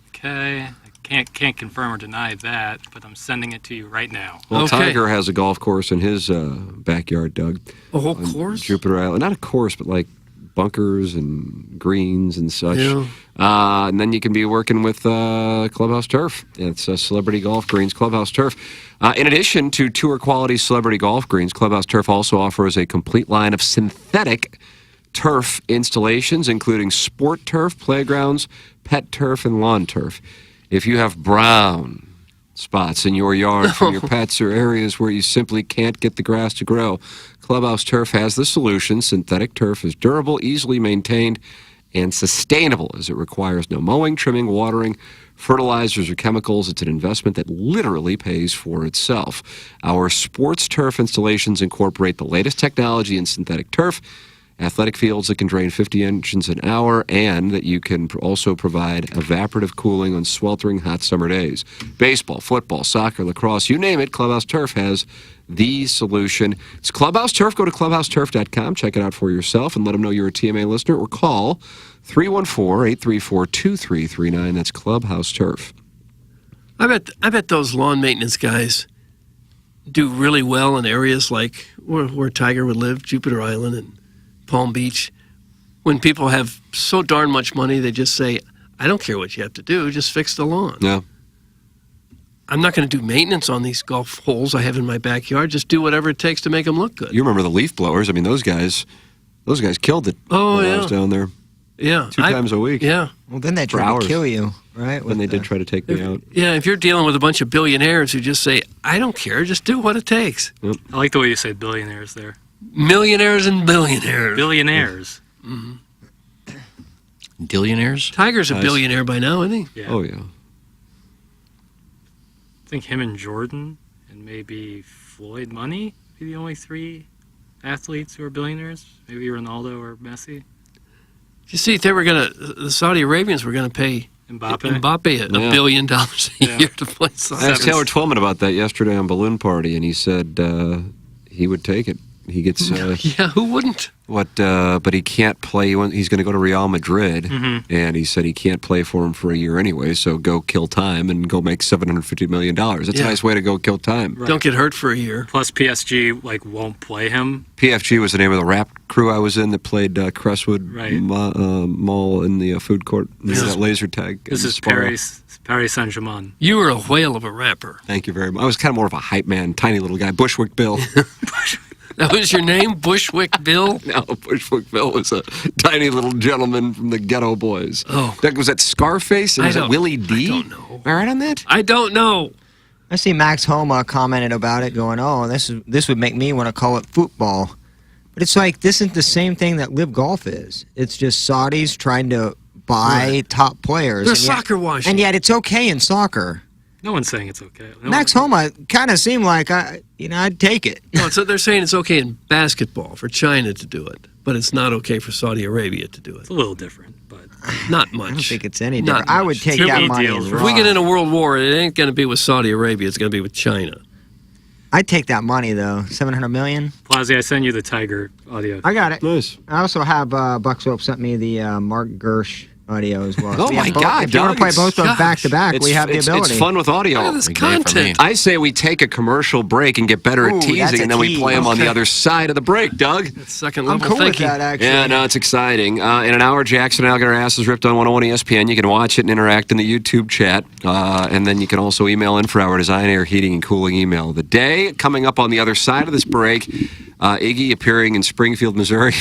Okay. I can't confirm or deny that, but I'm sending it to you right now. Well, Tiger has a golf course in his backyard, Doug. A whole course? Jupiter Island. Not a course, but like bunkers and greens and such. Yeah. And then you can be working with Clubhouse Turf. It's Celebrity Golf Greens, Clubhouse Turf. In addition to tour quality celebrity golf greens, Clubhouse Turf also offers a complete line of synthetic turf installations, including sport turf, playgrounds, pet turf, and lawn turf. If you have brown spots in your yard from your pets or areas where you simply can't get the grass to grow, Clubhouse Turf has the solution. Synthetic turf is durable, easily maintained, and sustainable, as it requires no mowing, trimming, watering, fertilizers, or chemicals. It's an investment that literally pays for itself. Our sports turf installations incorporate the latest technology in synthetic turf, athletic fields that can drain 50 inches an hour, and that you can also provide evaporative cooling on sweltering hot summer days. Baseball, football, soccer, lacrosse, you name it, Clubhouse Turf has the solution. It's Clubhouse Turf. Go to clubhouseturf.com, check it out for yourself, and let them know you're a TMA listener, or call 314-834-2339. That's Clubhouse Turf. I bet those lawn maintenance guys do really well in areas like where Tiger would live, Jupiter Island and Palm Beach. When people have so darn much money, they just say, I don't care what you have to do, just fix the lawn. Yeah. I'm not going to do maintenance on these golf holes I have in my backyard. Just do whatever it takes to make them look good. You remember the leaf blowers? I mean, those guys killed it. Oh, when I yeah. was down there. Yeah. 2 times a week. Yeah. Well, then they try to kill you, right? When they did try to take me out. Yeah, if you're dealing with a bunch of billionaires who just say, I don't care, just do what it takes. Yep. I like the way you say billionaires there. Millionaires and billionaires. Billionaires. Mm-hmm. Dillionaires? Tiger's a billionaire by now, isn't he? Yeah. Oh, yeah. I think him and Jordan and maybe Floyd Money be the only 3 athletes who are billionaires. Maybe Ronaldo or Messi. You see, the Saudi Arabians were going to pay Mbappe $1 billion a year to play soccer. I asked Taylor Twellman about that yesterday on Balloon Party, and he said he would take it. He gets... yeah, who wouldn't? But he can't play. He's going to go to Real Madrid, Mm-hmm. and he said he can't play for him for a year anyway, so go kill time and go make $750 million. That's a nice way to go kill time. Right. Don't get hurt for a year. Plus PSG won't play him. PFG was the name of the rap crew I was in that played Crestwood Mall in the food court. That laser tag. This is Paris Saint-Germain. You were a whale of a rapper. Thank you very much. I was kind of more of a hype man, tiny little guy, Bushwick Bill. That was your name, Bushwick Bill? No, Bushwick Bill was a tiny little gentleman from the Ghetto Boys. Oh. Was that Scarface? And was it Willie D? I don't know. Am I right on that? I don't know. I see Max Homa commented about it, going, "Oh, this would make me want to call it football." But it's like, this isn't the same thing that Live Golf is. It's just Saudis trying to buy top players. They're and yet- soccer washing. And yet it's okay in soccer. No one's saying it's okay. Max Homa kind of seemed like, I'd take it. No, so they're saying it's okay in basketball for China to do it, but it's not okay for Saudi Arabia to do it. It's a little different, but not much. I don't think it's any Not different. I would much. take Too that many money. deals. as If we raw. get in a world war, it ain't going to be with Saudi Arabia. It's going to be with China. I'd take that money, though. $700 million. Plazzi, I sent you the Tiger audio. I got it. Nice. I also have Buck Soap sent me the Mark Gersh audio as well. Oh, We have my both- God, If you want to play Doug, both those back to back, we have the ability. It's fun with audio. Look at this content. I say we take a commercial break and get better Ooh, at that's teasing, a and then we tease. play them on the Okay. other side of the break, Doug. That's second I'm level cool with thinking. that, actually. Yeah, no, it's exciting. In an hour, Jackson and I'll get our asses ripped on 101 ESPN. You can watch it and interact in the YouTube chat. And then you can also email in for our design, air, heating, and cooling email of the day. Coming up on the other side of this break, Iggy appearing in Springfield, Missouri,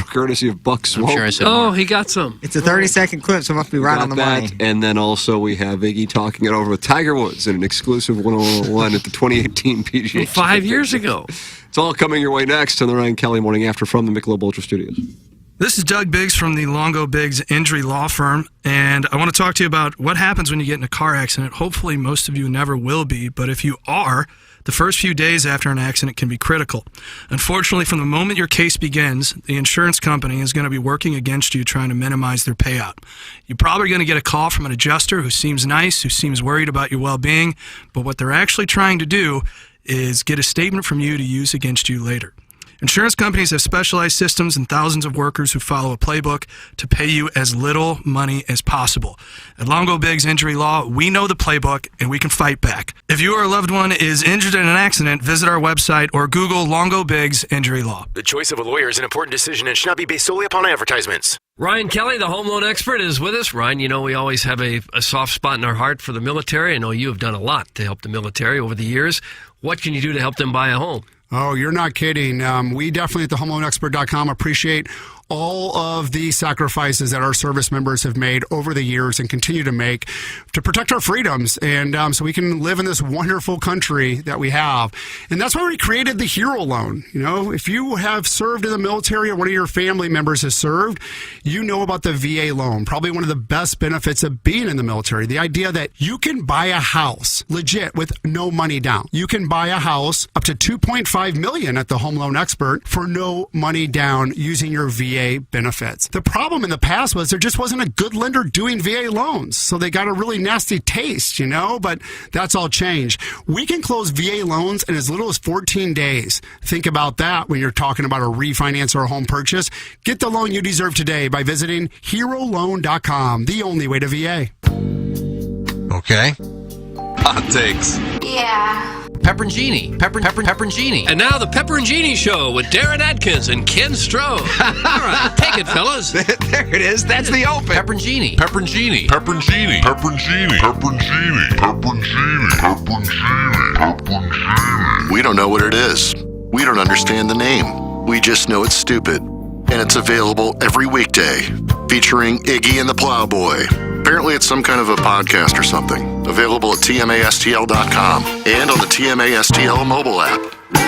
courtesy of Buck Swope. I'm sure I said Oh, more. he got some. It's a 30-second clip, so it must be right Got on the that. money. And then also we have Iggy talking it over with Tiger Woods in an exclusive 101 at the 2018 PGA. 5 years ago. It's all coming your way next on the Ryan Kelly Morning After from the Michelob Ultra Studios. This is Doug Biggs from the Longo Biggs Injury Law Firm, and I want to talk to you about what happens when you get in a car accident. Hopefully, most of you never will be, but if you are, the first few days after an accident can be critical. Unfortunately, from the moment your case begins, the insurance company is going to be working against you trying to minimize their payout. You're probably going to get a call from an adjuster who seems nice, who seems worried about your well-being, but what they're actually trying to do is get a statement from you to use against you later. Insurance companies have specialized systems and thousands of workers who follow a playbook to pay you as little money as possible. At Longo Biggs Injury Law, we know the playbook and we can fight back. If you or a loved one is injured in an accident, visit our website or Google Longo Biggs Injury Law. The choice of a lawyer is an important decision and should not be based solely upon advertisements. Ryan Kelly, the home loan expert, is with us. Ryan, you know we always have a soft spot in our heart for the military. I know you have done a lot to help the military over the years. What can you do to help them buy a home? Oh, you're not kidding. We definitely at the homeloanexpert.com appreciate all of the sacrifices that our service members have made over the years and continue to make to protect our freedoms and so we can live in this wonderful country that we have. And that's why we created the Hero Loan. You know, if you have served in the military or one of your family members has served, you know about the VA loan, probably one of the best benefits of being in the military. The idea that you can buy a house legit with no money down. You can buy a house up to $2.5 million at the Home Loan Expert for no money down using your VA benefits. The problem in the past was there just wasn't a good lender doing VA loans. So they got a really nasty taste, you know, but that's all changed. We can close VA loans in as little as 14 days. Think about that when you're talking about a refinance or a home purchase. Get the loan you deserve today by visiting HeroLoan.com, the only way to VA. Okay. Hot takes. Yeah. Pepperoncini. Pepperoncini. And now the Pepperoncini Show with Darren Atkins and Ken Stroh. All right, take it, fellas. There it is. That's the open. Pepperoncini. Pepperoncini. Pepperoncini. Pepperoncini. Pepperoncini. Pepperoncini. Pepperoncini. Pepperoncini. We don't know what it is. We don't understand the name. We just know it's stupid. And it's available every weekday, featuring Iggy and the Plowboy. Apparently it's some kind of a podcast or something. Available at tmastl.com and on the TMASTL mobile app.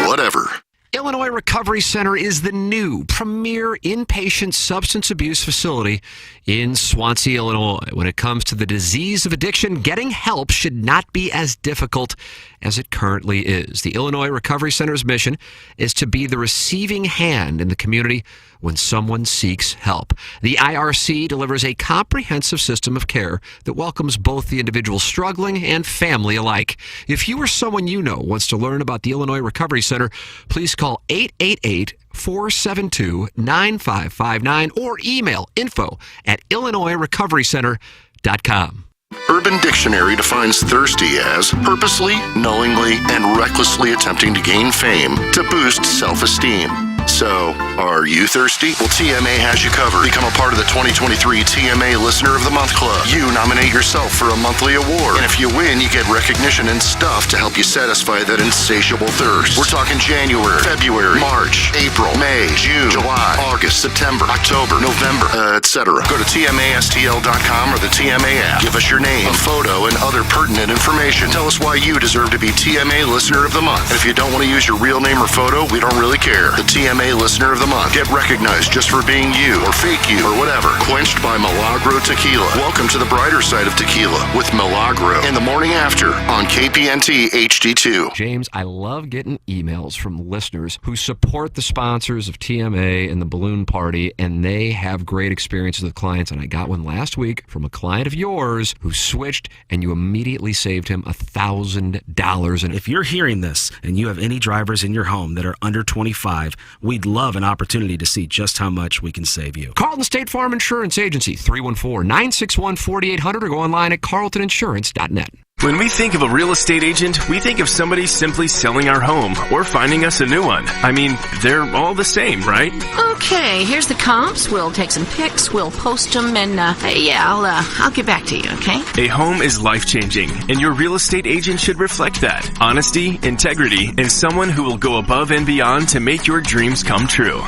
Whatever. Illinois Recovery Center is the new premier inpatient substance abuse facility in Swansea, Illinois. When it comes to the disease of addiction, getting help should not be as difficult as it currently is. The Illinois Recovery Center's mission is to be the receiving hand in the community when someone seeks help. The IRC delivers a comprehensive system of care that welcomes both the individual struggling and family alike. If you or someone you know wants to learn about the Illinois Recovery Center, please call 888-472-9559 or email info@illinoisrecoverycenter.com. Urban Dictionary defines thirsty as purposely, knowingly, and recklessly attempting to gain fame to boost self-esteem. So, are you thirsty? Well, TMA has you covered. Become a part of the 2023 TMA Listener of the Month Club. You nominate yourself for a monthly award. And if you win, you get recognition and stuff to help you satisfy that insatiable thirst. We're talking January, February, March, April, May, June, July, August, September, October, November, etc. Go to TMASTL.com or the TMA app. Give us your name, a photo, and other pertinent information. Tell us why you deserve to be TMA Listener of the Month. And if you don't want to use your real name or photo, we don't really care. The TMA Listener of the Month. Get recognized just for being you, or fake you, or whatever. Quenched by Milagro Tequila. Welcome to the brighter side of tequila with Milagro in the morning after on KPNT HD2. James, I love getting emails from listeners who support the sponsors of TMA and the Balloon Party, and they have great experiences with clients. And I got one last week from a client of yours who switched, and you immediately saved him $1,000. And if you're hearing this and you have any drivers in your home that are under 25, we'd love an opportunity to see just how much we can save you. Carlton State Farm Insurance Agency, 314-961-4800, or go online at carltoninsurance.net. When we think of a real estate agent, we think of somebody simply selling our home or finding us a new one. I mean, they're all the same, right? Okay, here's the comps. We'll take some pics, we'll post them, and I'll get back to you, okay? A home is life-changing, and your real estate agent should reflect that. Honesty, integrity, and someone who will go above and beyond to make your dreams come true.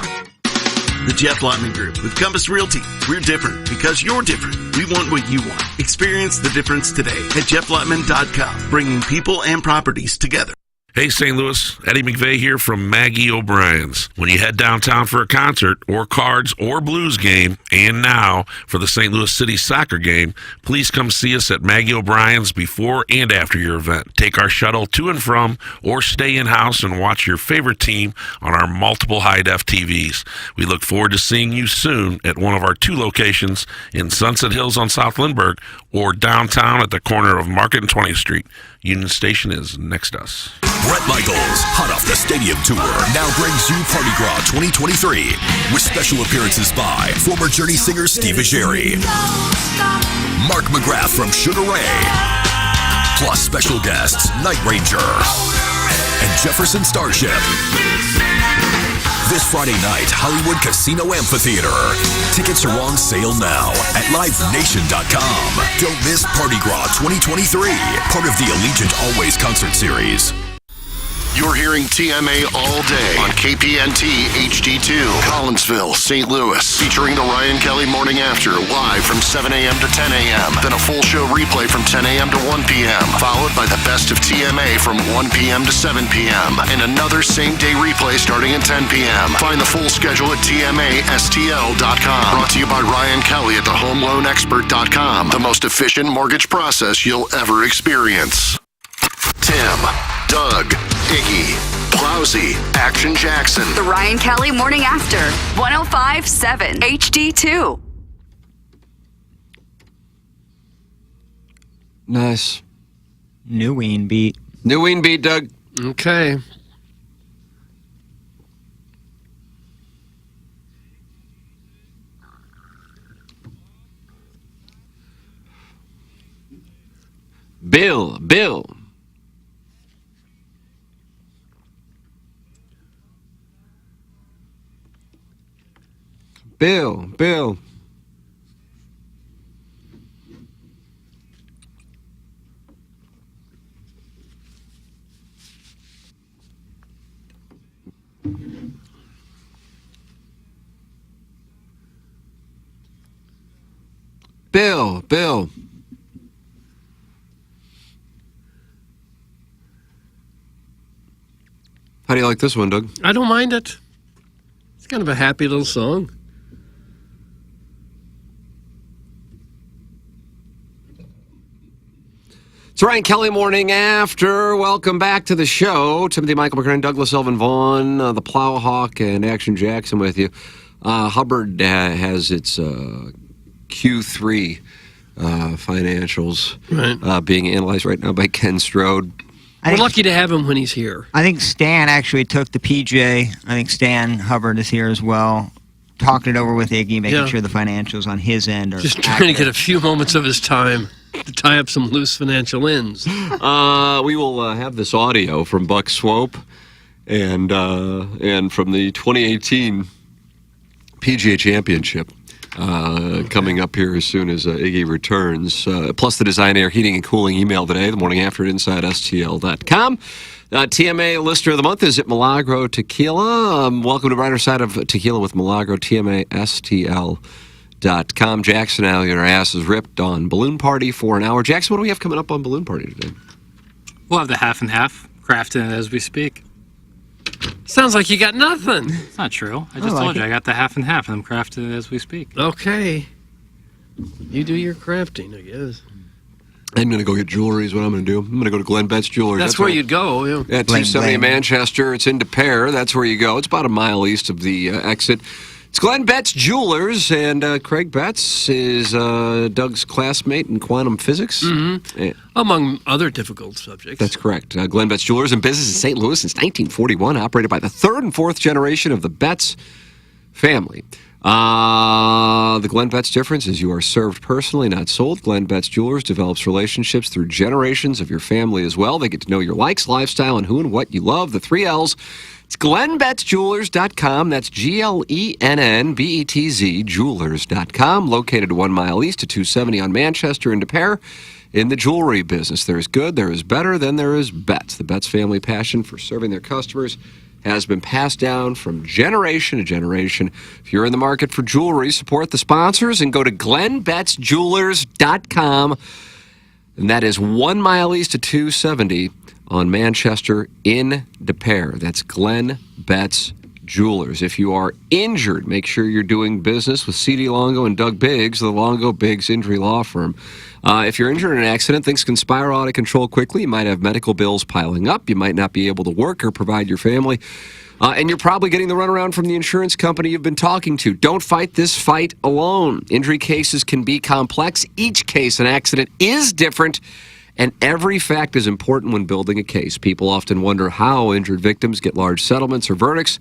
The Jeff Lotman Group with Compass Realty. We're different because you're different. We want what you want. Experience the difference today at jefflotman.com, bringing people and properties together. Hey, St. Louis, Eddie McVeigh here from Maggie O'Brien's. When you head downtown for a concert or Cards or Blues game, and now for the St. Louis City soccer game, please come see us at Maggie O'Brien's before and after your event. Take our shuttle to and from, or stay in-house and watch your favorite team on our multiple high-def TVs. We look forward to seeing you soon at one of our 2 locations in Sunset Hills on South Lindbergh or downtown at the corner of Market and 20th Street. Union Station is next to us. Bret Michaels, hot off the stadium tour, now brings you Party Gras 2023 with special appearances by former Journey singer Steve Augeri, Mark McGrath from Sugar Ray, plus special guests Night Ranger and Jefferson Starship. This Friday night, Hollywood Casino Amphitheater. Tickets are on sale now at livenation.com. Don't miss Party Gras 2023, part of the Allegiant Always concert series. You're hearing TMA all day on KPNT HD2, Collinsville, St. Louis, featuring the Ryan Kelly Morning After, live from 7 a.m. to 10 a.m. Then a full show replay from 10 a.m. to 1 p.m., followed by the best of TMA from 1 p.m. to 7 p.m., and another same-day replay starting at 10 p.m. Find the full schedule at TMASTL.com. Brought to you by Ryan Kelly at thehomeloanexpert.com, the most efficient mortgage process you'll ever experience. Tim, Doug, Iggy, Plowsy, Action Jackson. The Ryan Kelly Morning After, 105.7 HD2. Nice. New Ween beat. New Ween beat, Doug. Okay. Bill. Bill. Bill. How do you like this one, Doug? I don't mind it. It's kind of a happy little song. It's Ryan Kelly Morning After. Welcome back to the show. Timothy, Michael McCurran, Douglas Elvin Vaughn, the Plowhawk, and Action Jackson with you. Hubbard has its Q3 financials being analyzed right now by Ken Strode. We're lucky to have him when he's here. I think Stan actually took the PJ. I think Stan Hubbard is here as well. Talking it over with Iggy, making sure the financials on his end are just trying to get a few moments of his time to tie up some loose financial ends. We will have this audio from Buck Swope and from the 2018 PGA Championship. Coming up here as soon as Iggy returns. Plus the Design Air Heating and Cooling email today, the morning after at InsideSTL.com. TMA Listener of the Month is at Milagro Tequila. Welcome to Brighter Side of Tequila with Milagro, TMASTL.com. Jackson and I get our asses ripped on Balloon Party for an hour. Jackson, what do we have coming up on Balloon Party today? We'll have the half and half, crafting it as we speak. Sounds like you got nothing. It's not true. I just told you I got the half and half, and I'm crafting it as we speak. Okay. You do your crafting, I guess. I'm going to go get jewelry is what I'm going to do. I'm going to go to Glenn Betts Jewelry. That's where you'd go. Yeah, 270 in Manchester. It's in De Pere. That's where you go. It's about a mile east of the exit. It's Glenn Betts Jewelers, and Craig Betts is Doug's classmate in quantum physics. Mm-hmm. Among other difficult subjects. That's correct. Glenn Betts Jewelers in business in St. Louis since 1941, operated by the third and fourth generation of the Betts family. The Glenn Betts difference is you are served personally, not sold. Glenn Betts Jewelers develops relationships through generations of your family as well. They get to know your likes, lifestyle, and who and what you love. The 3 L's. It's GlennBettsJewelers.com. That's GLENNBETZ Jewelers.com. Located 1 mile east of 270 on Manchester and De Pere. In the jewelry business, there is good, there is better, then there is Betts. The Betts family passion for serving their customers has been passed down from generation to generation. If you're in the market for jewelry, support the sponsors and go to GlennBettsJewelers.com. And that is 1 mile east of 270 on Manchester in De Pere. That's Glenn Betts Jewelers. If you are injured, make sure you're doing business with C.D. Longo and Doug Biggs, the Longo Biggs Injury Law Firm. If you're injured in an accident, things can spiral out of control quickly. You might have medical bills piling up. You might not be able to work or provide your family. And you're probably getting the runaround from the insurance company you've been talking to. Don't fight this fight alone. Injury cases can be complex. Each case, an accident, is different. And every fact is important when building a case. People often wonder how injured victims get large settlements or verdicts.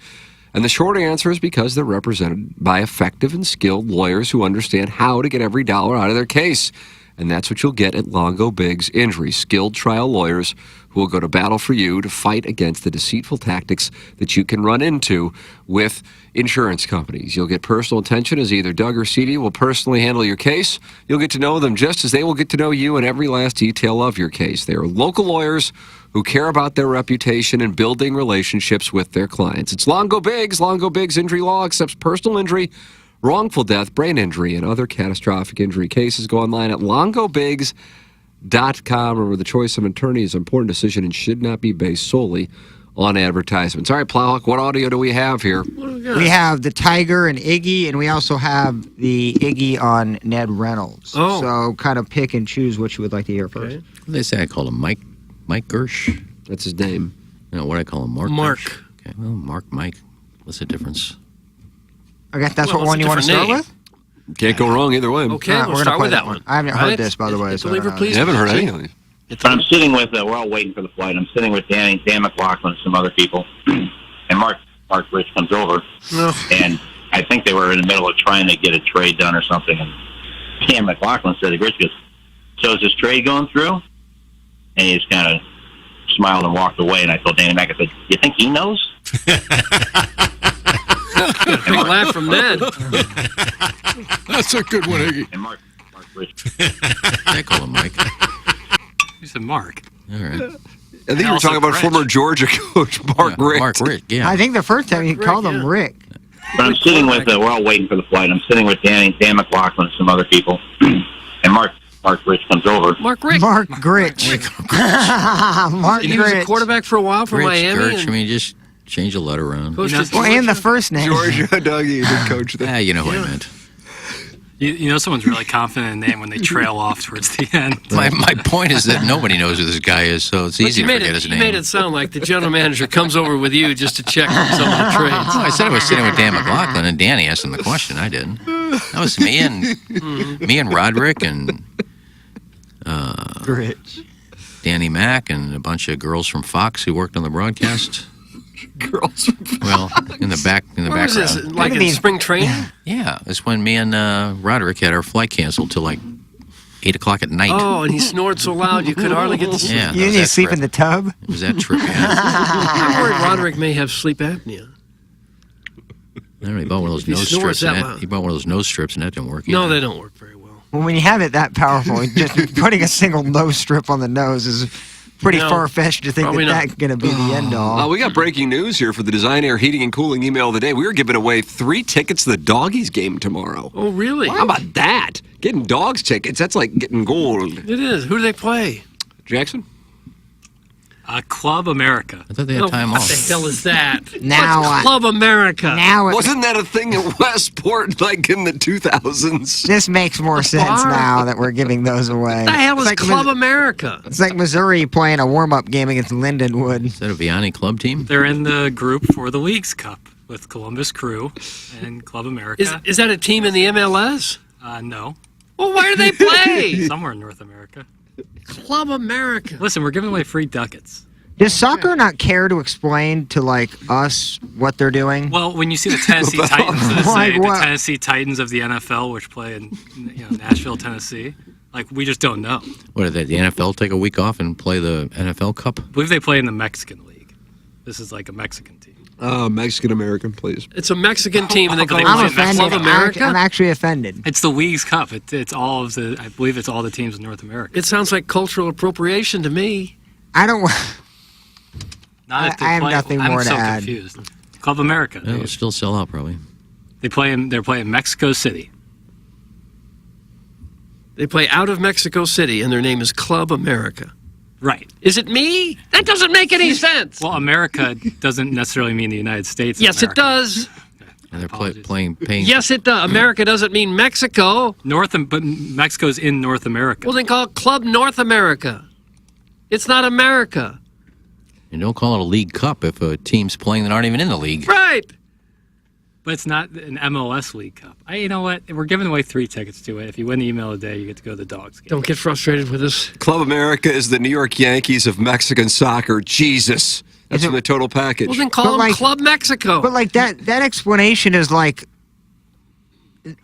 And the short answer is because they're represented by effective and skilled lawyers who understand how to get every dollar out of their case. And that's what you'll get at Longo Biggs Injury. Skilled trial lawyers who will go to battle for you to fight against the deceitful tactics that you can run into with insurance companies. You'll get personal attention as either Doug or CD will personally handle your case. You'll get to know them just as they will get to know you in every last detail of your case. They are local lawyers who care about their reputation and building relationships with their clients. It's Longo Biggs. Longo Biggs Injury Law accepts personal injury, wrongful death, brain injury, and other catastrophic injury cases. Go online at longobiggs.com. Remember, the choice of an attorney is an important decision and should not be based solely on advertisements. All right, Plowhawk, what audio do we have here? We have the Tiger and Iggy, and we also have the Iggy on Ned Reynolds. Oh. So kind of pick and choose what you would like to hear first. They say I call him Mike Gersh. That's his name. No, what I call him, Mark. Mark. Gersh. Okay, well, Mark, Mike. What's the difference? Okay, that's what one you want to start with? Can't go wrong either way. Okay, All right, we'll we're gonna start play with that one. I haven't heard this, by the way. It's so a believer, I don't know. please. I haven't heard proceed. anything. I'm sitting with, we're all waiting for the flight. I'm sitting with Dan McLaughlin and some other people. And Mark Rich comes over. And I think they were in the middle of trying to get a trade done or something. And Dan McLaughlin said to Rich, goes, so is this trade going through? And he just kind of smiled and walked away. And I told Danny Mac, I said, you think he knows? Big laugh from Ned. That's a good one, Iggy. And Mark Rich. I call him Mike. You said Mark. All right. I think you were talking about former Georgia coach Mark Richt. Mark Richt, yeah. I think the first time you called him Rick. But I'm sitting with, we're all waiting for the flight. I'm sitting with Dan McLaughlin and some other people. And Mark Rich comes over. Mark Richt. Mark Gritch. Mark He was a Gritch. quarterback for a while for Rich Miami. Gersh, and I mean, just change the letter around. coached at Well, and the first name. Georgia, Dougie, the coach there. You know who I meant. You know someone's really confident in a name when they trail off towards the end. My point is that nobody knows who this guy is, so it's But easy you to made forget it, his you name. made it sound like the general manager comes over with you just to check on some of the trades. Oh, I said I was sitting with Dan McLaughlin, and Danny asked him the question. I didn't. That was me and Roderick and Gritch. Danny Mack and a bunch of girls from Fox who worked on the broadcast. Girls from Fox. Well, in the Where was background. this? Like in spring training? Yeah, it's when me and Roderick had our flight canceled till like 8 o'clock at night. Oh, and he snored so loud you could hardly get to sleep. Yeah, You need to sleep in the tub? It was that trip, yeah. I'm worried Roderick may have sleep apnea. I don't know, he bought one of those He nose snores strips. that And loud. he bought one of those nose strips, and that didn't work No, either. they don't work very well. Well, when you have it that powerful, just putting a single nose strip on the nose is pretty No, far-fetched to think probably that not. that's going to be the end all. We got breaking news here for the Design Air Heating and Cooling email of the day. We are giving away 3 tickets to the Doggies game tomorrow. Oh, really? How about that? Getting Dogs tickets, that's like getting gold. It is. Who do they play? Jackson? Club America. I thought they had time What off. the hell is that? Now, What's Club America? Wasn't that a thing in Westport like in the 2000s? This makes more sense now that we're giving those away. What the hell is It's like Club America? It's like Missouri playing a warm-up game against Lindenwood. Is that a Vianney club team? They're in the group for the League's Cup with Columbus Crew and Club America. Is that a team in the MLS? No. Well, where do they play? Somewhere in North America. Club America. Listen, we're giving away free ducats. Does soccer not care to explain to like us what they're doing? Well, when you see the Tennessee Titans, so to say, Like the what? Tennessee Titans of the NFL, which play in Nashville, Tennessee, like we just don't know. What did the NFL take a week off and play the NFL Cup? I believe they play in the Mexican League. This is like a Mexican team. Mexican-American, please. It's a Mexican team, and they call I'm it offended. Club America? I'm actually offended. It's the League's Cup. It's all of the. I believe it's all the teams in North America. It sounds like cultural appropriation to me. I don't. Not if they I have play- nothing I'm more so to add. confused. Club America. It'll still sell out probably. They're playing Mexico City. They play out of Mexico City, and their name is Club America. Right. Is it me? That doesn't make any sense. Well, America doesn't necessarily mean the United States. of Yes, it America. does. And they're paying. Yes, it does. America doesn't mean Mexico. But Mexico's in North America. Well, then call it Club North America. It's not America. And don't call it a League Cup if a team's playing that aren't even in the league. Right. But it's not an MLS League Cup. You know what? We're giving away 3 tickets to it. If you win the email today, you get to go to the Dogs game. Don't get frustrated with this. Club America is the New York Yankees of Mexican soccer. Jesus. That's in the total package. Well, then call them Club Mexico. But like that explanation is like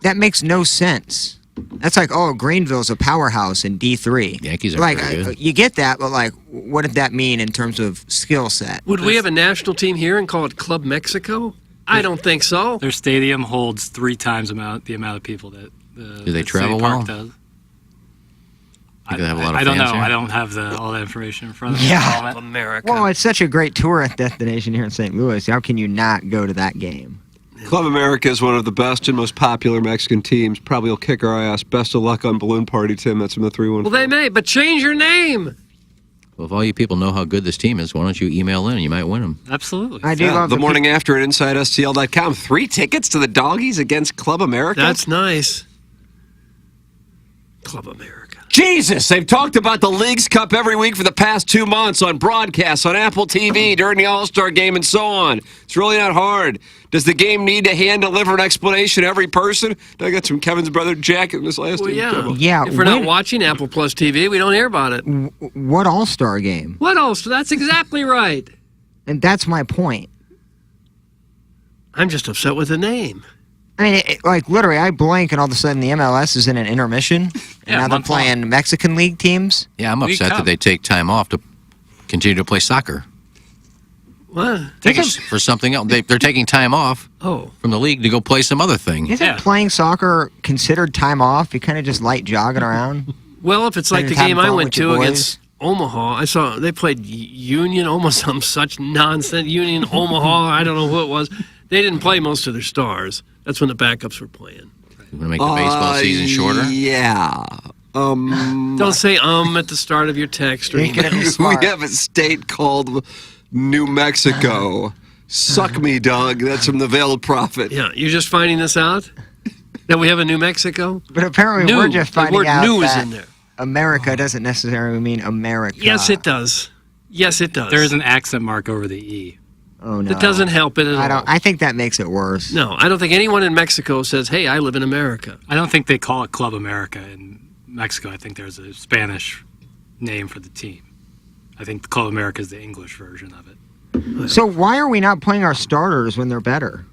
that makes no sense. That's like, oh, Greenville's a powerhouse in D3. Yankees are like pretty good. you get that, but like, what did that mean in terms of skill set? Would we have a national team here and call it Club Mexico? I don't think so. Their stadium holds 3 times the amount of people that Do they the travel city park well? does. Think they have a lot of I don't know. fans here? I don't have all that information in front of me. Yeah. Club America. Well, it's such a great tourist destination here in St. Louis. How can you not go to that game? Club America is one of the best and most popular Mexican teams. Probably will kick our ass. Best of luck on Balloon Party, Tim. That's from the 3-1. Well, they may, but change your name. Well, if all you people know how good this team is, why don't you email in and you might win them? Absolutely. I do love the morning after at InsideSTL.com. 3 tickets to the Doggies against Club America. That's nice. Club America. Jesus, they've talked about the League's Cup every week for the past 2 months on broadcasts, on Apple TV, during the All-Star game, and so on. It's really not hard. Does the game need to hand-deliver an explanation to every person? I got from Kevin's brother Jack in this last Well, email. yeah. If we're not watching Apple Plus TV, we don't hear about it. What All-Star game? What else? That's exactly right. And that's my point. I'm just upset with the name. I mean, like literally, I blink and all of a sudden the MLS is in an intermission, and now they're playing Mexican League teams. Yeah, I'm upset that they take time off to continue to play soccer. What? For something else. They're taking time off from the league to go play some other thing. Isn't playing soccer considered time off? You kind of just light jogging around. Well, if it's like the Just having game I fun went with your to boys. against Omaha, I saw they played Union, almost some such nonsense. Union, Omaha, I don't know who it was. They didn't play most of their stars. That's when the backups were playing. You want to make the baseball season shorter? Yeah. Don't say at the start of your text. Or We have a state called New Mexico. Suck me, Doug. That's from the Veiled Prophet. Yeah, you're just finding this out? That we have a New Mexico? But apparently we're just The finding word out new is that in there. America doesn't necessarily mean America. Yes, it does. Yes, it does. There is an accent mark over the E. Oh, no. That doesn't help it at all. I think that makes it worse. No, I don't think anyone in Mexico says, hey, I live in America. I don't think they call it Club America in Mexico. I think there's a Spanish name for the team. I think Club America is the English version of it. So why are we not playing our starters when they're better?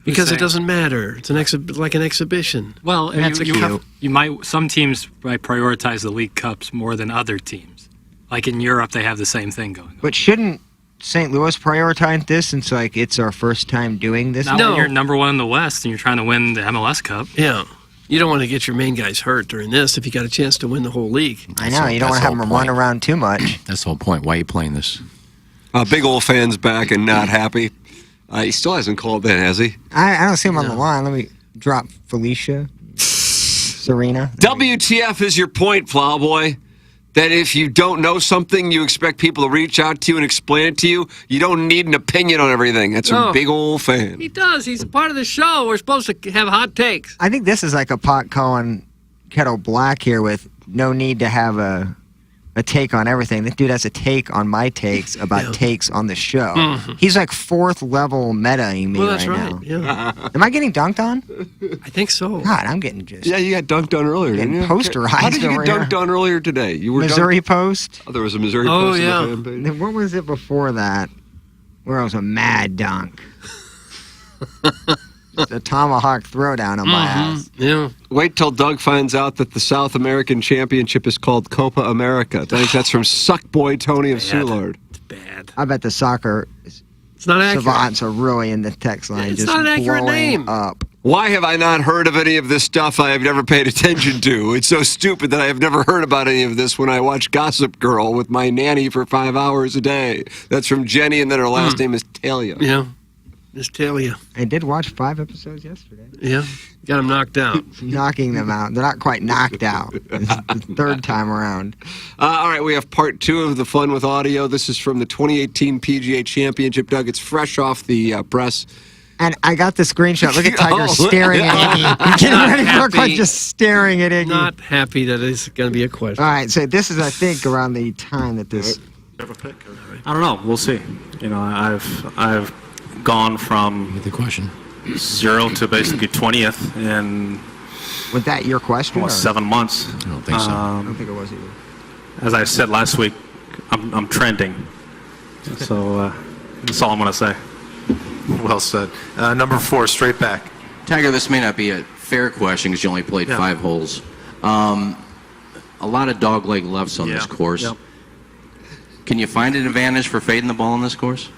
Because it doesn't matter. It's like an exhibition. Well, That's you might. Some teams might prioritize the League Cups more than other teams. Like in Europe, they have the same thing going on. But shouldn't St. Louis prioritize this since it's our first time doing this? Not when you're number one in the West and you're trying to win the MLS Cup. Yeah. You don't want to get your main guys hurt during this if you got a chance to win the whole league. I know. You don't want to have them run around too much. That's the whole point. Why are you playing this? Big old fan's back and not happy. He still hasn't called in, has he? I don't see him on the line. Let me drop Felicia. Serena. WTF is your point, Plowboy? That if you don't know something, you expect people to reach out to you and explain it to you? You don't need an opinion on everything. That's a big old fan. He does. He's a part of the show. We're supposed to have hot takes. I think this is like a pot calling kettle black here with no need to have a take on everything. This dude has a take on my takes about takes on the show. Mm-hmm. He's like fourth level meta-ing me that's right right. now. Yeah. Am I getting dunked on? I think so. God, I'm getting just... Yeah, you got dunked on earlier, didn't you? Posterized. How did you over get dunked here. on earlier today? You were Missouri Post? Oh, there was a Missouri Post yeah. on the fan page? Then what was it before that? Where it was a mad dunk. Just a tomahawk throwdown on my ass. Yeah. Wait till Doug finds out that the South American Championship is called Copa America. I think that's from Suckboy Tony of Soulard. I bet the soccer it's not accurate. savants are really in the text line It's just not an accurate blowing name. up. Why have I not heard of any of this stuff I have never paid attention to? It's so stupid that I have never heard about any of this when I watch Gossip Girl with my nanny for 5 hours a day. That's from Jenny, and then her last name is Talia. Yeah. Miss Talia. I did watch 5 episodes yesterday. Yeah. Got him knocked out. Knocking them out. They're not quite knocked out. It's the third time around. All right, we have part 2 of the fun with audio. This is from the 2018 PGA Championship, Doug. It's fresh off the press. And I got the screenshot. Look at Tiger staring at Iggy. Getting ready for a question, just staring at Iggy. Not happy that it's going to be a question. All right, so this is, I think, around the time that this... I don't know. We'll see. You know, I've gone from the question 0 to basically 20th in was that your question? Almost 7 months. I don't think so. I don't think it was either. As I said last week, I'm trending. So that's all I'm going to say. Well said. Number 4, straight back. Tiger, this may not be a fair question because you only played 5 holes. A lot of dogleg lefts on this course. Yep. Can you find an advantage for fading the ball on this course?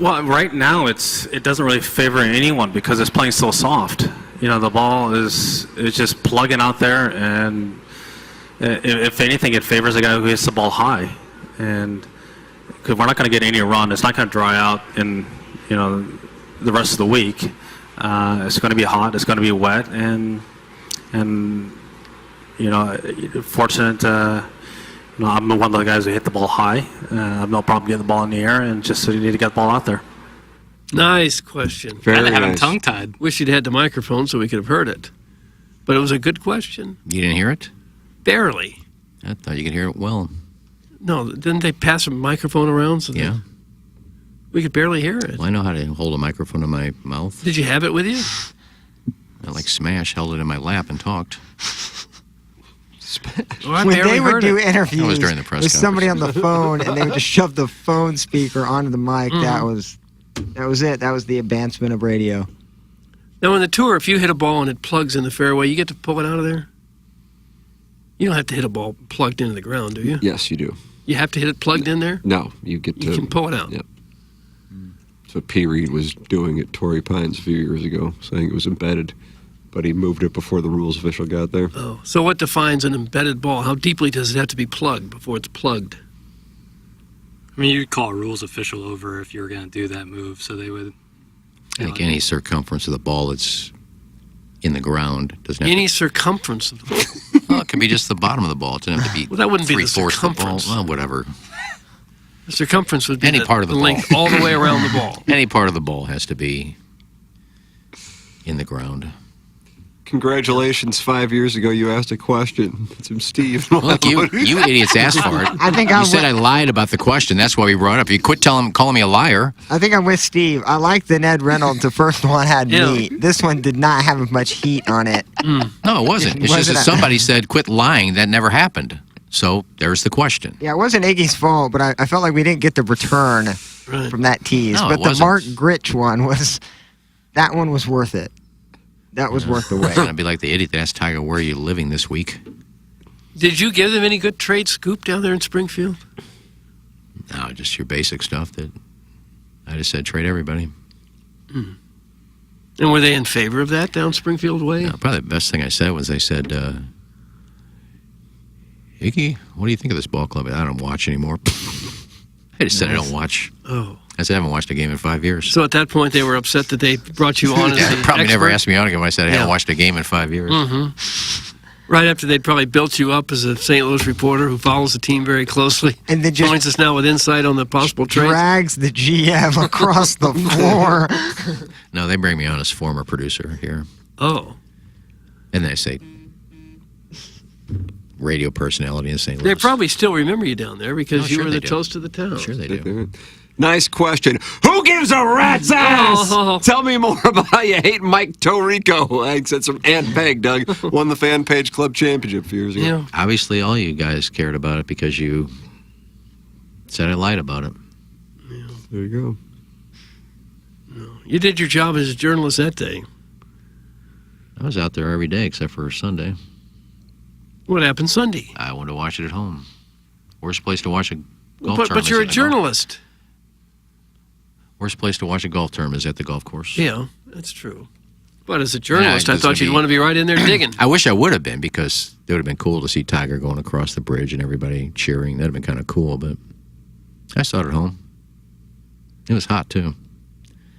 Well, right now it doesn't really favor anyone because it's playing so soft. You know, the ball is just plugging out there, and if anything, it favors the guy who hits the ball high. And because we're not going to get any run, it's not going to dry out in the rest of the week. It's going to be hot. It's going to be wet, and fortunate. I'm one of the guys who hit the ball high. I have no problem getting the ball in the air, and just so you need to get the ball out there. Nice question. Very Had him nice. tongue-tied. Wish you'd had the microphone so we could have heard it. But it was a good question. You didn't hear it? Barely. I thought you could hear it well. No, didn't they pass a microphone around? So Yeah. we could barely hear it. Well, I know how to hold a microphone in my mouth. Did you have it with you? I like Smash held it in my lap and talked. Oh, I When barely they would heard do it. interviews That was during the press with somebody on the phone, and they would just shove the phone speaker onto the mic, that was it. That was the advancement of radio. Now, on the tour, if you hit a ball and it plugs in the fairway, you get to pull it out of there? You don't have to hit a ball plugged into the ground, do you? Yes, you do. You have to hit it plugged in there? No, you get to... You can pull it out. Yep. That's what P. Reed was doing at Torrey Pines a few years ago, saying it was embedded, but he moved it before the rules official got there. Oh, so what defines an embedded ball? How deeply does it have to be plugged before it's plugged? I mean, you'd call a rules official over if you were going to do that move, so they would... I think any circumference of the ball that's in the ground doesn't have Any circumference of the ball? Well, it can be just the bottom of the ball. It doesn't have to be Well, that wouldn't be the 3/4 of the ball. circumference. Well, whatever. The circumference would be Any part of the ball. length all the way around the ball. Any part of the ball has to be in the ground. Congratulations, 5 years ago you asked a question. It's from Steve. Look, you idiots asked for it. I think you said I lied about the question. That's why we brought it up. You quit calling me a liar. I think I'm with Steve. I like the Ned Reynolds. The first one had Yeah. meat. This one did not have much heat on it. No, it wasn't. It's just that somebody said quit lying. That never happened. So there's the question. Yeah, it wasn't Iggy's fault, but I felt like we didn't get the return from that tease. No, but it the wasn't. Mark Gritch one was That one was worth it. That was worth the wait. I'd be like the idiot that asked Tiger, where are you living this week? Did you give them any good trade scoop down there in Springfield? No, just your basic stuff that I just said trade everybody. Hmm. And were they in favor of that down Springfield way? No, probably the best thing I said was they said, Iggy, what do you think of this ball club? I don't watch anymore. I just said I don't watch. Oh. I said I haven't watched a game in 5 years. So at that point, they were upset that they brought you on as They the probably never expert? asked me on again when I said I haven't watched a game in 5 years. Mm-hmm. Right after they'd probably built you up as a St. Louis reporter who follows the team very closely. And then just joins us now with insight on the possible trade. Drags the GM across the floor. No, they bring me on as former producer here. Oh. And they say radio personality in St. Louis. They probably still remember you down there because Oh, you sure were they the do. toast of the town. Sure they do. Nice question. Who gives a rat's ass? Oh. Tell me more about how you hate Mike Tirico. I said some Aunt Peg, Doug, won the Fan Page Club Championship a few years ago. Yeah. Obviously, all you guys cared about it because you said I lied about it. Yeah. There you go. You did your job as a journalist that day. I was out there every day except for Sunday. What happened Sunday? I wanted to watch it at home. Worst place to watch a golf tournament. But you're a is at journalist. Worst place to watch a golf tournament is at the golf course. Yeah, that's true. But as a journalist, I it's thought gonna you'd be- want to be right in there digging. I wish I would have been because it would have been cool to see Tiger going across the bridge and everybody cheering. That would have been kind of cool, but I saw it at home. It was hot, too.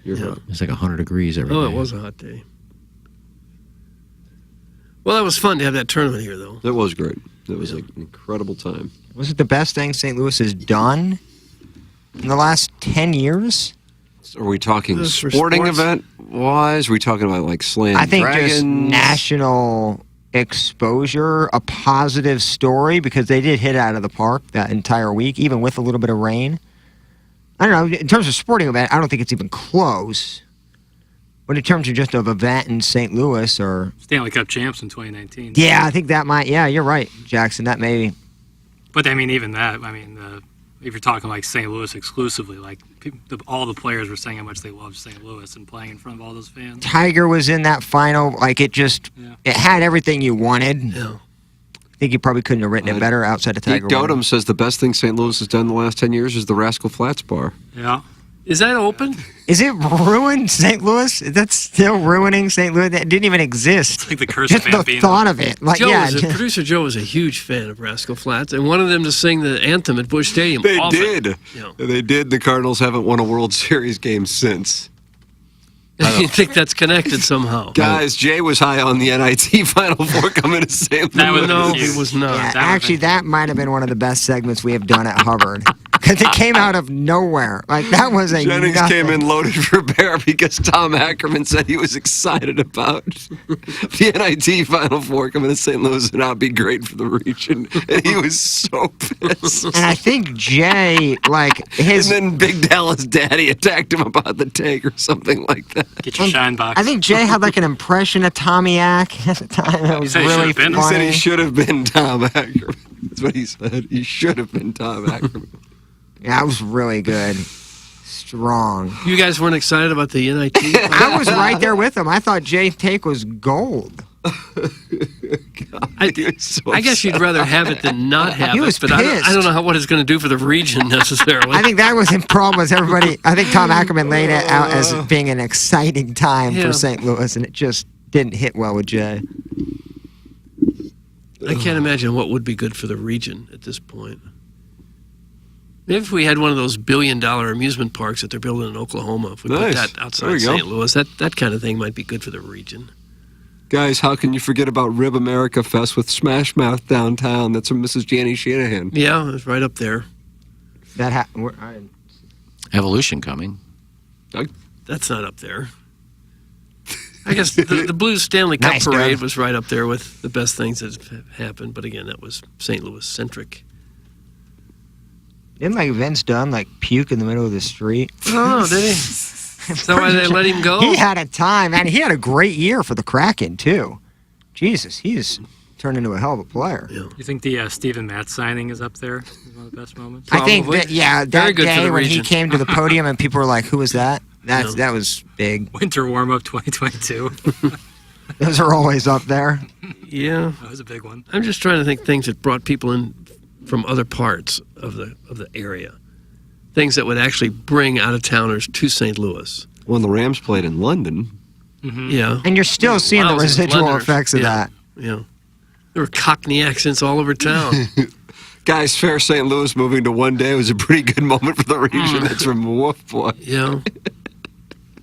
You're Yeah. hot. It was like 100 degrees every Oh, day. it was a hot day. Well, that was fun to have that tournament here, though. That was great. That was an incredible time. Was it the best thing St. Louis has done in the last 10 years? Are we talking For sporting sports? event-wise? Are we talking about, like, Slam I think Dragons? just national exposure, a positive story, because they did hit out of the park that entire week, even with a little bit of rain. I don't know. In terms of sporting event, I don't think it's even close. But in terms of just of event in St. Louis or... Stanley Cup champs in 2019. Yeah, I think that might... Yeah, you're right, Jackson. That may... But I mean, even that. I mean, if you're talking like St. Louis exclusively, like all the players were saying how much they loved St. Louis and playing in front of all those fans. Tiger was in that final. Like, it just... It had everything you wanted. Yeah. I think you probably couldn't have written it better outside of Tiger. Pete Dotem says the best thing St. Louis has done in the last 10 years is the Rascal Flats bar. Yeah. Is that open? Is it ruined St. Louis? That's still ruining St. Louis? That didn't even exist. It's like the curse Just of the Bambino. thought of it. Like, Joe yeah. producer Joe was a huge fan of Rascal Flatts and wanted them to sing the anthem at Busch Stadium. They often. did. Yeah. They did. The Cardinals haven't won a World Series game since. You think that's connected somehow? Guys, Jay was high on the NIT Final Four coming to St. Louis. No, he was not. Yeah, actually, that might have been one of the best segments we have done at Hubbard. Because it came out of nowhere. Like, that was a Jennings nothing. came in loaded for bear because Tom Ackerman said he was excited about the NIT Final Four coming to St. Louis and not be great for the region. And he was so pissed. And I think Jay, like, his... And then Big Dallas Daddy attacked him about the tank or something like that. Get your shine box. I think Jay had, like, an impression of Tommy Ack at the time. It was said he should really have been. He said funny. he should have been Tom Ackerman. That's what he said. He should have been Tom Ackerman. Yeah, that was really good. Strong. You guys weren't excited about the NIT? I was right there with him. I thought Jay's take was gold. I guess you'd rather have it than not have He it, was but I pissed. don't know what it's going to do for the region necessarily. I think that was the problem was everybody, I think Tom Ackerman laid it out as being an exciting time Yeah. for St. Louis, and it just didn't hit well with Jay. I can't imagine what would be good for the region at this point. Maybe if we had one of those billion-dollar amusement parks that they're building in Oklahoma, if we Nice. put that There outside you go. St. Louis, that kind of thing might be good for the region. Guys, how can you forget about Rib America Fest with Smash Mouth downtown? That's from Mrs. Janny Shanahan. Yeah, it's right up there. That Evolution coming. That's not up there. I guess the Blues Stanley Cup Nice, Parade Doug. was right up there with the best things that have happened, but again, that was St. Louis-centric. Didn't like Vince Dunn like puke in the middle of the street? Oh, did he? Is that why they let him go? He had a time, and he had a great year for the Kraken too. Jesus, he's turned into a hell of a player. You think the Steven Matz signing is up there? Is one of the best moments? I think that Very that good for day the when he region. came to the podium and people were like, "Who was that?" That was big. Winter warm-up 2022. Those are always up there. Yeah. That was a big one. I'm just trying to think things that brought people in from other parts of the area. Things that would actually bring out-of-towners to St. Louis. When the Rams played in London. Yeah. And you're still seeing the residual effects of that. Yeah. There were Cockney accents all over town. Guys, fair St. Louis moving to one day was a pretty good moment for the region. That's from Wolf Boy. Yeah.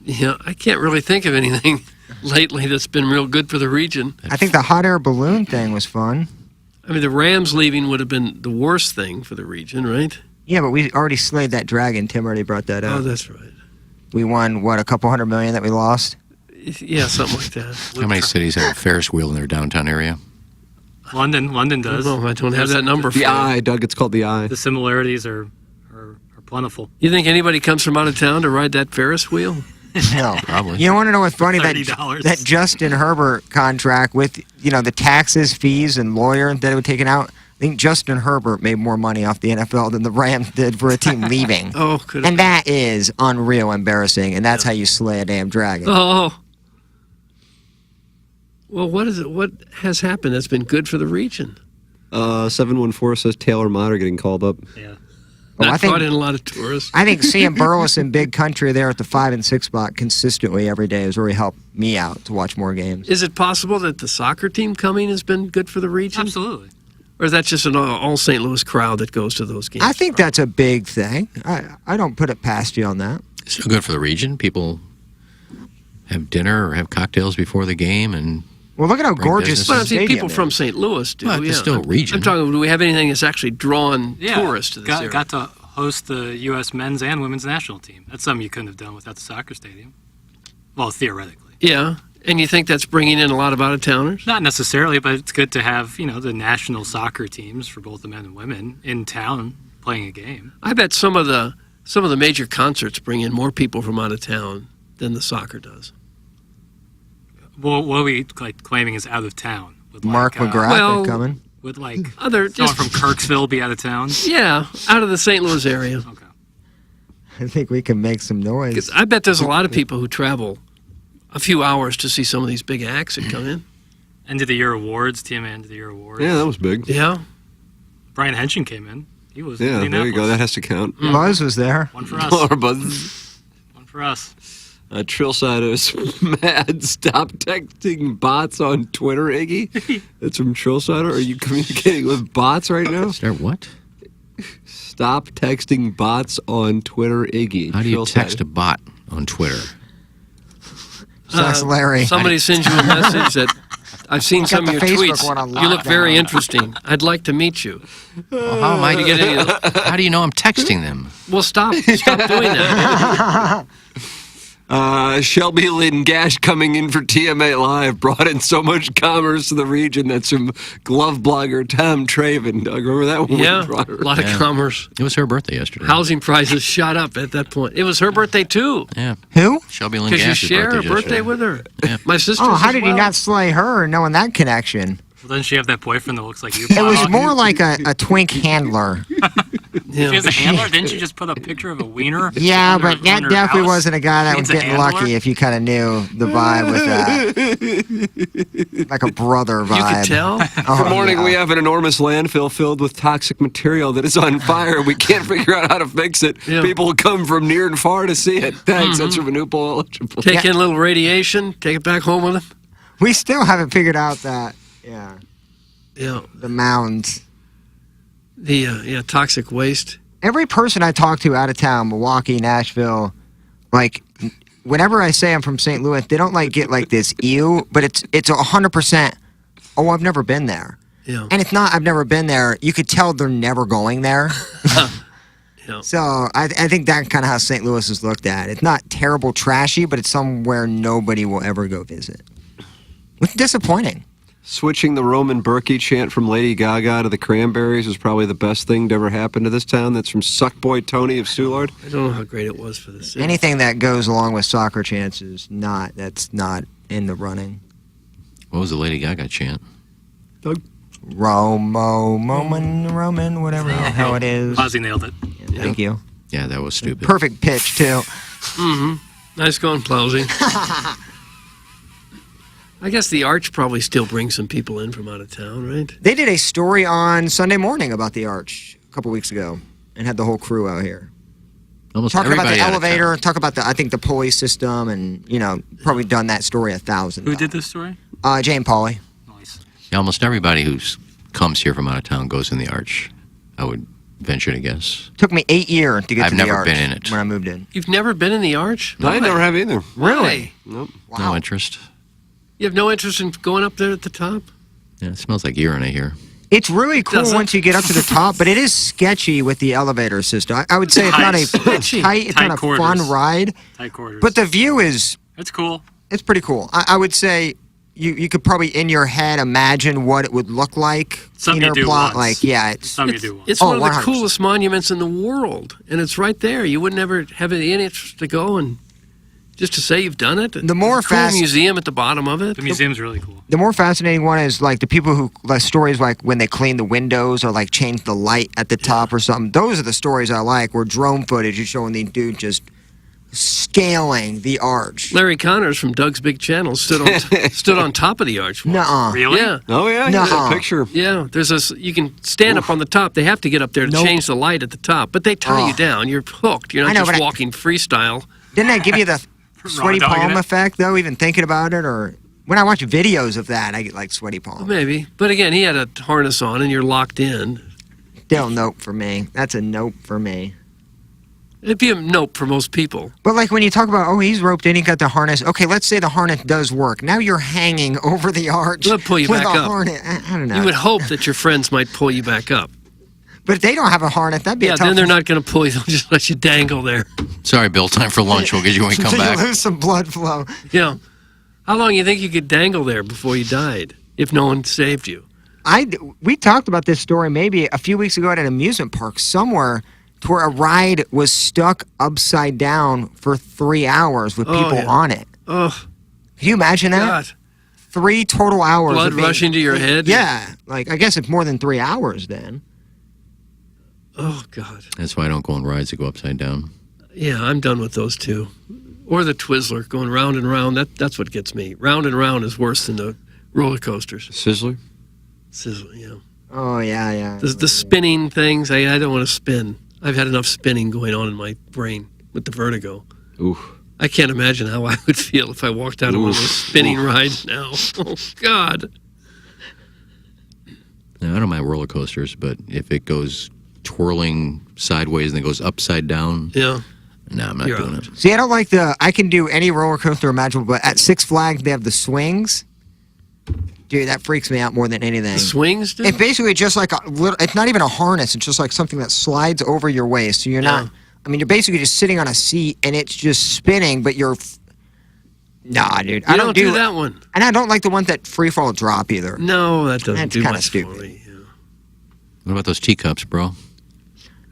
Yeah, I can't really think of anything lately that's been real good for the region. I think the hot air balloon thing was fun. I mean, the Rams leaving would have been the worst thing for the region, right? Yeah, but we already slayed that dragon. Tim already brought that up. Oh, that's right. We won, what, a couple $100 million that we lost? Yeah, something like that. How many cities have a Ferris wheel in their downtown area? London does. Oh, I don't have that number for The you. Eye, Doug. It's called the Eye. The similarities are plentiful. You think anybody comes from out of town to ride that Ferris wheel? No. Probably. You want to know what's funny? $30. That Justin Herbert contract with, the taxes, fees, and lawyer that it would taken out, I think Justin Herbert made more money off the NFL than the Rams did for a team leaving. Oh, could And that is unreal embarrassing, and that's how you slay a damn dragon. Oh. Well, what is it? What has happened that's been good for the region? 714 says Taylor Motter getting called up. Yeah. That I think- brought in a lot of tourists. I think seeing Burleson Big Country there at the 5 and 6 spot consistently every day has really helped me out to watch more games. Is it possible that the soccer team coming has been good for the region? Absolutely. Or is that just an all St. Louis crowd that goes to those games? I think that's a big thing. I don't put it past you on that. Still good for the region. People have dinner or have cocktails before the game, and Well, look at how Bring gorgeous business. Well, the I think stadium people is. from St. Louis do. Well, yeah. it's still region. I'm talking, do we have anything that's actually drawn tourists to this area? Got to host the U.S. men's and women's national team. That's something you couldn't have done without the soccer stadium. Well, theoretically. Yeah. And you think that's bringing in a lot of out-of-towners? Not necessarily, but it's good to have, the national soccer teams for both the men and women in town playing a game. I bet some of the major concerts bring in more people from out of town than the soccer does. Well, what are we claiming is out of town? With Mark McGrath coming. Would someone just from Kirksville be out of town? Yeah, out of the St. Louis area. Okay. I think we can make some noise. 'Cause I bet there's a lot of people who travel a few hours to see some of these big acts that come in. End of the year awards, TMA End of the Year awards. Yeah, that was big. Yeah. Brian Henshin came in. He was. Yeah, in there you go. Indianapolis. That has to count. Buzz was there. One for us. Or Buzz. One for us. Trillside is mad. Stop texting bots on Twitter, Iggy. That's from Trillsider. Are you communicating with bots right now? Start what? Stop texting bots on Twitter, Iggy. How do you Trillsider. text a bot on Twitter? That's Larry. Somebody sends you a message that I've seen Got some the of your Facebook tweets. one on You look very lockdown. interesting. I'd like to meet you. Well, how am I? You get any of those? How do you know I'm texting them? Well, stop doing that. Shelby Lynn Gash coming in for TMA Live brought in so much commerce to the region. That's from glove blogger Tom Traven. Doug, remember that one? Yeah, a lot of commerce. It was her birthday yesterday. Housing prices shot up at that point. It was her birthday, too. Yeah. Who? Shelby Lynn Because you Gash's share a birthday birthday yesterday. with her. Yeah. My sister. Oh, how did you not slay her knowing that connection? Well, doesn't she have that boyfriend that looks like you? It was more like a twink handler. She has a handler? Didn't you just put a picture of a wiener? Yeah, on her- but that on her definitely house? wasn't a guy that was Means a getting handler? lucky if you kind of knew the vibe with that. Like a brother vibe. You could tell. Oh, Good morning. yeah. We have an enormous landfill filled with toxic material that is on fire. We can't figure out how to fix it. Yeah. People come from near and far to see it. Thanks. That's from Anupo Eligible. Take in a little radiation, take it back home with them. We still haven't figured out that. Yeah. Yeah. The mounds. The toxic waste. Every person I talk to out of town, Milwaukee, Nashville, like whenever I say I'm from St. Louis, they don't get this ew, but it's 100%. Oh, I've never been there. Yeah. And it's not I've never been there. You could tell they're never going there. Yeah. So I think that's kind of how St. Louis is looked at. It's not terrible trashy, but it's somewhere nobody will ever go visit. It's disappointing. Switching the Roman Berkey chant from Lady Gaga to the Cranberries was probably the best thing to ever happen to this town. That's from Suckboy Tony of Soulard. I don't know how great it was for the city. Anything that goes along with soccer chants is that's not in the running. What was the Lady Gaga chant? Doug? Roman, whatever the hell it is. Ozzy nailed it. Thank you. Yeah, that was stupid. Perfect pitch, too. Mm-hmm. Nice going, Plowsy. I guess the Arch probably still brings some people in from out of town, right? They did a story on Sunday Morning about the Arch a couple weeks ago and had the whole crew out here. Almost talk about the everybody out of elevator, talk about the the pulley system, and probably done that story 1,000. Who did this story? Jane Pauley. Yeah, almost everybody who comes here from out of town goes in the Arch. I would venture to guess. Took me 8 years to get I've to the never Arch been in it. when I moved in. You've never been in the Arch? No, I never have either. Really? Nope. No interest. You have no interest in going up there at the top? Yeah, it smells like urine, I hear. It's really cool once you get up to the top, but it is sketchy with the elevator system. I would say it's not a tight, it's not a fun ride. Tight quarters. But the view is... It's cool. It's pretty cool. I would say you could probably in your head imagine what it would look like. Something you do plot, once. it's Some you do once. It's one of the coolest monuments in the world, and it's right there. You would never have any interest to go and just to say you've done it. The more There's a cool museum at the bottom of it. The museum's really cool. The more fascinating one is like the people who stories like when they clean the windows or like change the light at the top or something. Those are the stories I like. Where drone footage is showing the dude just scaling the Arch. Larry Connors from Doug's Big Channel stood on top of the Arch. Nuh-uh. Really? Yeah. Oh yeah, Nuh-uh. that picture. Yeah, you can stand up on the top. They have to get up there to change the light at the top, but they tie you down. You're hooked. You're not just walking freestyle. Didn't that give you the sweaty palm effect though? Even thinking about it, or when I watch videos of that, I get like sweaty palm. Maybe, but again, he had a harness on, and you're locked in. Still nope for me. That's a nope for me. It'd be a nope for most people. But like when you talk about, he's roped in, he got the harness. Okay, let's say the harness does work. Now you're hanging over the Arch. They'll pull you with back a up. Harness. I don't know. You would hope that your friends might pull you back up. But if they don't have a harness, that'd be a tough then they're not going to pull you. They'll just let you dangle there. Sorry, Bill. Time for lunch. We'll get you when we come Until back. you lose some blood flow. Yeah. How long do you think you could dangle there before you died if no one saved you? We talked about this story maybe a few weeks ago at an amusement park somewhere to where a ride was stuck upside down for 3 hours with people on it. Oh. Can you imagine that? God. 3 total hours. Blood rushing to your head? Yeah. Like, I guess it's more than 3 hours then. Oh, God. That's why I don't go on rides that go upside down. Yeah, I'm done with those two. Or the Twizzler, going round and round. That's what gets me. Round and round is worse than the roller coasters. Sizzler? Sizzler, yeah. Oh, yeah. The spinning things, I don't want to spin. I've had enough spinning going on in my brain with the vertigo. Oof. I can't imagine how I would feel if I walked out of one of those spinning rides now. Oh, God. Now, I don't mind roller coasters, but if it goes twirling sideways and then goes upside down, yeah, no, I'm not doing it. See, I don't like I can do any roller coaster imaginable, but at Six Flags, they have the swings. Dude, that freaks me out more than anything. The swings, dude? It's basically just like it's not even a harness. It's just like something that slides over your waist. So you're not, you're basically just sitting on a seat and it's just spinning, but you're, nah, dude. I don't do that one. And I don't like the ones that free fall drop either. No, that doesn't That's do kind of much stupid. for me. What about those teacups, bro?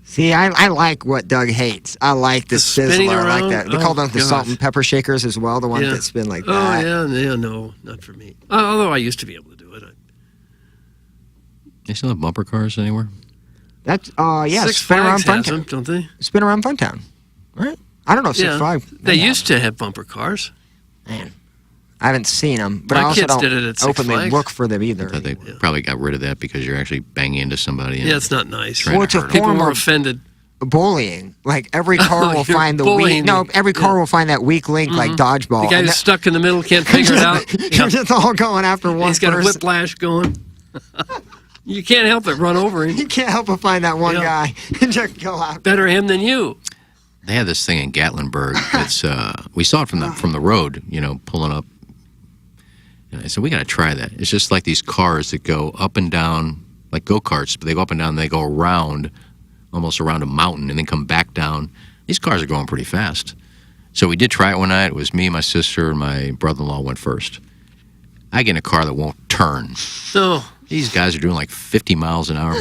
See, I like what Doug hates. I like the spinning sizzler. I like around? that. They call them the God. salt and pepper shakers as well, the ones Yeah. that spin like that. Oh, yeah, no, not for me. Although I used to be able to do it. They still have bumper cars anywhere? That's, yeah, Six spin around Flags has Funtown. them, don't they? Spin around Funtown, right? I don't know if Six Flags. They used to have bumper cars. Man, I haven't seen them, but My I also kids don't did it at Six openly Flags. look for them either. I thought they probably got rid of that because you're actually banging into somebody. And Yeah, it's not nice. trying to it's a hurt 'em. People form were of offended. bullying. Like every car Oh, will you're find the bullying weak. No, them. every car will find that weak link, like dodgeball. The guy And who's stuck in the middle can't figure it out. You're just all going after one He's got a person. whiplash going. You can't help it. Run over him. You can't help but find that one guy and just go out. Better him than you. They had this thing in Gatlinburg. It's we saw it from the road, pulling up. And I said, we got to try that. It's just like these cars that go up and down, like go-karts, but they go up and down and they go around, almost around a mountain, and then come back down. These cars are going pretty fast. So we did try it one night. It was me, my sister, and my brother-in-law went first. I get in a car that won't turn. No. These guys are doing like 50 miles an hour.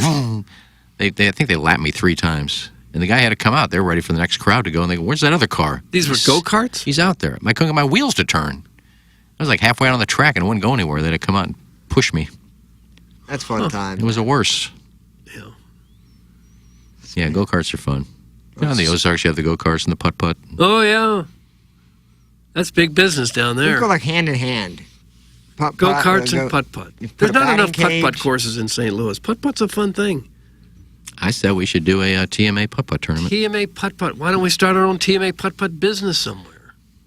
I think they lapped me 3 times. And the guy had to come out. They were ready for the next crowd to go. And they go, where's that other car? These were go-karts? He's out there. I couldn't get my wheels to turn. I was like halfway out on the track and it wouldn't go anywhere. They had to come out and push me. That's fun time. It was the worst. Yeah, go-karts are fun. On the Ozarks, you have the go-karts and the putt-putt. Oh, yeah. That's big business down They there. go like hand in hand. Go-karts and putt-putt. There's not enough putt-putt cage. courses in St. Louis. Putt-putt's a fun thing. I said we should do a TMA putt-putt tournament. TMA putt-putt. Why don't we start our own TMA putt-putt business somewhere?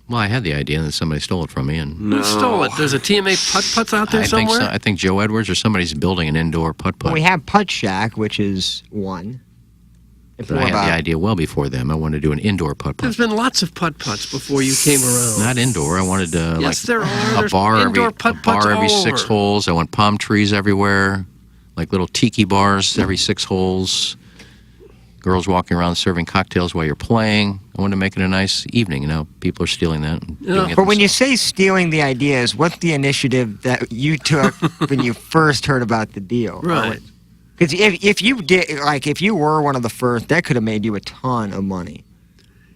Well, I had the idea, and then somebody stole it from me. And Who stole it? There's a TMA putt-putts out there I think somewhere? so. I think Joe Edwards or somebody's building an indoor putt-putt. Well, we have Putt Shack, which is one. It's But I more had the about- idea well before them. I wanted to do an indoor putt-putt. There's been lots of putt-putts before you came around. Not indoor. I wanted Yes, there are. a There's bar indoor every putt-putts all 6 over. holes. I want palm trees everywhere, like little tiki bars every 6 holes. Girls walking around serving cocktails while you're playing. I wanted to make it a nice evening. You know, people are stealing that. And doing it But when you say stealing the ideas, what's the initiative that you took when you first heard about the deal? Right. Because if you did, like, if you were one of the first, that could have made you a ton of money.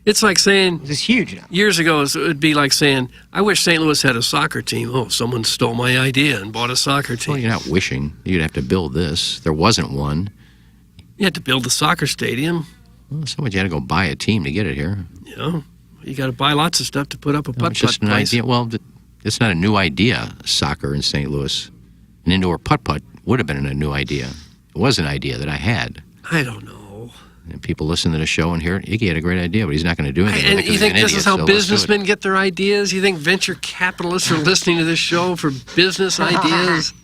It's like saying... It's huge now. Years ago, it would be like saying, I wish St. Louis had a soccer team. Oh, someone stole my idea and bought a soccer team. Well, you're not wishing. You'd have to build this. There wasn't one. You had to build the soccer stadium. Well, somebody had to go buy a team to get it here. You know, you got to buy lots of stuff to put up a No, putt-putt it's just an place. idea. Well, it's not a new idea, soccer in St. Louis. An indoor putt-putt would have been a new idea. It was an idea that I had. I don't know. And people listen to the show and hear it. Iggy had a great idea, but he's not going to do anything. And with it 'cause you think he's an this is idiot, how so let's do it. businessmen get their ideas? You think venture capitalists are listening to this show for business ideas?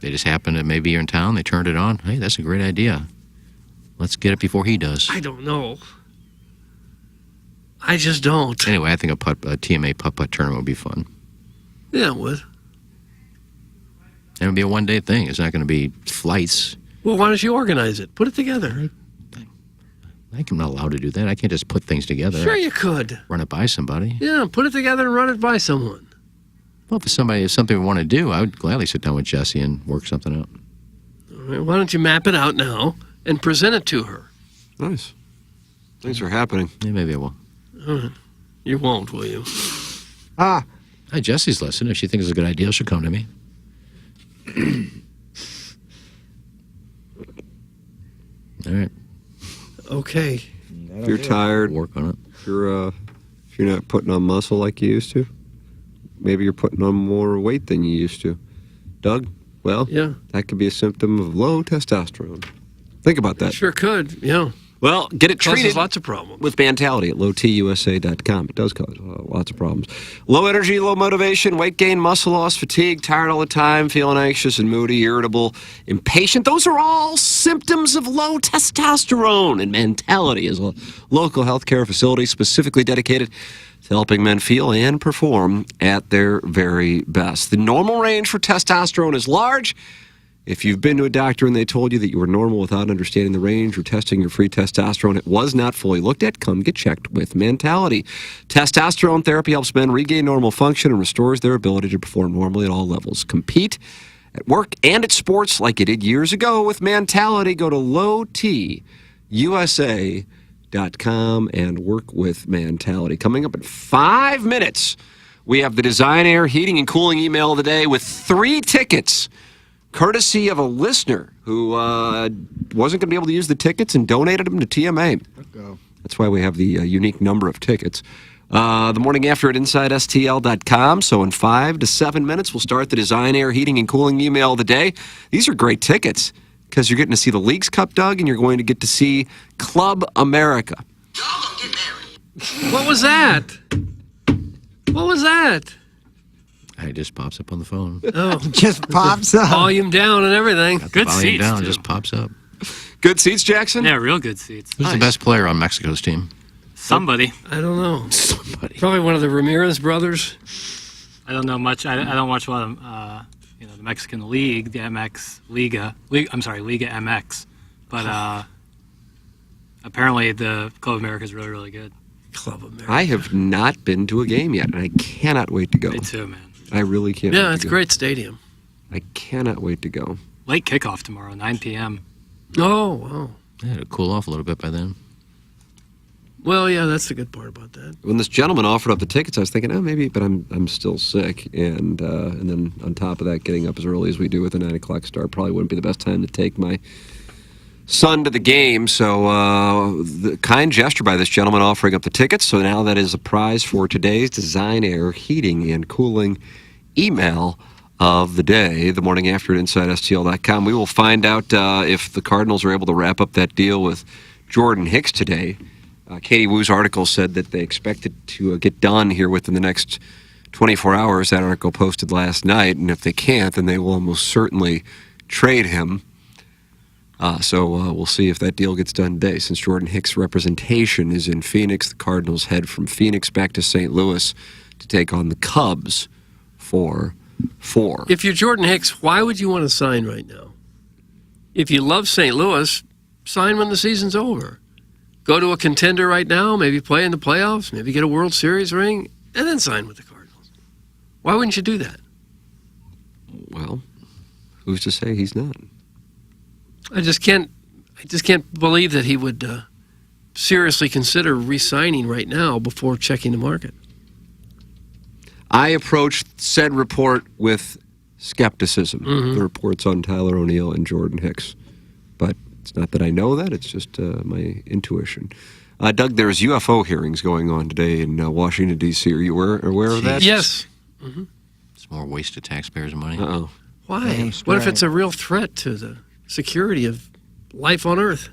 They just happened to maybe you're in town. They turned it on. Hey, that's a great idea. Let's get it before he does. I don't know. I just don't. Anyway, I think a TMA putt-putt tournament would be fun. Yeah, it would. And it would be a one-day thing. It's not going to be flights. Well, why don't you organize it? Put it together. I'm not allowed to do that. I can't just put things together. Sure you could. Run it by somebody. Yeah, put it together and run it by someone. Well, if it's something we want to do, I would gladly sit down with Jessie and work something out. All right, why don't you map it out now and present it to her? Nice. Things are happening. Yeah, maybe I will. All right. You won't, will you? Hi, Jessie's listening. If she thinks it's a good idea, she'll come to me. All right. Okay. If you're tired, work on it. If you're not putting on muscle like you used to, maybe you're putting on more weight than you used to. Doug, well, yeah, that could be a symptom of low testosterone. Think about that. Sure could, yeah. Well, get it Causes treated lots of problems. with Mentality at lowtusa.com. It does cause lots of problems. Low energy, low motivation, weight gain, muscle loss, fatigue, tired all the time, feeling anxious and moody, irritable, impatient. Those are all symptoms of low testosterone. And Mentality is a local healthcare facility specifically dedicated to helping men feel and perform at their very best. The normal range for testosterone is large. If you've been to a doctor and they told you that you were normal without understanding the range or testing your free testosterone, it was not fully looked at, come get checked with Mentality. Testosterone therapy helps men regain normal function and restores their ability to perform normally at all levels. Compete at work and at sports like you did years ago with Mentality. Go to lowtusa.com and work with Mentality. Coming up in 5 minutes, we have the Design Air Heating and Cooling email of the day with 3 tickets, courtesy of a listener who wasn't going to be able to use the tickets and donated them to TMA. That's why we have the unique number of tickets. The morning after at InsideSTL.com. So in 5 to 7 minutes, we'll start the Design Air Heating and Cooling email of the day. These are great tickets because you're getting to see the Leagues Cup, Doug, and you're going to get to see Club America. What was that? What was that? It just pops up on the phone. Oh, just pops up. Volume down and everything. Good seats, down, just pops up. Good seats, Jackson? Yeah, real good seats. Who's the best player on Mexico's team? Somebody. I don't know. Somebody. Probably one of the Ramirez brothers. I don't know much. I don't watch a lot of the Mexican League, the Liga MX. But apparently the Club America is really, really good. Club America. I have not been to a game yet, and I cannot wait to go. Me too, man. I really can't Yeah, wait it's to a go. great stadium. I cannot wait to go. Late kickoff tomorrow, 9 p.m. Oh, wow. Yeah, it'll cool off a little bit by then. Well, yeah, that's the good part about that. When this gentleman offered up the tickets, I was thinking, oh, maybe, but I'm still sick, and then on top of that, getting up as early as we do with a 9 o'clock start probably wouldn't be the best time to take my son to the game. So the kind gesture by this gentleman offering up the tickets. So now that is a prize for today's Design Air Heating and Cooling email of the day, the morning after at InsideSTL.com. We will find out if the Cardinals are able to wrap up that deal with Jordan Hicks today. Katie Woo's article said that they expect it to get done here within the next 24 hours. That article posted last night, and if they can't, then they will almost certainly trade him. So we'll see if that deal gets done today. Since Jordan Hicks' representation is in Phoenix, the Cardinals head from Phoenix back to St. Louis to take on the Cubs for 4. If you're Jordan Hicks, why would you want to sign right now? If you love St. Louis, sign when the season's over. Go to a contender right now, maybe play in the playoffs, maybe get a World Series ring, and then sign with the Cardinals. Why wouldn't you do that? Well, who's to say he's not? I just can't believe that he would seriously consider re-signing right now before checking the market. I approached said report with skepticism. The reports on Tyler O'Neill and Jordan Hicks. But it's not that I know that, it's just my intuition. Doug, there's UFO hearings going on today in Washington, D.C. Are you aware of that? Yes. It's more waste of taxpayers' money. Uh-oh. Why? What if it's a real threat to the security of life on Earth?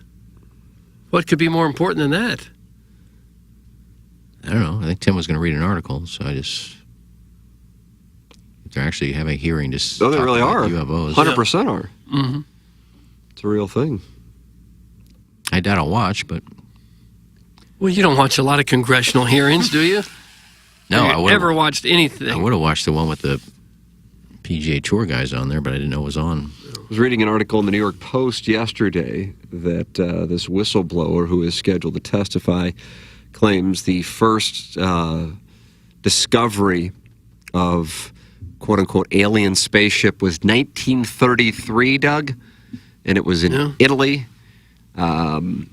What could be more important than that? I don't know. I think Tim was going to read an article, so I just... They're actually having a hearing to Oh, they really are. UFOs. 100% are. It's a real thing. I doubt I'll watch, but... Well, you don't watch a lot of congressional hearings, do you? No, Have you ever watched anything? I would have watched the one with the PGA Tour guys on there, but I didn't know it was on. I was reading an article in the New York Post yesterday that this whistleblower who is scheduled to testify claims the first discovery of quote-unquote alien spaceship was 1933, Doug, and it was in Italy in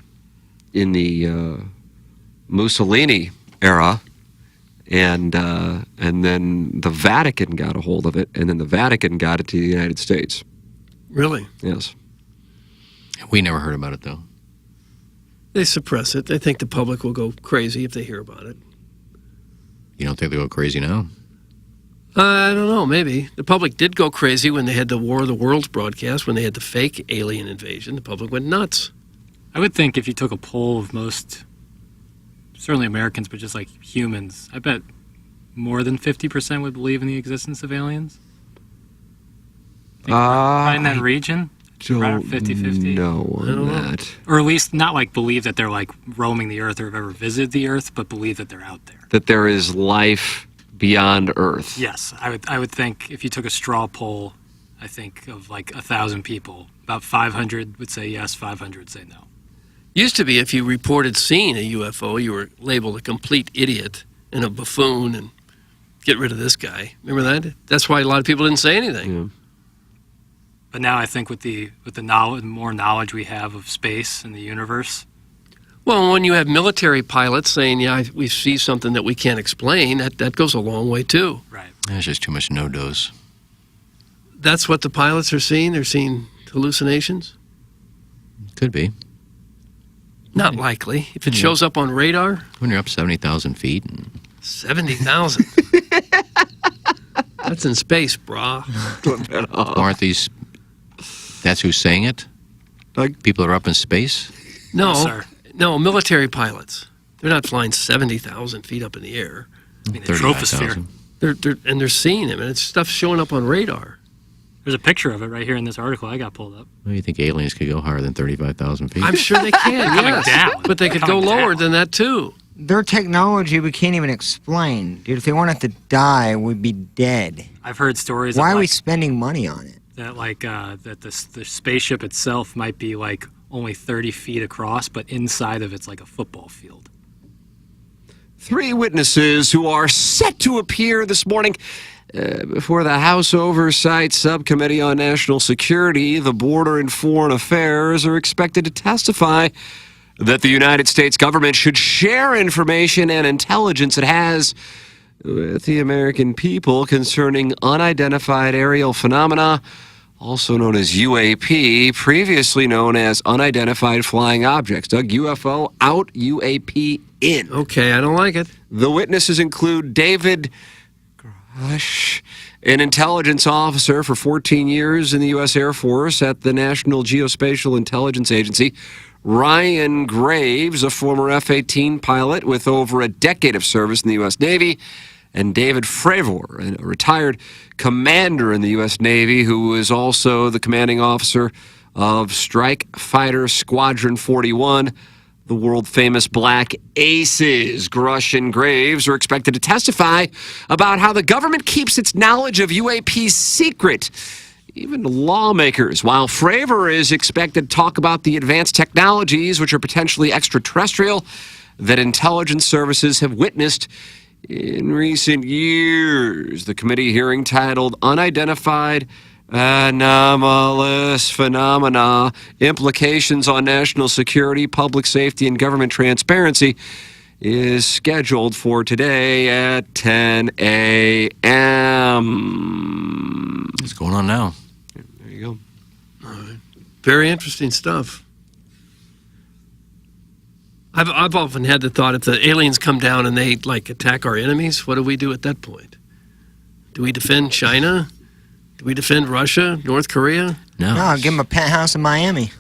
the Mussolini era, and then the Vatican got a hold of it, and then the Vatican got it to the United States. Really? Yes. We never heard about it, though. They suppress it. They think the public will go crazy if they hear about it. You don't think they'll go crazy now? I don't know, maybe. The public did go crazy when they had the War of the Worlds broadcast, when they had the fake alien invasion. The public went nuts. I would think if you took a poll of most, certainly Americans, but just like humans, I bet more than 50% would believe in the existence of aliens. Right in that region? Around 50-50? No, on that. Or at least not like believe that they're like roaming the earth or have ever visited the earth, but believe that they're out there. That there is life beyond Earth. Yes, I would think if you took a straw poll, I think of like 1,000 people, about 500 would say yes, 500 would say no. Used to be if you reported seeing a UFO, you were labeled a complete idiot and a buffoon and get rid of this guy. Remember that? That's why a lot of people didn't say anything. Yeah. But now I think with the knowledge, more knowledge we have of space and the universe. Well, when you have military pilots saying, yeah, we see something that we can't explain, that goes a long way too. Right. There's just too much no-dose. That's what the pilots are seeing? They're seeing hallucinations? Could be. Not likely. If it shows up on radar. When you're up 70,000 feet. 70,000. That's in space, brah. Aren't these... That's who's saying it? Like people are up in space? No, sir. No, military pilots. They're not flying 70,000 feet up in the air. I mean, the troposphere. They're seeing him, and it's stuff showing up on radar. There's a picture of it right here in this article I got pulled up. Well, you think aliens could go higher than 35,000 feet? I'm sure they can, yes. Down. But they could go lower than that, too. Their technology we can't even explain. Dude, if they wanted to die, we'd be dead. I've heard stories Why of are we like, spending money on it? that like that the spaceship itself might be like only 30 feet across, but inside of it's like a football field. 3 witnesses who are set to appear this morning before the House Oversight Subcommittee on National Security, the Border and Foreign Affairs, are expected to testify that the United States government should share information and intelligence it has with the American people concerning unidentified aerial phenomena also known as UAP, previously known as unidentified flying objects. Doug, UFO out, UAP in. Okay, I don't like it. The witnesses include David Grush, an intelligence officer for 14 years in the U.S. Air Force at the National Geospatial Intelligence Agency, Ryan Graves, a former F-18 pilot with over a decade of service in the U.S. Navy, and David Fravor, a retired commander in the U.S. Navy who is also the commanding officer of Strike Fighter Squadron 41, the world-famous Black Aces. Grush and Graves are expected to testify about how the government keeps its knowledge of UAPs secret, even to lawmakers, while Fravor is expected to talk about the advanced technologies, which are potentially extraterrestrial, that intelligence services have witnessed in recent years. The committee hearing, titled Unidentified Anomalous Phenomena, Implications on National Security, Public Safety, and Government Transparency, is scheduled for today at 10 a.m. What's going on now? There you go. All right. Very interesting stuff. I've often had the thought, if the aliens come down and they attack our enemies, what do we do at that point? Do we defend China? Do we defend Russia, North Korea? No, give them a penthouse in Miami.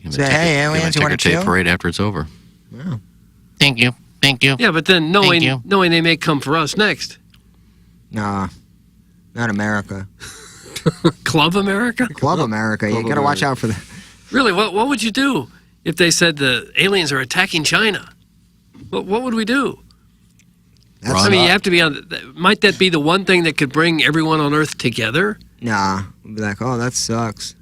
Say, hey, aliens, you want to chill? Parade after it's over. Wow. Thank you. Yeah, but then knowing they may come for us next. Nah, not America. Club America? Club America. You got to watch out for that. Really, what would you do if they said the aliens are attacking China? What would we do? I mean, you have to be on. Might that be the one thing that could bring everyone on Earth together? Nah, we'll be like, oh, that sucks.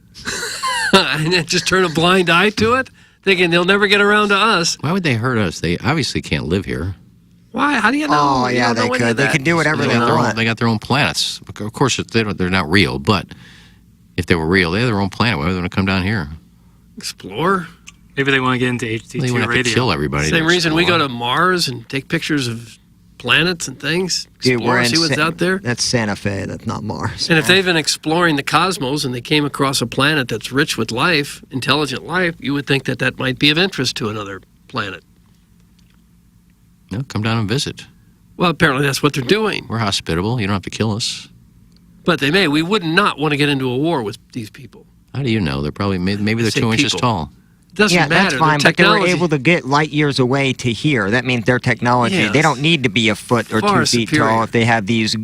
And then just turn a blind eye to it, thinking they'll never get around to us. Why would they hurt us? They obviously can't live here. Why? How do you know? Oh, yeah, they could. They could do whatever they want. They got their own planets. Of course, they're not real, but if they were real, they have their own planet. Why would they want to come down here? Explore? Maybe they want to get into HT2 They wouldn't have to kill everybody. Same reason we go to Mars and take pictures of planets and things. Explore, see what's out there. That's Santa Fe. That's not Mars. And if they've been exploring the cosmos and they came across a planet that's rich with life, intelligent life, you would think that might be of interest to another planet. No, come down and visit. Well, apparently that's what they're doing. We're hospitable. You don't have to kill us. But they may. We would not want to get into a war with these people. How do you know? They're probably maybe they're 2 inches tall. Doesn't matter. That's fine, but they were able to get light years away to here. That means their technology, Yes. they don't need to be a foot or 2 feet tall if they have these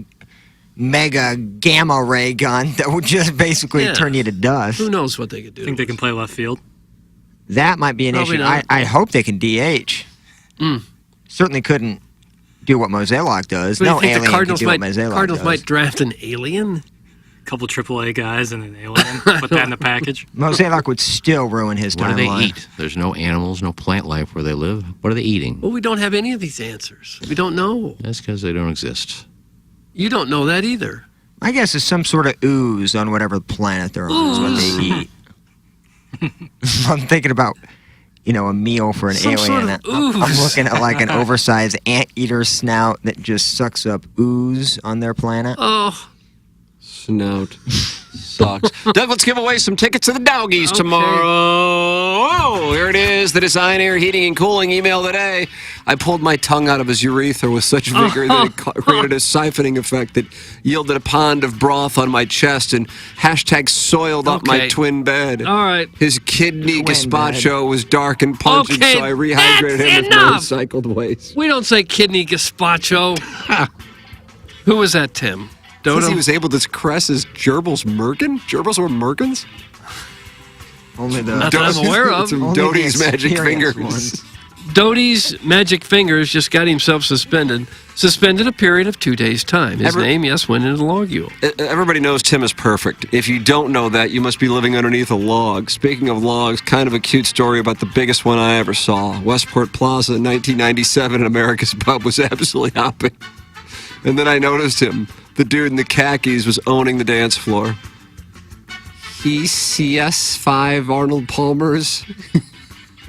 mega gamma ray gun that would just basically turn you to dust. Who knows what they could do? Think they can play left field? That might be an Probably issue. not. I hope they can DH. Certainly couldn't do what Mosaic does. But No you think alien the Cardinals can do what Mosaic Cardinals does. might draft an alien? A couple AAA guys and an alien. Put that in the package. Mosaic would still ruin his What do they timeline. eat? There's no animals, no plant life where they live. What are they eating? Well, we don't have any of these answers. We don't know. That's because they don't exist. You don't know that either. I guess it's some sort of ooze on whatever planet they're on is what they eat. I'm thinking about, a meal for an Some alien. sort of I'm ooze. looking at like an oversized anteater snout that just sucks up ooze on their planet. Oh. Snout. Sucks. Doug, let's give away some tickets to the Doggies tomorrow. Oh, here it is, the Design Air Heating and Cooling email today. I pulled my tongue out of his urethra with such vigor that it created a siphoning effect that yielded a pond of broth on my chest and #soiled up my twin bed. All right. His kidney gazpacho was dark and pungent, Okay, so I rehydrated that's him with enough. recycled waste. We don't say kidney gazpacho. Who was that, Tim? Says Dodo? he was able to caress his gerbils merkin? Gerbils were merkins? Only the Not that I'm aware of. Some Only the Doty's magic experienced fingers. ones. Doty's Magic Fingers just got himself suspended a period of 2 days' time. His name, yes, went into the logule. Everybody knows Tim is perfect. If you don't know that, you must be living underneath a log. Speaking of logs, kind of a cute story about the biggest one I ever saw. Westport Plaza in 1997 in America's Pub was absolutely hopping. And then I noticed him. The dude in the khakis was owning the dance floor. He CS5 Arnold Palmer's.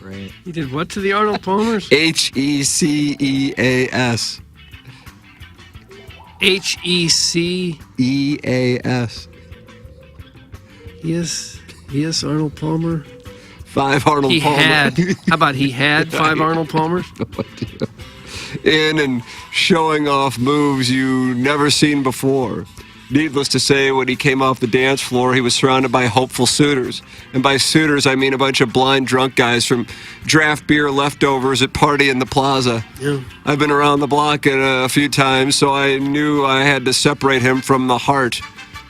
Right. He did what to the Arnold Palmers? HECEAS. HEC. EAS. Yes, Arnold Palmer. 5 Arnold Palmer. How about he had 5 Arnold Palmers? No idea. In and showing off moves you never seen before. Needless to say, when he came off the dance floor, he was surrounded by hopeful suitors. And by suitors, I mean a bunch of blind drunk guys from draft beer leftovers at Party in the Plaza. Yeah. I've been around the block a few times, so I knew I had to separate him from the heart.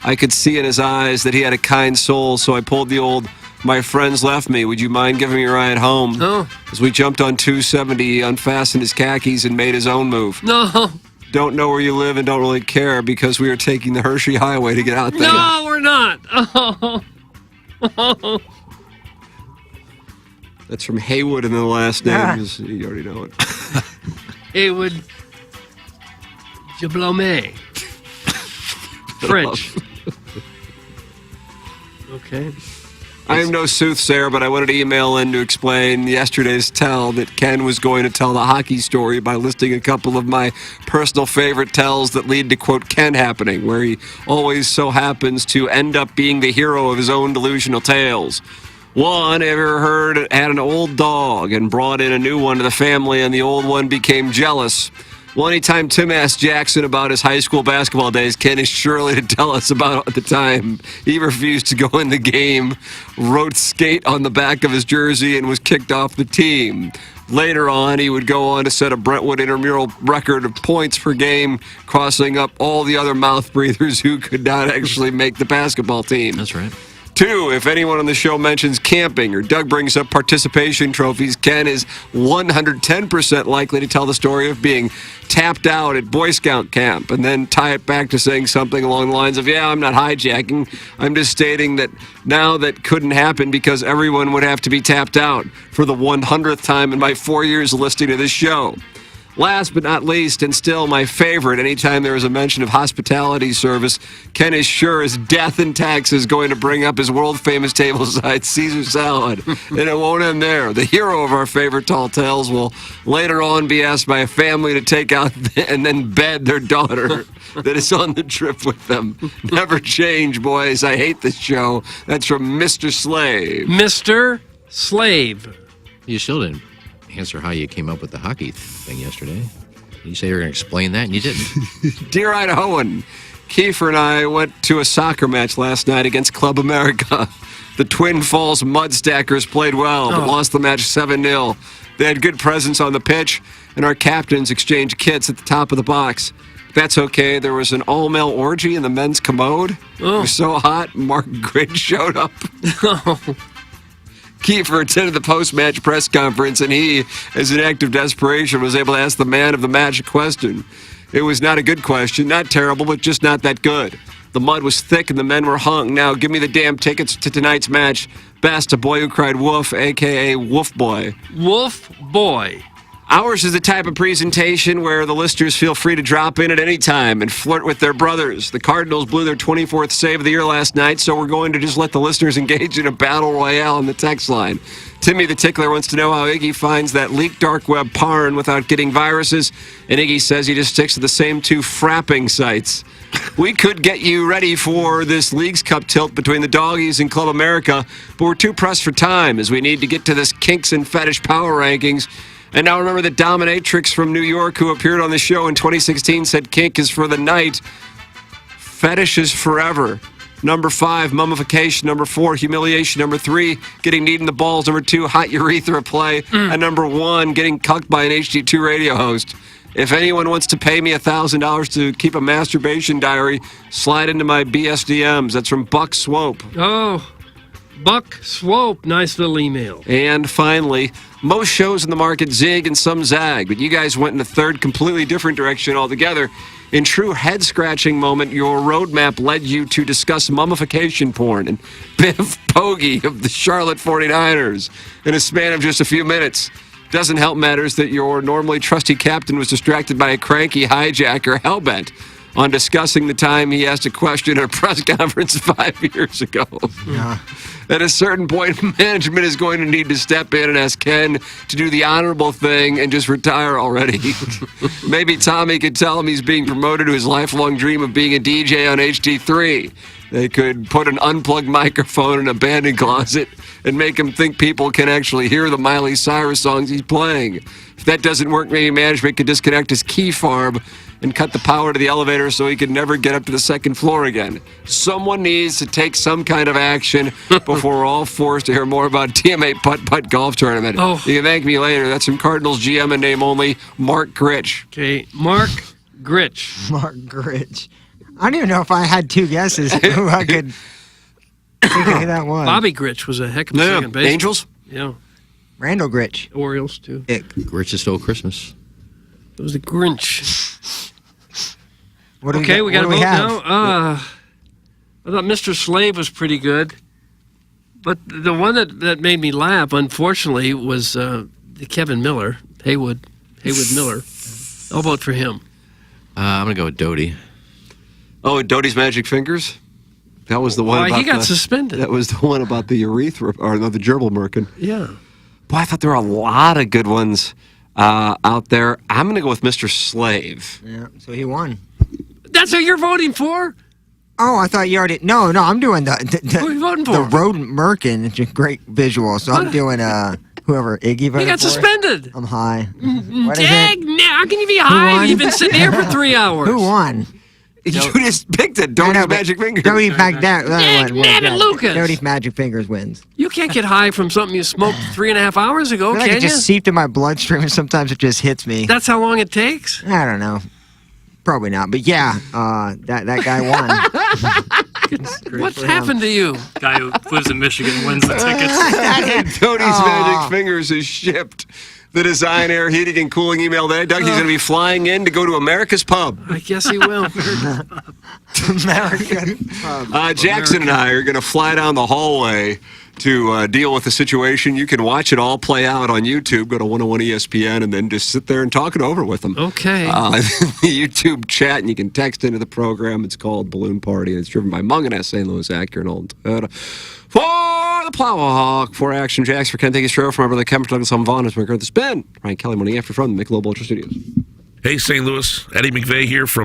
I could see in his eyes that he had a kind soul, so I pulled the old, "My friends left me. Would you mind giving me a ride home?" Oh. As we jumped on 270, he unfastened his khakis and made his own move. No. Don't know where you live and don't really care because we were taking the Hershey Highway to get out there. No, we're not. Oh. That's from Haywood, and the last name is, you already know it. Haywood Jablome. French. Okay. I am no soothsayer, but I wanted to email in to explain yesterday's tell that Ken was going to tell the hockey story by listing a couple of my personal favorite tells that lead to, quote, Ken happening, where he always so happens to end up being the hero of his own delusional tales. One, ever heard, had an old dog and brought in a new one to the family, and the old one became jealous. Well, anytime Tim asked Jackson about his high school basketball days, Ken is surely to tell us about the time he refused to go in the game, wrote skate on the back of his jersey, and was kicked off the team. Later on, he would go on to set a Brentwood intramural record of points per game, crossing up all the other mouth breathers who could not actually make the basketball team. That's right. 2, if anyone on the show mentions camping or Doug brings up participation trophies, Ken is 110% likely to tell the story of being tapped out at Boy Scout camp and then tie it back to saying something along the lines of, yeah, I'm not hijacking. I'm just stating that now that couldn't happen because everyone would have to be tapped out for the 100th time in my 4 years of listening to this show. Last but not least, and still my favorite, anytime there is a mention of hospitality service, Ken is sure as death and taxes going to bring up his world-famous tableside Caesar salad. And it won't end there. The hero of our favorite tall tales will later on be asked by a family to take out and then bed their daughter that is on the trip with them. Never change, boys. I hate this show. That's from Mr. Slave. Mr. Slave. You still didn't answer how you came up with the hockey thing yesterday. You say you were going to explain that, and you didn't. Dear Idahoan, Kiefer and I went to a soccer match last night against Club America. The Twin Falls Mudstackers played well, but lost the match 7-0. They had good presence on the pitch, and our captains exchanged kits at the top of the box. That's okay. There was an all-male orgy in the men's commode. It was so hot, Mark Grid showed up. Kiefer attended the post-match press conference, and he, as an act of desperation, was able to ask the man of the match a question. It was not a good question, not terrible, but just not that good. The mud was thick and the men were hung. Now, give me the damn tickets to tonight's match. Best, a boy who cried woof, a.k.a. Wolf Boy. Wolf Boy. Ours is the type of presentation where the listeners feel free to drop in at any time and flirt with their brothers. The Cardinals blew their 24th save of the year last night, so we're going to just let the listeners engage in a battle royale on the text line. Timmy the Tickler wants to know how Iggy finds that leaked dark web porn without getting viruses, and Iggy says he just sticks to the same 2 frapping sites. We could get you ready for this Leagues Cup tilt between the Doggies and Club America, but we're too pressed for time as we need to get to this Kinks and Fetish Power Rankings. And now remember that Dominatrix from New York, who appeared on the show in 2016, said kink is for the night, fetish is forever. Number 5, mummification. Number 4, humiliation. Number 3, getting kneed in the balls. Number 2, hot urethra play. And number 1, getting cucked by an HD2 radio host. If anyone wants to pay me $1,000 to keep a masturbation diary, slide into my BSDMs. That's from Buck Swope. Oh, Buck Swope. Nice little email. And finally, most shows in the market zig and some zag, but you guys went in a third, completely different direction altogether. In true head-scratching moment, your roadmap led you to discuss mummification porn and Biff Poggi of the Charlotte 49ers in a span of just a few minutes. Doesn't help matters that your normally trusty captain was distracted by a cranky hijacker hellbent on discussing the time he asked a question at a press conference 5 years ago. Yeah. At a certain point, management is going to need to step in and ask Ken to do the honorable thing and just retire already. Maybe Tommy could tell him he's being promoted to his lifelong dream of being a DJ on HD3. They could put an unplugged microphone in a abandoned closet and make him think people can actually hear the Miley Cyrus songs he's playing. If that doesn't work, maybe management could disconnect his key fob and cut the power to the elevator so he could never get up to the second floor again. Someone needs to take some kind of action before we're all forced to hear more about TMA Putt-putt golf tournament. Oh. You can thank me later. That's from Cardinals GM and name only, Mark Gritch. Okay, Mark Gritch. Mark Gritch. I don't even know if I had two guesses who I could think of who that was. Bobby Gritch was a heck of a second baseman. Angels? Yeah. Randall Gritch. Orioles, too. Grinch stole Christmas. It was the Grinch. What Okay, we got to what vote do have? now. I thought Mr. Slave was pretty good. But the one that made me laugh, unfortunately, was the Kevin Miller, Haywood Miller. I'll vote for him. I'm going to go with Doty. Oh, Doty's Magic Fingers? That was the one about he got suspended. That was the one about the urethra, or no, the gerbil merkin. Yeah. Boy, I thought there were a lot of good ones out there. I'm going to go with Mr. Slave. Yeah, so he won. That's who you're voting for? Oh, I thought you already. No, I'm doing the Who are you voting for? the rodent merkin. It's a great visual. So I'm doing whoever Iggy voted He got for. suspended. I'm high. What is Dag, it? now, how can you be high? won? You've been sitting here for 3 hours. Who won? You just picked it. Doty's Magic Fingers. Dodie back down. Nabbit Lucas. Dodie's Magic Fingers wins. You can't get high from something you smoked 3.5 hours ago, I feel like can it you? just seeped in my bloodstream, and sometimes it just hits me. That's how long it takes? I don't know. Probably not, but yeah, that guy won. What's happened to you? Guy who lives in Michigan wins the tickets. Doty's Magic Fingers is shipped. The Design, Air, Heating, and Cooling email today. Doug, he's going to be flying in to go to America's Pub. I guess he will. American Pub. Jackson and I are going to fly down the hallway to deal with the situation. You can watch it all play out on YouTube. Go to 101 ESPN and then just sit there and talk it over with them. Okay. The YouTube chat, and you can text into the program. It's called Balloon Party, and it's driven by Munganess, St. Louis Acura, and Old Toyota. For the Plowhawk, for Action Jacks, for Ken Thank you, from our brother Kemper, Douglas, I'm Vaughn, as we're at the spin. Ryan Kelly, morning after from the Michelob Ultra Studios. Hey, St. Louis. Eddie McVeigh here from